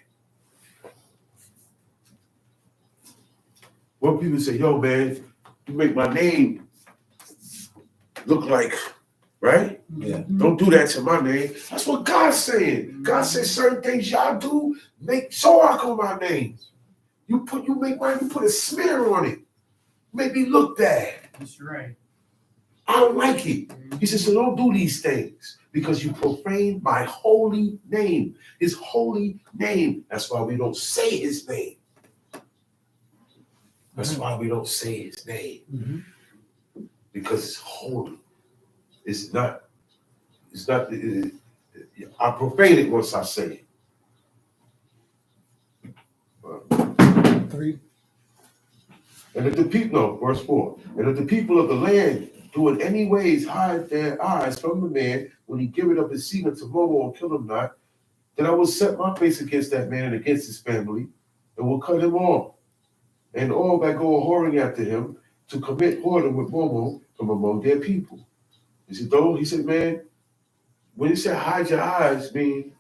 When people say, yo, man, you make my name look like, right? Yeah. Don't do that to my name. That's what God's saying. God says certain things y'all do, make sorrow on my name. You put a smear on it. Make me look bad. That's right. I don't like it. He says, so don't do these things because you profane my holy name. His holy name. That's why we don't say his name. That's why we don't say his name. Mm-hmm. Because it's holy. It's not, I profane it once I say it. 3. And if the people, verse 4, and if the people of the land do in any ways hide their eyes from the man when he giveth up his seed unto Momo and kill him not, then I will set my face against that man and against his family, and will cut him off, and all that go a whoring after him to commit whoredom with Momo from among their people. He said, though, he said, man, when he said hide your eyes, mean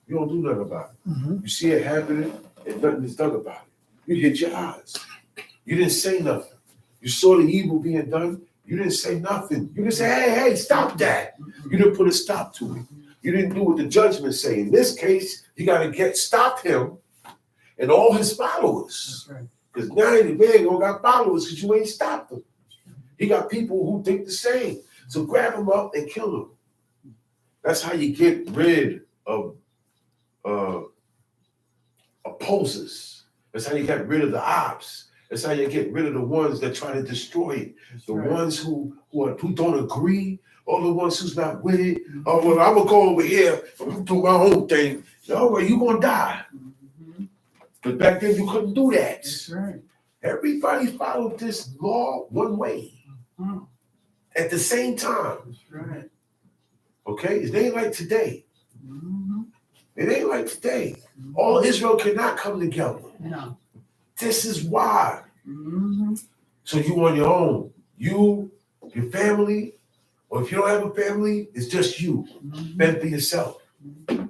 you don't do nothing about it. Mm-hmm. You see it happening and nothing is done about it. You hit your eyes. You didn't say nothing. You saw the evil being done. You didn't say nothing. You didn't say, hey, stop that. You didn't put a stop to it. You didn't do what the judgment say. In this case, you got to stop him and all his followers. Because now the man don't got followers because you ain't stopped him. He got people who think the same. So grab him up and kill him. That's how you get rid of opposers. That's how you get rid of the ops. That's how you get rid of the ones that try to destroy it. The ones who don't agree, or the ones who's not with it. Oh, well, I'm gonna go over here and do my own thing. No, well, you're gonna die. Mm-hmm. But back then you couldn't do that. That's right. Everybody followed this law one way. Mm-hmm. At the same time. That's right. Okay? It ain't like today. Mm-hmm. It ain't like today. Mm-hmm. All Israel cannot come together. No. This is why. Mm-hmm. So you on your own. You, your family, or if you don't have a family, it's just you. Mm-hmm. Fend for yourself. Mm-hmm.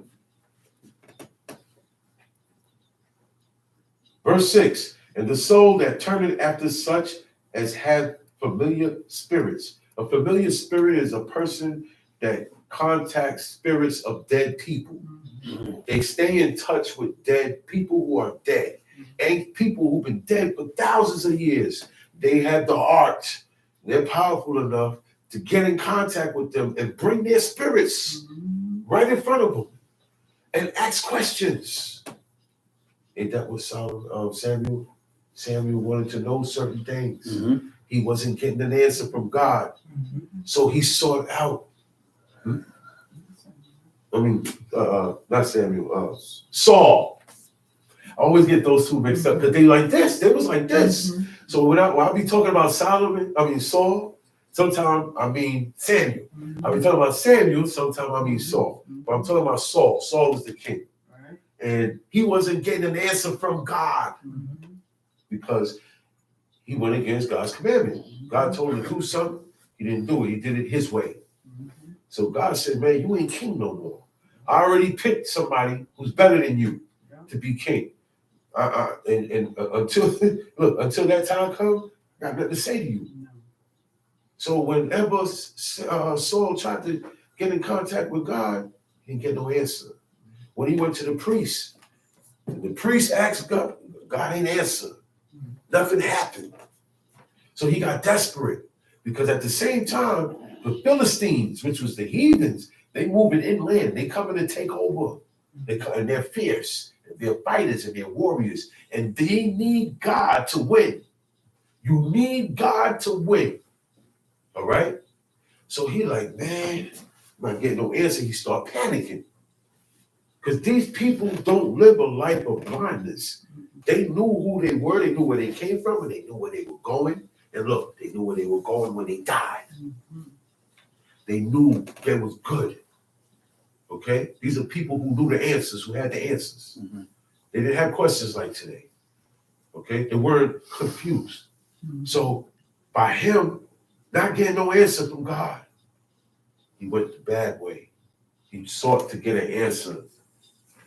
Verse 6, and the soul that turneth after such as have familiar spirits. A familiar spirit is a person that contacts spirits of dead people. Mm-hmm. They stay in touch with dead people who are dead. And people who've been dead for thousands of years. They have the art. They're powerful enough to get in contact with them and bring their spirits right in front of them and ask questions. Ain't that what Samuel? Samuel wanted to know certain things. Mm-hmm. He wasn't getting an answer from God. Mm-hmm. So he sought out. Not Samuel, Saul. I always get those two mixed up because they like this. They was like this. Mm-hmm. So when I be talking about Saul, sometimes I mean Samuel. Mm-hmm. I be talking about Samuel, sometimes I mean Saul. Mm-hmm. But I'm talking about Saul. Saul was the king. Right. And he wasn't getting an answer from God because he went against God's commandment. God told him to do something. He didn't do it. He did it his way. Mm-hmm. So God said, man, you ain't king no more. I already picked somebody who's better than you to be king. Until that time comes, I got nothing to say to you. No. So whenever Saul tried to get in contact with God, he didn't get no answer. When he went to the priest, the priest asked God, God ain't answer. Nothing happened. So he got desperate because at the same time, The Philistines, which was the heathens, they moving inland. They coming to take over. And they're fierce. They're fighters and they're warriors. And they need God to win. You need God to win. All right? So he like, man, I'm not getting no answer. He start panicking. Because these people don't live a life of blindness. They knew who they were. They knew where they came from. And they knew where they were going. And look, they knew where they were going when they died. They knew they was good. Okay? These are people who knew the answers, who had the answers. They didn't have questions like today. Okay? They weren't confused. So by him not getting no answer from God, he went the bad way. He sought to get an answer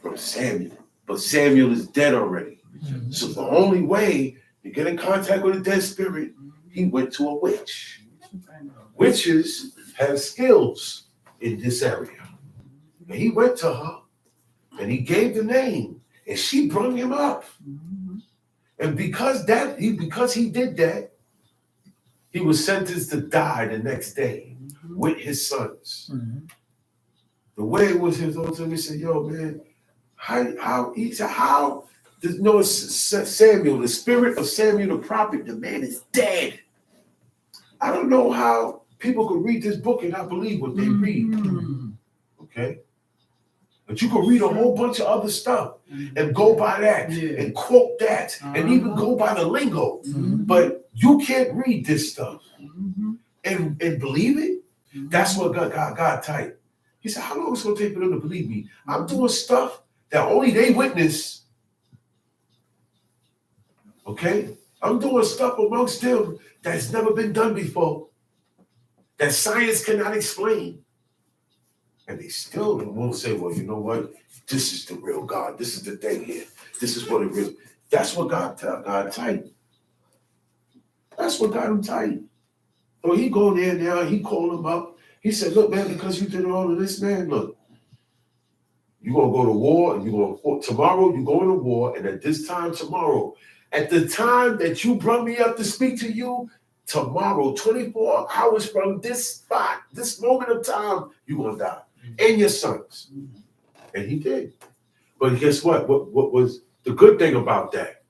from Samuel. But Samuel is dead already. So the only way to get in contact with a dead spirit, he went to a witch. Witches have skills in this area. And he went to her and he gave the name and she brought him up. And because he did that, he was sentenced to die the next day with his sons. The way it was his own time, he said, yo, man, how Samuel, the spirit of Samuel the prophet, the man is dead. I don't know how people could read this book and not believe what they read. Okay? But you can read a whole bunch of other stuff and go by that and quote that and even go by the lingo. But you can't read this stuff and believe it. That's what God typed. He said, how long is it going to take for them to believe me? I'm doing stuff that only they witness. Okay? I'm doing stuff amongst them that's never been done before, that science cannot explain. And they still won't say, well, you know what? This is the real God. This is the thing here. This is what it is. That's what God typed. That's what got him tight. So he go there now, he called him up. He said, look, man, because you did all of this, man, look, you're going to go to war, and you're going to, tomorrow you're going to war, and at this time tomorrow, at the time that you brought me up to speak to you, tomorrow, 24 hours from this spot, this moment of time, you're going to die. And your sons. And he did. But guess what? What was the good thing about that?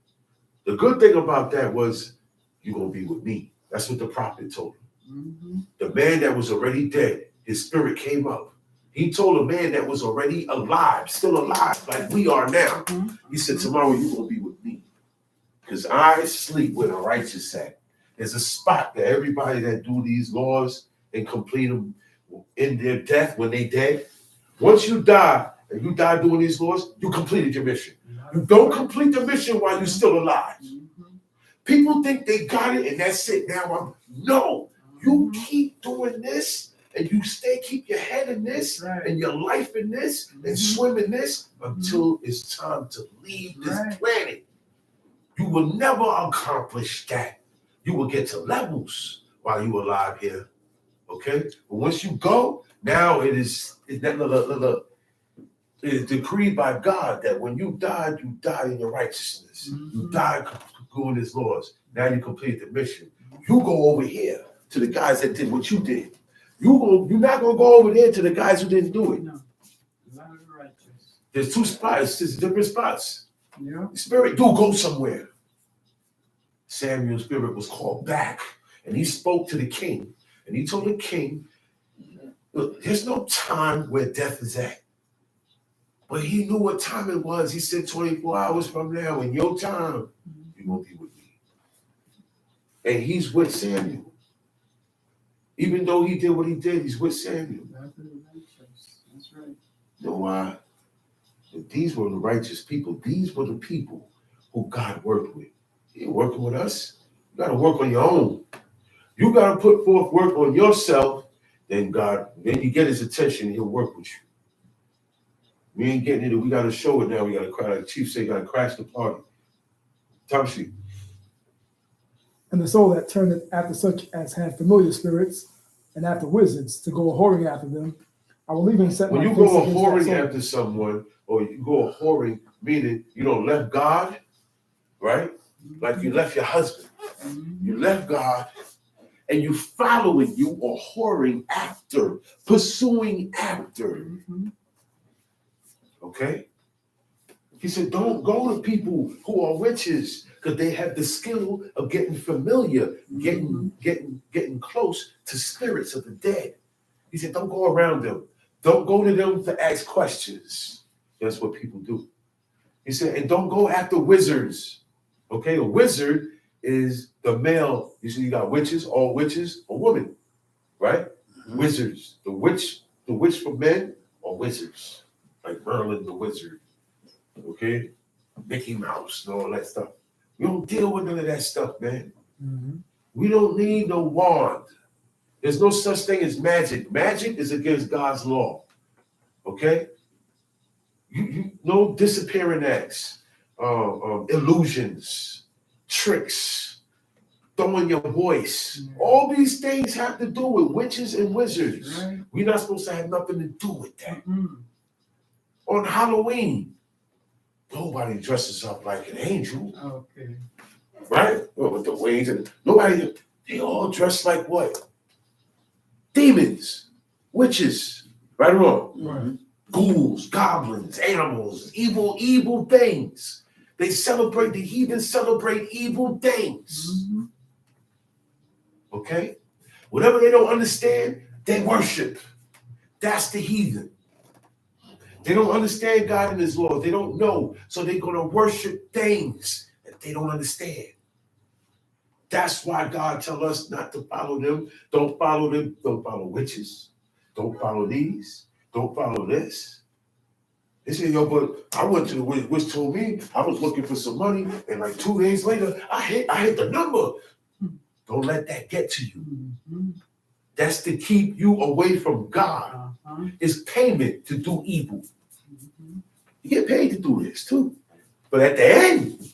The good thing about that was you're going to be with me. That's what the prophet told him. The man that was already dead, his spirit came up. He told a man that was already alive, still alive, like we are now. He said, tomorrow you're going to be with me. Because I sleep where the righteous at. There's a spot that everybody that do these laws and complete them in their death, when they dead, once you die, and you die doing these laws, you completed your mission. You don't complete the mission while you're still alive. People think they got it and that's it. Now no, you keep doing this and you keep your head in this and your life in this and swim in this until it's time to leave this planet. You will never accomplish that. You will get to levels while you're alive here. Okay? But once you go, now it is decreed by God that when you died in your righteousness. You died doing his laws. Now you complete the mission. You go over here to the guys that did what you did. You're not going to go over there to the guys who didn't do it. No. There's two spots. There's different spots. Yeah. The spirit do go somewhere. Samuel's spirit was called back, and he spoke to the king. And he told the king, look, there's no time where death is at. But he knew what time it was. He said 24 hours from now, in your time, you're going to be with me. And he's with Samuel. Even though he did what he did, he's with Samuel. That's right. You know why? But these were the righteous people. These were the people who God worked with. He ain't working with us. You got to work on your own. You got to put forth work on yourself, then you get his attention, he'll work with you. We ain't getting it. We got to show it now. We got to cry. Like the chief said, got to crash the party. Tom sheet. And the soul that turneth after such as have familiar spirits and after wizards to go a-whoring after them, I will even set my face against that soul. When you go a-whoring after someone, or you go a-whoring, meaning you don't left God, right? Like you left your husband. You left God and you follow it, you are whoring after, pursuing after. Okay? He said, don't go to people who are witches because they have the skill of getting familiar, getting close to spirits of the dead. He said, don't go around them. Don't go to them to ask questions. That's what people do. He said, and don't go after wizards. Okay, a wizard is the male. You see, you got witches, all witches, a woman, right? Wizards. The witch for men are wizards, like Merlin the wizard. Okay, Mickey Mouse and all that stuff. We don't deal with none of that stuff, man. We don't need no wand. There's no such thing as magic. Magic is against God's law. Okay? You no disappearing acts, illusions, tricks, throwing your voice. All these things have to do with witches and wizards. We're not supposed to have nothing to do with that. On Halloween, nobody dresses up like an angel. Okay. Right? Well, with the wings and nobody, they all dress like what? Demons, witches, right or wrong? Ghouls, goblins, animals, evil things. They celebrate, the heathens celebrate evil things. Okay? Whatever they don't understand, they worship. That's the heathen. They don't understand God and his law. They don't know. So they're going to worship things that they don't understand. That's why God tells us not to follow them. Don't follow them. Don't follow witches. Don't follow these. Don't follow this. They say, yo, but I went to the witch, which told me I was looking for some money, and like 2 days later, I hit the number. Don't let that get to you. That's to keep you away from God. It's payment to do evil. You get paid to do this too. But at the end,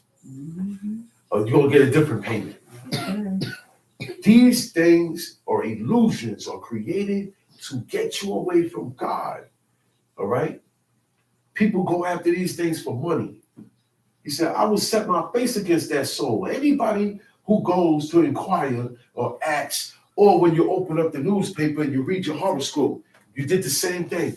you're going to get a different payment. These things are illusions, are created to get you away from God. All right? People go after these things for money. He said, I will set my face against that soul. Anybody who goes to inquire or asks, or when you open up the newspaper and you read your horoscope, you did the same thing.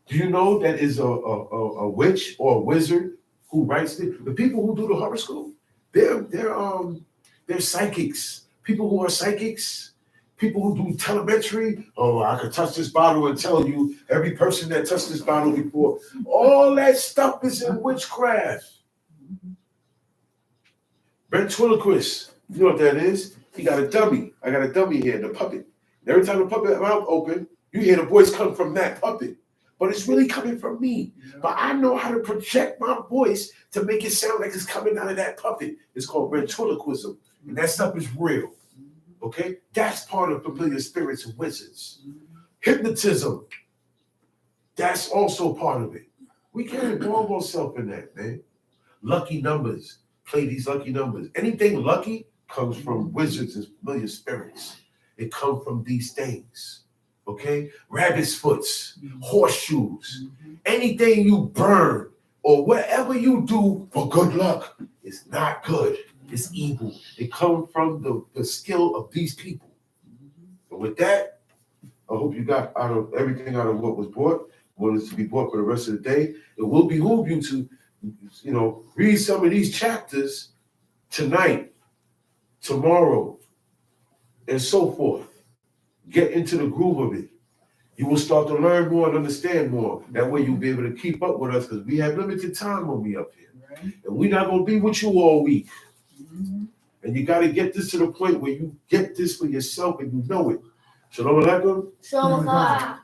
Do you know that is a witch or a wizard who writes the people who do the horoscope? They're psychics. People who are psychics, people who do telemetry. Oh, I could touch this bottle and tell you every person that touched this bottle before. All that stuff is in witchcraft. Ventriloquist, you know what that is? He got a dummy. I got a dummy here, the puppet. And every time the puppet mouth open, you hear the voice come from that puppet. But it's really coming from me. But I know how to project my voice to make it sound like it's coming out of that puppet. It's called ventriloquism. And that stuff is real. Okay? That's part of familiar spirits and wizards. Hypnotism. That's also part of it. We can't involve ourselves in that, man. Lucky numbers. Play these lucky numbers. Anything lucky comes from wizards and familiar spirits. It comes from these things. Okay? Rabbit's foots, horseshoes, anything you burn or whatever you do for good luck is not good. It's evil. It comes from the skill of these people. And with that, I hope you got out of everything out of what was brought, what is to be brought for the rest of the day. It will behoove you to, read some of these chapters tonight, tomorrow, and so forth. Get into the groove of it. You will start to learn more and understand more. That way you'll be able to keep up with us because we have limited time when we up here. Right. And we're not going to be with you all week. And you got to get this to the point where you get this for yourself and you know it. Shalom alaikum. Shalom.